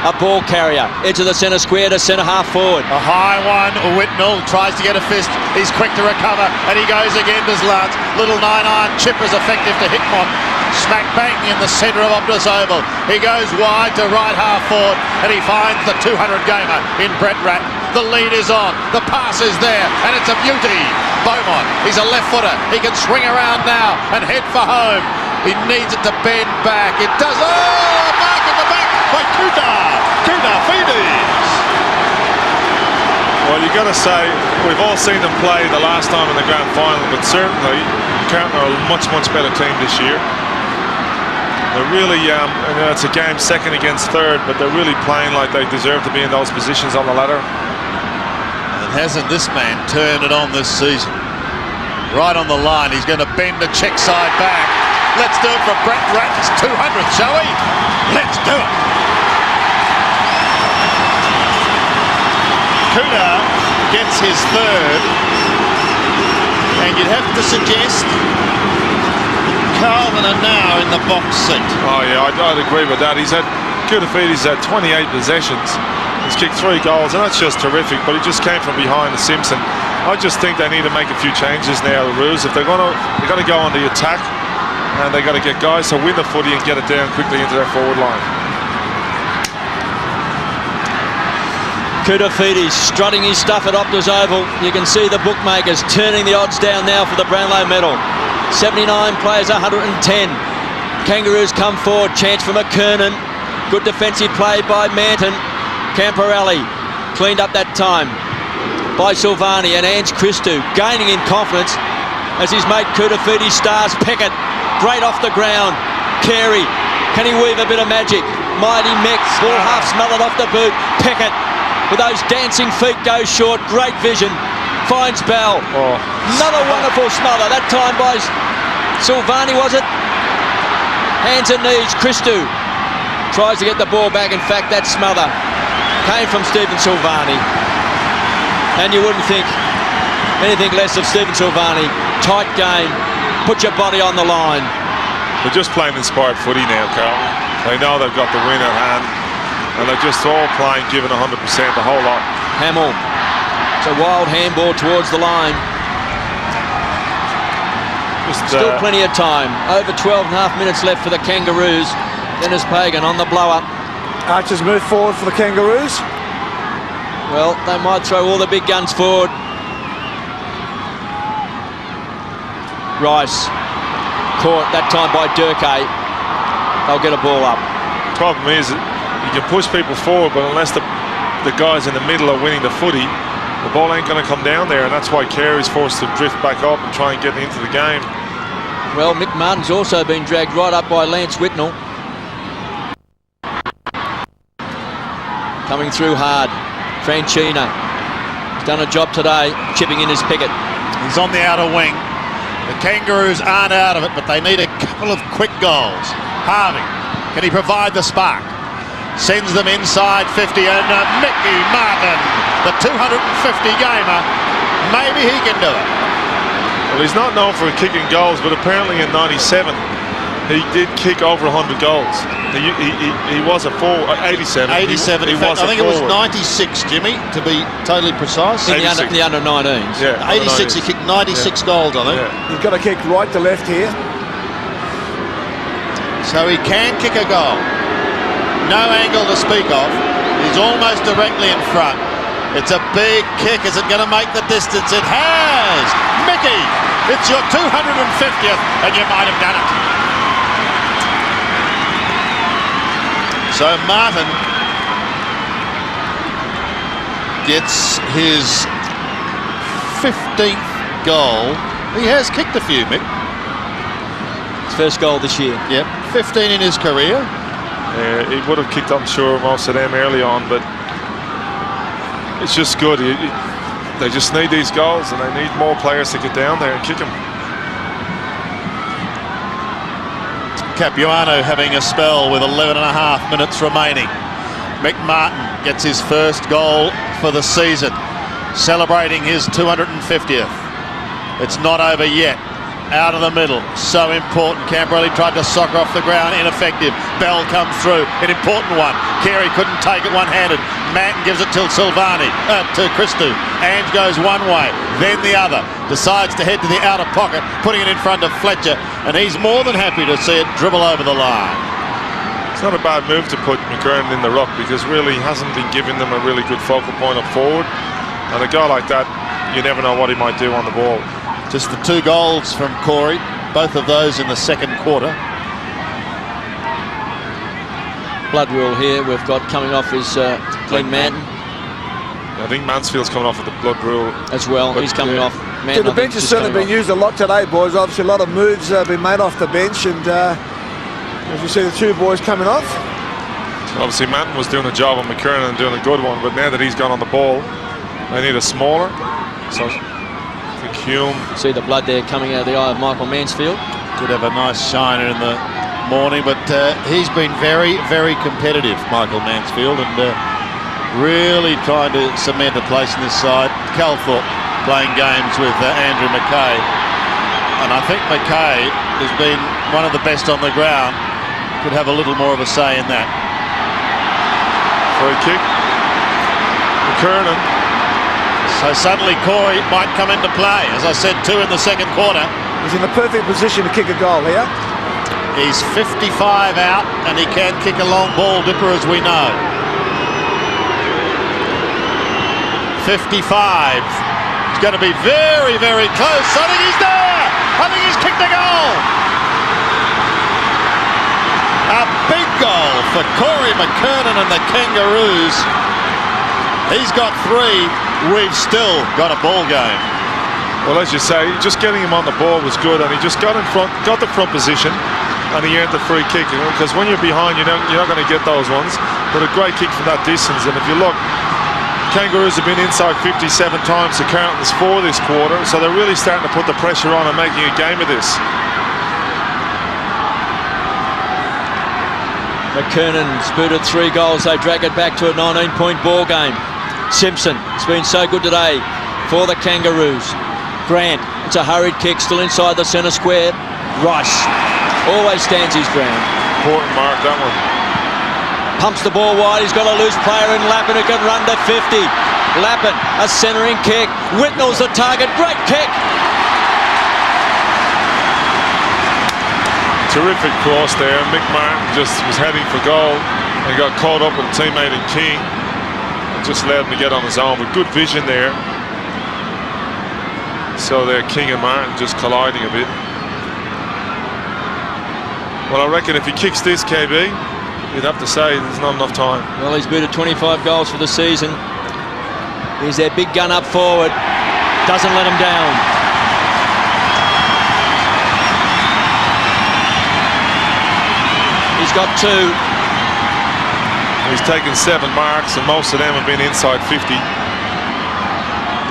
A ball carrier, edge of the centre square to centre half forward. A high one, Whitnell tries to get a fist. He's quick to recover, and he goes again to Zlats. Little 9-iron chip is effective to Hickmott. Smack bang in the centre of Optus Oval. He goes wide to right half forward, and he finds the 200 gamer in Brett Ratton. The lead is on, the pass is there, and it's a beauty. Beaumont, he's a left footer. He can swing around now and head for home. He needs it to bend back. It does. Oh, a mark in the back by Kuda Fides. Well, you've got to say, we've all seen them play the last time in the grand final, but certainly Carlton are a much better team this year. They're really, it's a game second against third, but they're really playing like they deserve to be in those positions on the ladder. And hasn't this man turned it on this season? Right on the line, he's going to bend the check side back. Let's do it for Brett Ratton's 200th, shall we? Let's do it. Kuda gets his third, and you'd have to suggest Carlton are now in the box seat. Oh yeah, I'd agree with that. Kudafides had 28 possessions. He's kicked 3 goals, and that's just terrific. But he just came from behind the Simpson. I just think they need to make a few changes now. The rules, if they're going to go on the attack, and they got to get guys to win the footy and get it down quickly into their forward line. Kudafides strutting his stuff at Optus Oval. You can see the bookmakers turning the odds down now for the Brownlow medal. 79 players, 110. Kangaroos come forward, chance for McKernan. Good defensive play by Manton. Camperelli cleaned up that time by Silvani, and Ange Christou gaining in confidence as his mate Kudafides stars. Pickett, great off the ground. Carey, can he weave a bit of magic? Mighty Mick, ball half smothered off the boot. Pickett, with those dancing feet, goes short. Great vision. Finds Bell. Another wonderful smother. That time by Silvani, was it? Hands and knees. Christou tries to get the ball back. In fact, that smother came from Stephen Silvani. And you wouldn't think anything less of Stephen Silvani. Tight game. Put your body on the line. They're just playing inspired footy now, Carl. They know they've got the win at hand. And they're just all playing, giving 100%, the whole lot. Hamill. It's a wild handball towards the line. Still plenty of time. Over 12 and a half minutes left for the Kangaroos. Dennis Pagan on the blow-up. Archer's moved forward for the Kangaroos. Well, they might throw all the big guns forward. Rice. Caught that time by Durkay. They'll get a ball up. Problem is, you can push people forward, but unless the guys in the middle are winning the footy, the ball ain't going to come down there, and that's why Carey's forced to drift back up and try and get into the game. Well, Mick Martin's also been dragged right up by Lance Whitnell. Coming through hard. Franchina. He's done a job today, chipping in his Pickett. He's on the outer wing. The Kangaroos aren't out of it, but they need a couple of quick goals. Harvey, can he provide the spark? Sends them inside 50, and Mickey Martin, the 250 gamer, maybe he can do it. Well, he's not known for kicking goals, but apparently in '97 he did kick over 100 goals. He was a forward, 87. 87. He In fact, was I think it was forward. 96, Jimmy, to be totally precise. In the under 19s. Yeah, 86. He kicked 96 goals, I think. Yeah. He's got to kick right to left here. So he can kick a goal. No angle to speak of. He's almost directly in front. It's a big kick. Is it going to make the distance? It has! Mickey, it's your 250th, and you might have done it. So Martin gets his 15th goal. He has kicked a few, Mick. His first goal this year. Yep, 15 in his career. He would have kicked, I'm sure, most of them early on, but it's just good. They just need these goals, and they need more players to get down there and kick them. Capuano having a spell with 11 and a half minutes remaining. Mick Martin gets his first goal for the season, celebrating his 250th. It's not over yet. Out of the middle, so important. Camberelli tried to soccer off the ground, ineffective. Bell comes through, an important one. Carey couldn't take it one-handed. Manton gives it to Silvani, to Christou. Ange goes one way, then the other. Decides to head to the outer pocket, putting it in front of Fletcher, and he's more than happy to see it dribble over the line. It's not a bad move to put McKernan in the ruck, because really he hasn't been giving them a really good focal point up forward. And a guy like that, you never know what he might do on the ball. Just the 2 goals from Corey, both of those in the second quarter. Blood rule here we've got coming off is Glenn Manton. I think Mansfield's coming off with the blood rule as well. He's coming off. Manton, The bench has certainly been used a lot today, boys. Obviously a lot of moves have been made off the bench, and as you see the 2 boys coming off. Obviously Manton was doing a job on McKernan and doing a good one, but now that he's gone on the ball, they need a smaller. So Hume. See the blood there coming out of the eye of Michael Mansfield. Did have a nice shiner in the morning, but he's been very, very competitive, Michael Mansfield, and really trying to cement a place in this side. Calthorpe playing games with Andrew McKay, and I think McKay has been one of the best on the ground. Could have a little more of a say in that. Free kick. McKernan. So suddenly Corey might come into play. As I said, 2 in the second quarter. He's in the perfect position to kick a goal here. He's 55 out, and he can kick a long ball dipper, as we know. 55. It's going to be very, very close. I think he's there. I think he's kicked a goal. A big goal for Corey McKernan and the Kangaroos. He's got 3. We've still got a ball game. Well, as you say, just getting him on the ball was good, and he just got in front, got the front position, and he earned the free kick. Because when you're behind, you're not going to get those ones. But a great kick from that distance. And if you look, Kangaroos have been inside 57 times to Carlton's 4 this quarter, so they're really starting to put the pressure on and making a game of this. McKernan's booted 3 goals. They drag it back to a 19-point ball game. Simpson, it's been so good today for the Kangaroos. Grant, it's a hurried kick, still inside the centre square. Rice always stands his ground. Important mark, that one. Pumps the ball wide, he's got a loose player in Lappin who can run to 50. Lappin, a centering kick. Whitnell's the target, great kick. Terrific cross there. Mick Martin just was heading for goal and got caught up with a teammate in King. Just allowed him to get on his own, but good vision there. So they're King and Martin just colliding a bit. Well, I reckon if he kicks this, KB, you'd have to say there's not enough time. Well, he's booted 25 goals for the season. He's their big gun up forward. Doesn't let him down. He's got 2. He's taken 7 marks, and most of them have been inside 50.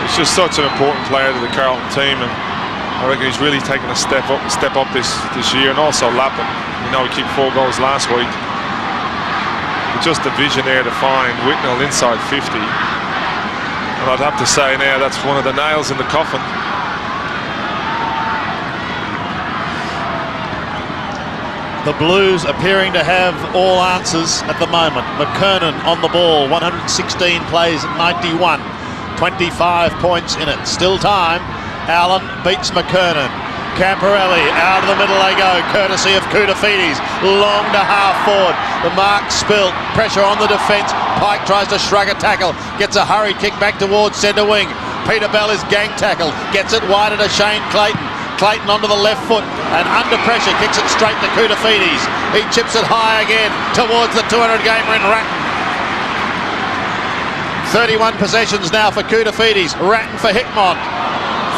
He's just such an important player to the Carlton team, and I reckon he's really taken a step up this year. And also Lappin, you know, he kicked 4 goals last week. But just the vision there to find Whitnell inside 50. And I'd have to say now that's one of the nails in the coffin. The Blues appearing to have all answers at the moment. McKernan on the ball, 116 plays at 91, 25 points in it. Still time. Allen beats McKernan. Camporelli out of the middle they go, courtesy of Koutafidis. Long to half forward. The mark spilt. Pressure on the defence. Pike tries to shrug a tackle. Gets a hurried kick back towards centre wing. Peter Bell is gang tackled. Gets it wide to Shane Clayton. Clayton onto the left foot and under pressure kicks it straight to Koutafidis. He chips it high again towards the 200 gamer in Ratton. 31 possessions now for Koutafidis. Ratton for Hickmont.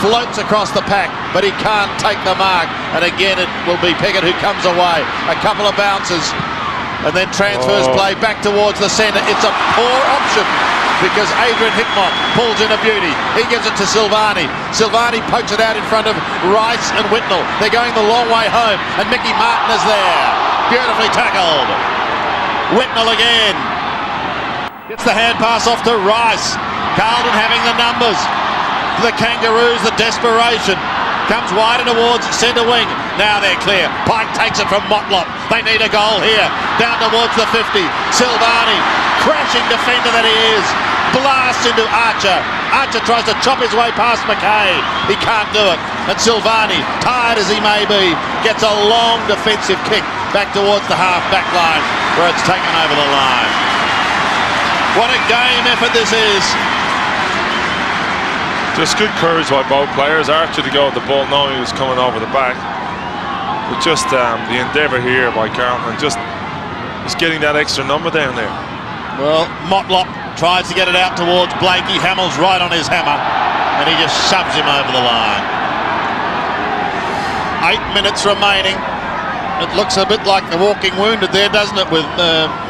Floats across the pack, but he can't take the mark. And again, it will be Pickett who comes away. A couple of bounces and then transfers play back towards the centre. It's a poor option because Adrian Hickmont pulls in a beauty. He gives it to Silvani. Silvani pokes it out in front of Rice and Whitnell. They're going the long way home, and Mickey Martin is there. Beautifully tackled. Whitnell again. Gets the hand pass off to Rice. Carlton having the numbers. The Kangaroos, the desperation. Comes wider towards centre wing. Now they're clear. Pike takes it from Motlop. They need a goal here. Down towards the 50. Silvani, crashing defender that he is. Blasts into Archer. Archer tries to chop his way past McKay. He can't do it. And Silvani, tired as he may be, gets a long defensive kick back towards the half-back line where it's taken over the line. What a game effort this is. Just good courage by both players. Archer to go with the ball knowing he was coming over the back. But just the endeavour here by Carlton, just getting that extra number down there. Well, Motlop tries to get it out towards Blakey. Hamill's right on his hammer, and he just shoves him over the line. 8 minutes remaining. It looks a bit like the walking wounded there, doesn't it, with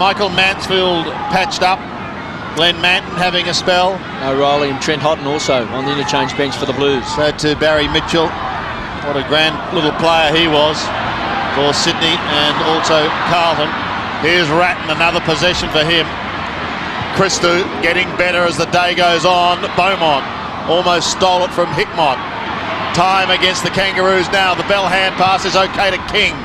Michael Mansfield patched up. Glenn Manton having a spell. O'Reilly and Trent Houghton also on the interchange bench for the Blues. So to Barry Mitchell. What a grand little player he was for Sydney and also Carlton. Here's Ratton, another possession for him. Christou getting better as the day goes on. Beaumont almost stole it from Hickmont. Time against the Kangaroos now. The bell hand pass is okay to King.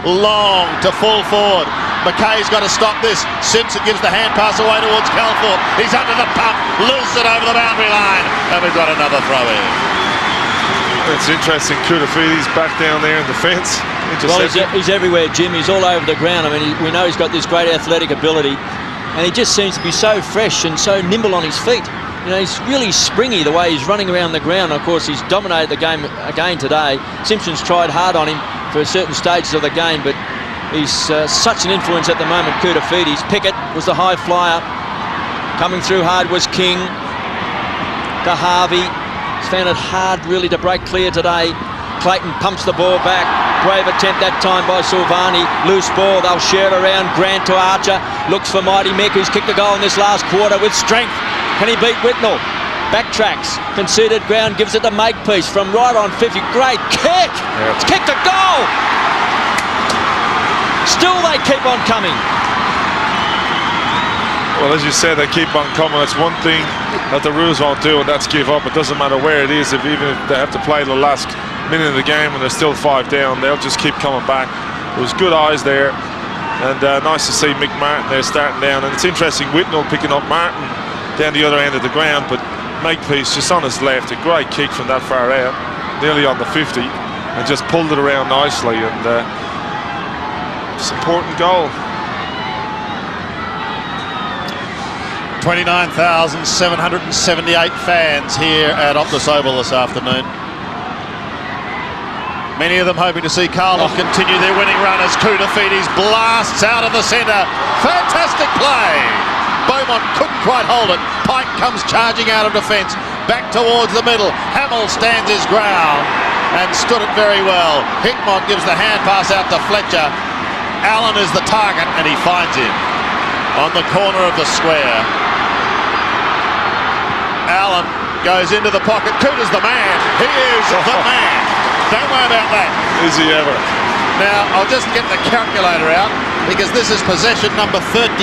Long to full forward. McKay's got to stop this. Simpson gives the hand pass away towards Calthorpe. He's under the pump. Loose it over the boundary line. And we've got another throw in. It's interesting. Koutafidis back down there in defence. Well, he's everywhere, Jim. He's all over the ground. I mean, we know he's got this great athletic ability. And he just seems to be so fresh and so nimble on his feet. You know, he's really springy the way he's running around the ground. Of course, he's dominated the game again today. Simpson's tried hard on him for certain stages of the game, but he's such an influence at the moment, Koutafidis. Pickett was the high flyer. Coming through hard was King. To Harvey. He's found it hard really to break clear today. Clayton pumps the ball back. Brave attempt that time by Silvani. Loose ball, they'll share it around. Grant to Archer. Looks for Mighty Mick, who's kicked a goal in this last quarter with strength. Can he beat Whitnell? Backtracks. Conceded ground, gives it to Makepeace from right on 50. Great kick! Yep. It's kicked a goal! Still they keep on coming. Well, as you said, they keep on coming. It's one thing that the Roos won't do, and that's give up. It doesn't matter where it is. Even if they have to play the last minute of the game and they're still 5 down, they'll just keep coming back. There was good eyes there, and nice to see Mick Martin there starting down. And it's interesting, Whitnell picking up Martin down the other end of the ground, but Makepeace just on his left, a great kick from that far out, nearly on the 50, and just pulled it around nicely, and it's an important goal. 29,778 fans here at Optus Oval this afternoon. Many of them hoping to see Carlton continue their winning run as Koutafidis blasts out of the centre. Fantastic play. Beaumont couldn't quite hold it. Pike comes charging out of defence. Back towards the middle. Hamill stands his ground and stood it very well. Hickmont gives the hand pass out to Fletcher. Allen is the target and he finds him on the corner of the square. Allen goes into the pocket. Cooter's the man. He is the man. Don't worry about that. Is he ever? Now, I'll just get the calculator out because this is possession number 34.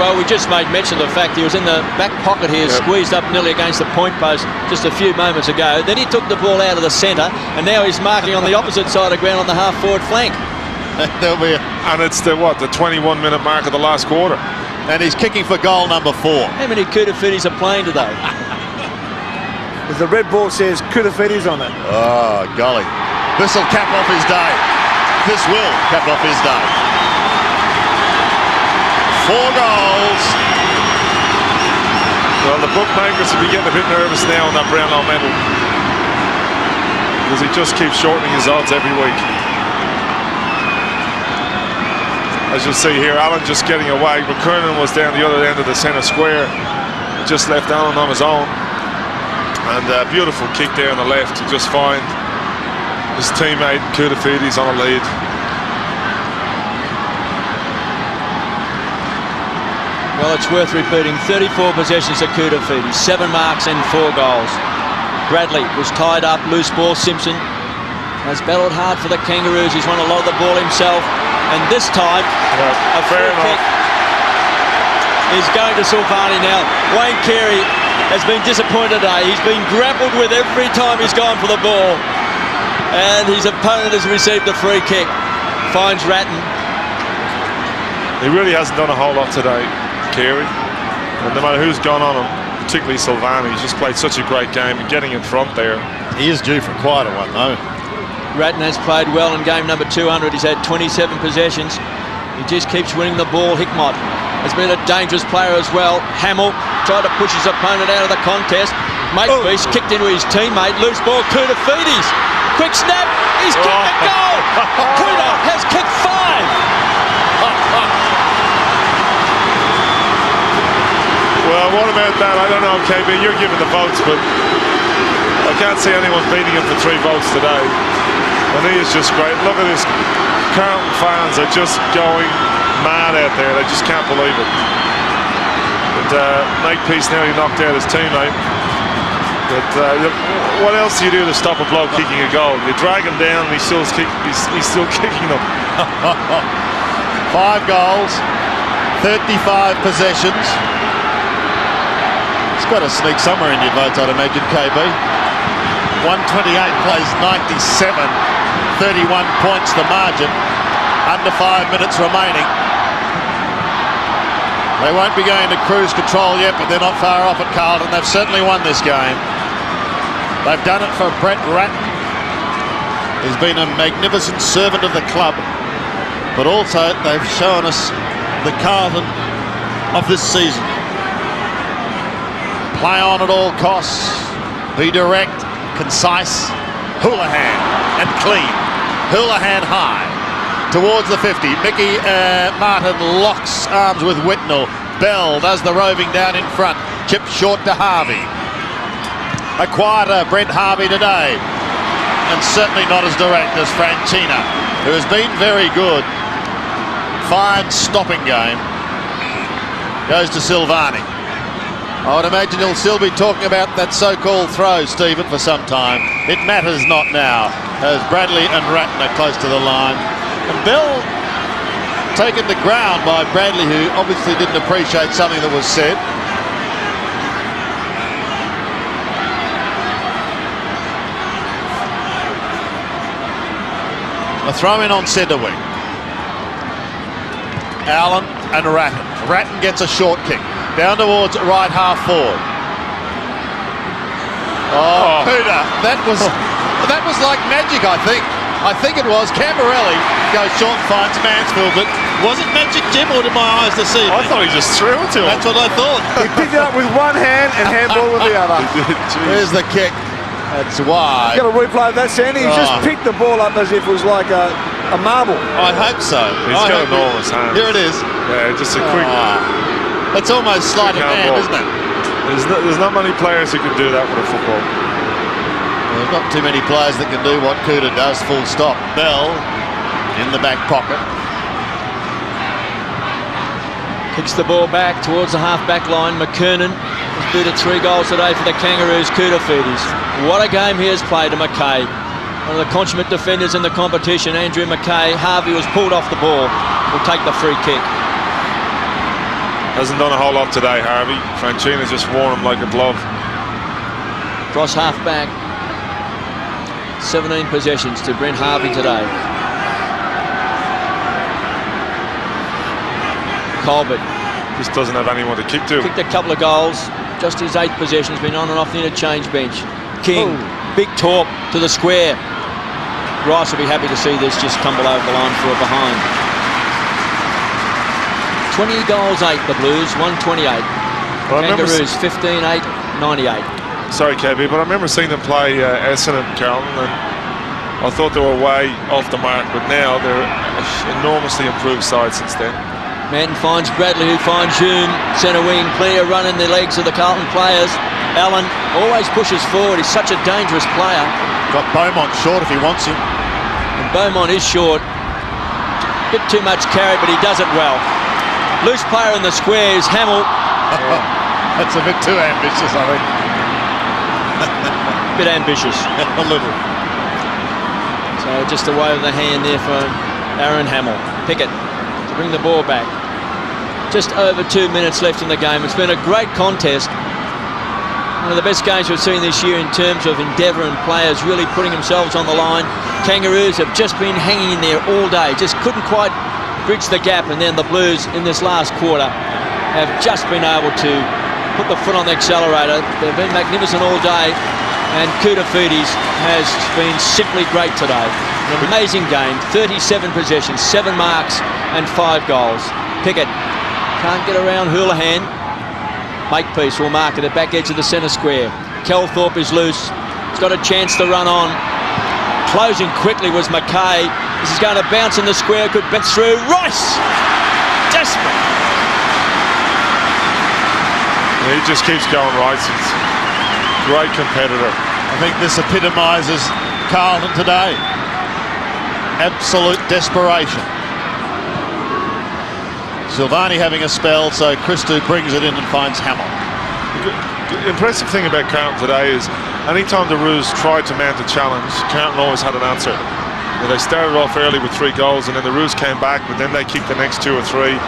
Well, we just made mention of the fact he was in the back pocket here, squeezed up nearly against the point post just a few moments ago. Then he took the ball out of the centre, and now he's marking on the opposite side of ground on the half-forward flank. There'll be and it's the 21-minute mark of the last quarter. And he's kicking for goal number 4. How many Kudafidis are playing today? As the red ball says, Kudafidis on it. Oh, golly. This will cap off his day. This will cap off his day. 4 goals. Well, the bookmakers will be getting a bit nervous now on that Brownlow medal, because he just keeps shortening his odds every week. As you'll see here, Allen just getting away. McKernan was down the other end of the centre square. He just left Allen on his own. And a beautiful kick there on the left to just find his teammate Kudafidis on a lead. Well, it's worth repeating. 34 possessions of Kudafidis, 7 marks and 4 goals. Bradley was tied up, loose ball. Simpson has battled hard for the Kangaroos. He's won a lot of the ball himself. And this time, a fair kick is going to Silvani now. Wayne Carey has been disappointed today. He's been grappled with every time he's gone for the ball. And his opponent has received a free kick. Finds Ratton. He really hasn't done a whole lot today, Carey. And no matter who's gone on him, particularly Silvani, he's just played such a great game and getting in front there. He is due for quite a one, though. Ratton has played well in game number 200. He's had 27 possessions. He just keeps winning the ball. Hickmott has been a dangerous player as well. Hamill tried to push his opponent out of the contest. Makepeace kicked into his teammate. Loose ball, Kudafidis. Quick snap. He's kicked a goal. Kuda has kicked 5. Well, what about that? I don't know, KB. You're giving the votes, but I can't see anyone beating him for 3 votes today. And he is just great. Look at this. Carlton fans are just going mad out there. They just can't believe it. And Makepeace nearly knocked out his teammate. But what else do you do to stop a bloke kicking a goal? You drag him down and he's still kicking them. 5 goals, 35 possessions. He's got to sneak somewhere in your votes, I'd imagine, KB. 128 plays 97, 31 points the margin. Under 5 minutes remaining. They won't be going to cruise control yet, but they're not far off at Carlton. They've certainly won this game. They've done it for Brett Ratton. He's been a magnificent servant of the club, but also they've shown us the Carlton of this season. Play on at all costs, be direct, concise, Houlihan and clean. Houlihan high towards the 50. Mickey Martin locks arms with Whitnell. Bell does the roving down in front. Chip short to Harvey. A quieter Brent Harvey today, and certainly not as direct as Franchina, who has been very good. Fine stopping game. Goes to Silvani. I would imagine he'll still be talking about that so-called throw, Stephen, for some time. It matters not now, as Bradley and Ratton are close to the line. And Bell taken to ground by Bradley, who obviously didn't appreciate something that was said. A throw in on centre wing. Allen and Ratton. Ratton gets a short kick. Down towards right half forward. Oh, Kuda, that was like magic, I think. I think it was. Camberelli goes short, finds Mansfield, but was it magic, Jim, or did my eyes deceive me? I thought he just threw it to him. That's what I thought. He picked it up with one hand and handball with the other. There's the kick. That's why. Got a replay of that, Sandy. He's just picked the ball up as if it was like a marble. I hope so. He's got an enormous hand. Here it is. Yeah, just a quick. It's almost sleight of hand, isn't it? There's not many players who can do that with a football. There's not too many players that can do what Kuda does, full stop. Bell in the back pocket. Kicks the ball back towards the half-back line. McKernan has booted 3 goals today for the Kangaroos. Kudafidis. What a game he has played to McKay. One of the consummate defenders in the competition, Andrew McKay. Harvey was pulled off the ball. Will take the free kick. Hasn't done a whole lot today, Harvey. Franchina just worn him like a glove. Cross half-back. 17 possessions to Brent Harvey today. Colbert. Just doesn't have anyone to kick to. Kicked a couple of goals. Just his 8th possession. Has been on and off the interchange bench. King, big torp to the square. Rice will be happy to see this just tumble over the line for a behind. 20 goals, 8 the Blues, 128. Well, Kangaroos 15-8, 98. Sorry, KB, but I remember seeing them play Essendon, Carlton, and I thought they were way off the mark, but now they're an enormously improved side since then. Manton finds Bradley, who finds Hume, centre wing, plenty of run in the legs of the Carlton players. Allen always pushes forward, he's such a dangerous player. Got Beaumont short if he wants him. And Beaumont is short. Bit too much carry, but he does it well. Loose player in the square is Hamill. That's a bit too ambitious, I think. Bit ambitious. A little. So just a wave of the hand there for Aaron Hamill. Pickett to bring the ball back. Just over 2 minutes left in the game. It's been a great contest. One of the best games we've seen this year in terms of endeavour and players really putting themselves on the line. Kangaroos have just been hanging in there all day. Just couldn't quite bridge the gap, and then the Blues in this last quarter have just been able to put the foot on the accelerator. They've been magnificent all day, and Koutafidis has been simply great today. An amazing game, 37 possessions, 7 marks and 5 goals. Pickett can't get around Houlihan. Makepeace will mark at the back edge of the centre square. Kelthorpe is loose. He's got a chance to run on. Closing quickly was McKay. This is going to bounce in the square, could bet through. Rice! Desperate! Yeah, he just keeps going, Rice. He's a great competitor. I think this epitomises Carlton today. Absolute desperation. Silvani having a spell, so Christou brings it in and finds Hamill. The impressive thing about Carlton today is anytime the Roos tried to mount a challenge, Carlton always had an answer. They started off early with 3 goals, and then the Roos came back, but then they kicked the next 2 or 3. It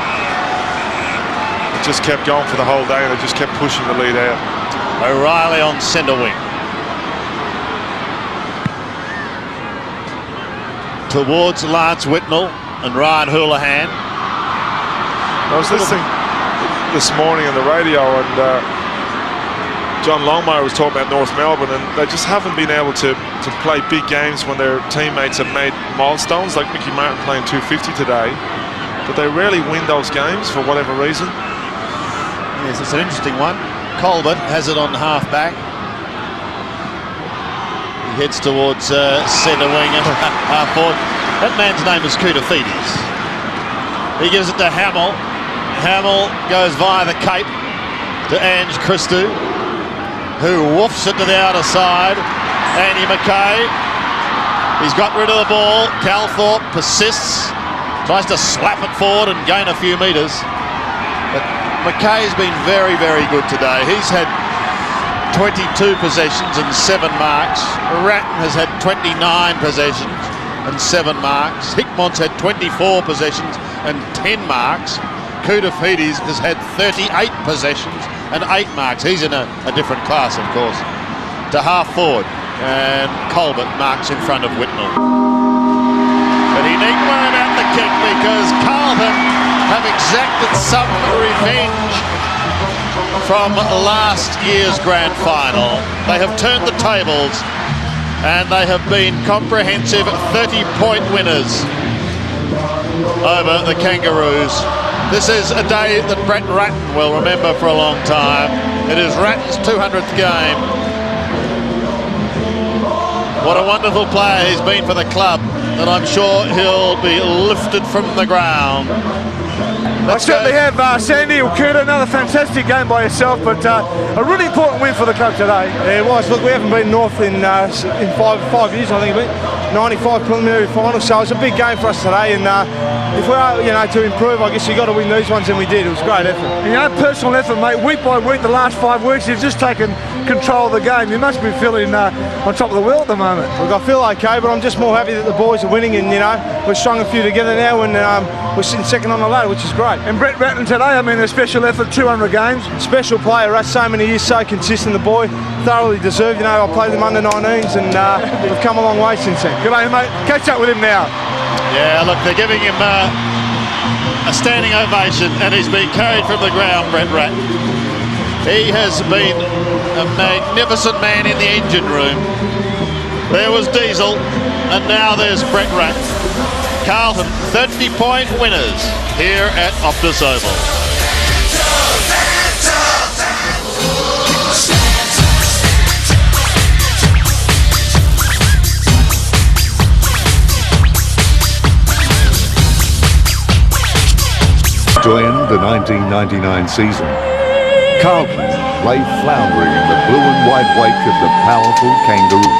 just kept going for the whole day, and they just kept pushing the lead out. O'Reilly on centre wing. Towards Lance Whitnell and Ryan Houlihan. I was listening this morning on the radio, and John Longmire was talking about North Melbourne, and they just haven't been able to play big games when their teammates have made milestones, like Mickey Martin playing 250 today, but they rarely win those games for whatever reason. Yes, it's an interesting one. Colbert has it on half back. He heads towards centre wing and half forward. That man's name is Koutafidis. He gives it to Hamill. Hamill goes via the cape to Ange Christou, who woofs it to the outer side. Andy McKay, he's got rid of the ball. Calthorpe persists, tries to slap it forward and gain a few metres. But McKay's been very, very good today. He's had 22 possessions and 7 marks. Ratton has had 29 possessions and 7 marks. Hickmont's had 24 possessions and 10 marks. Koutafidis has had 38 possessions and 8 marks. He's in a different class, of course. To half forward, and Colbert marks in front of Whitnell. But he needn't worry about the kick, because Carlton have exacted some revenge from last year's grand final. They have turned the tables, and they have been comprehensive 30-point winners over the Kangaroos. This is a day that Brett Ratton will remember for a long time. It is Ratton's 200th game. What a wonderful player he's been for the club, and I'm sure he'll be lifted from the ground. I certainly have, Sandy Okuda, another fantastic game by yourself, but a really important win for the club today. Yeah, it was. Look, we haven't been north in 5 years, I think, but 95 preliminary final, so it's a big game for us today, and if we are, to improve, I guess you've got to win these ones, and we did. It was a great effort. Personal effort, mate. Week by week, the last 5 weeks, you've just taken control of the game. You must be feeling on top of the world at the moment. Look, I feel okay, but I'm just more happy that the boys are winning, and we're strung a few together now, and we're sitting second on the ladder, which is great. And Brett Ratton today, a special effort, 200 games. Special player, Russ, so many years, so consistent. The boy thoroughly deserved. I played them under 19s, and we've come a long way since then. Good day, mate. Catch up with him now. Yeah, look, they're giving him a standing ovation, and he's been carried from the ground, Brett Ratt. He has been a magnificent man in the engine room. There was Diesel, and now there's Brett Ratt. Carlton 30-point winners here at Optus Oval. To end the 1999 season, Carlton lay floundering in the blue and white wake of the powerful Kangaroos.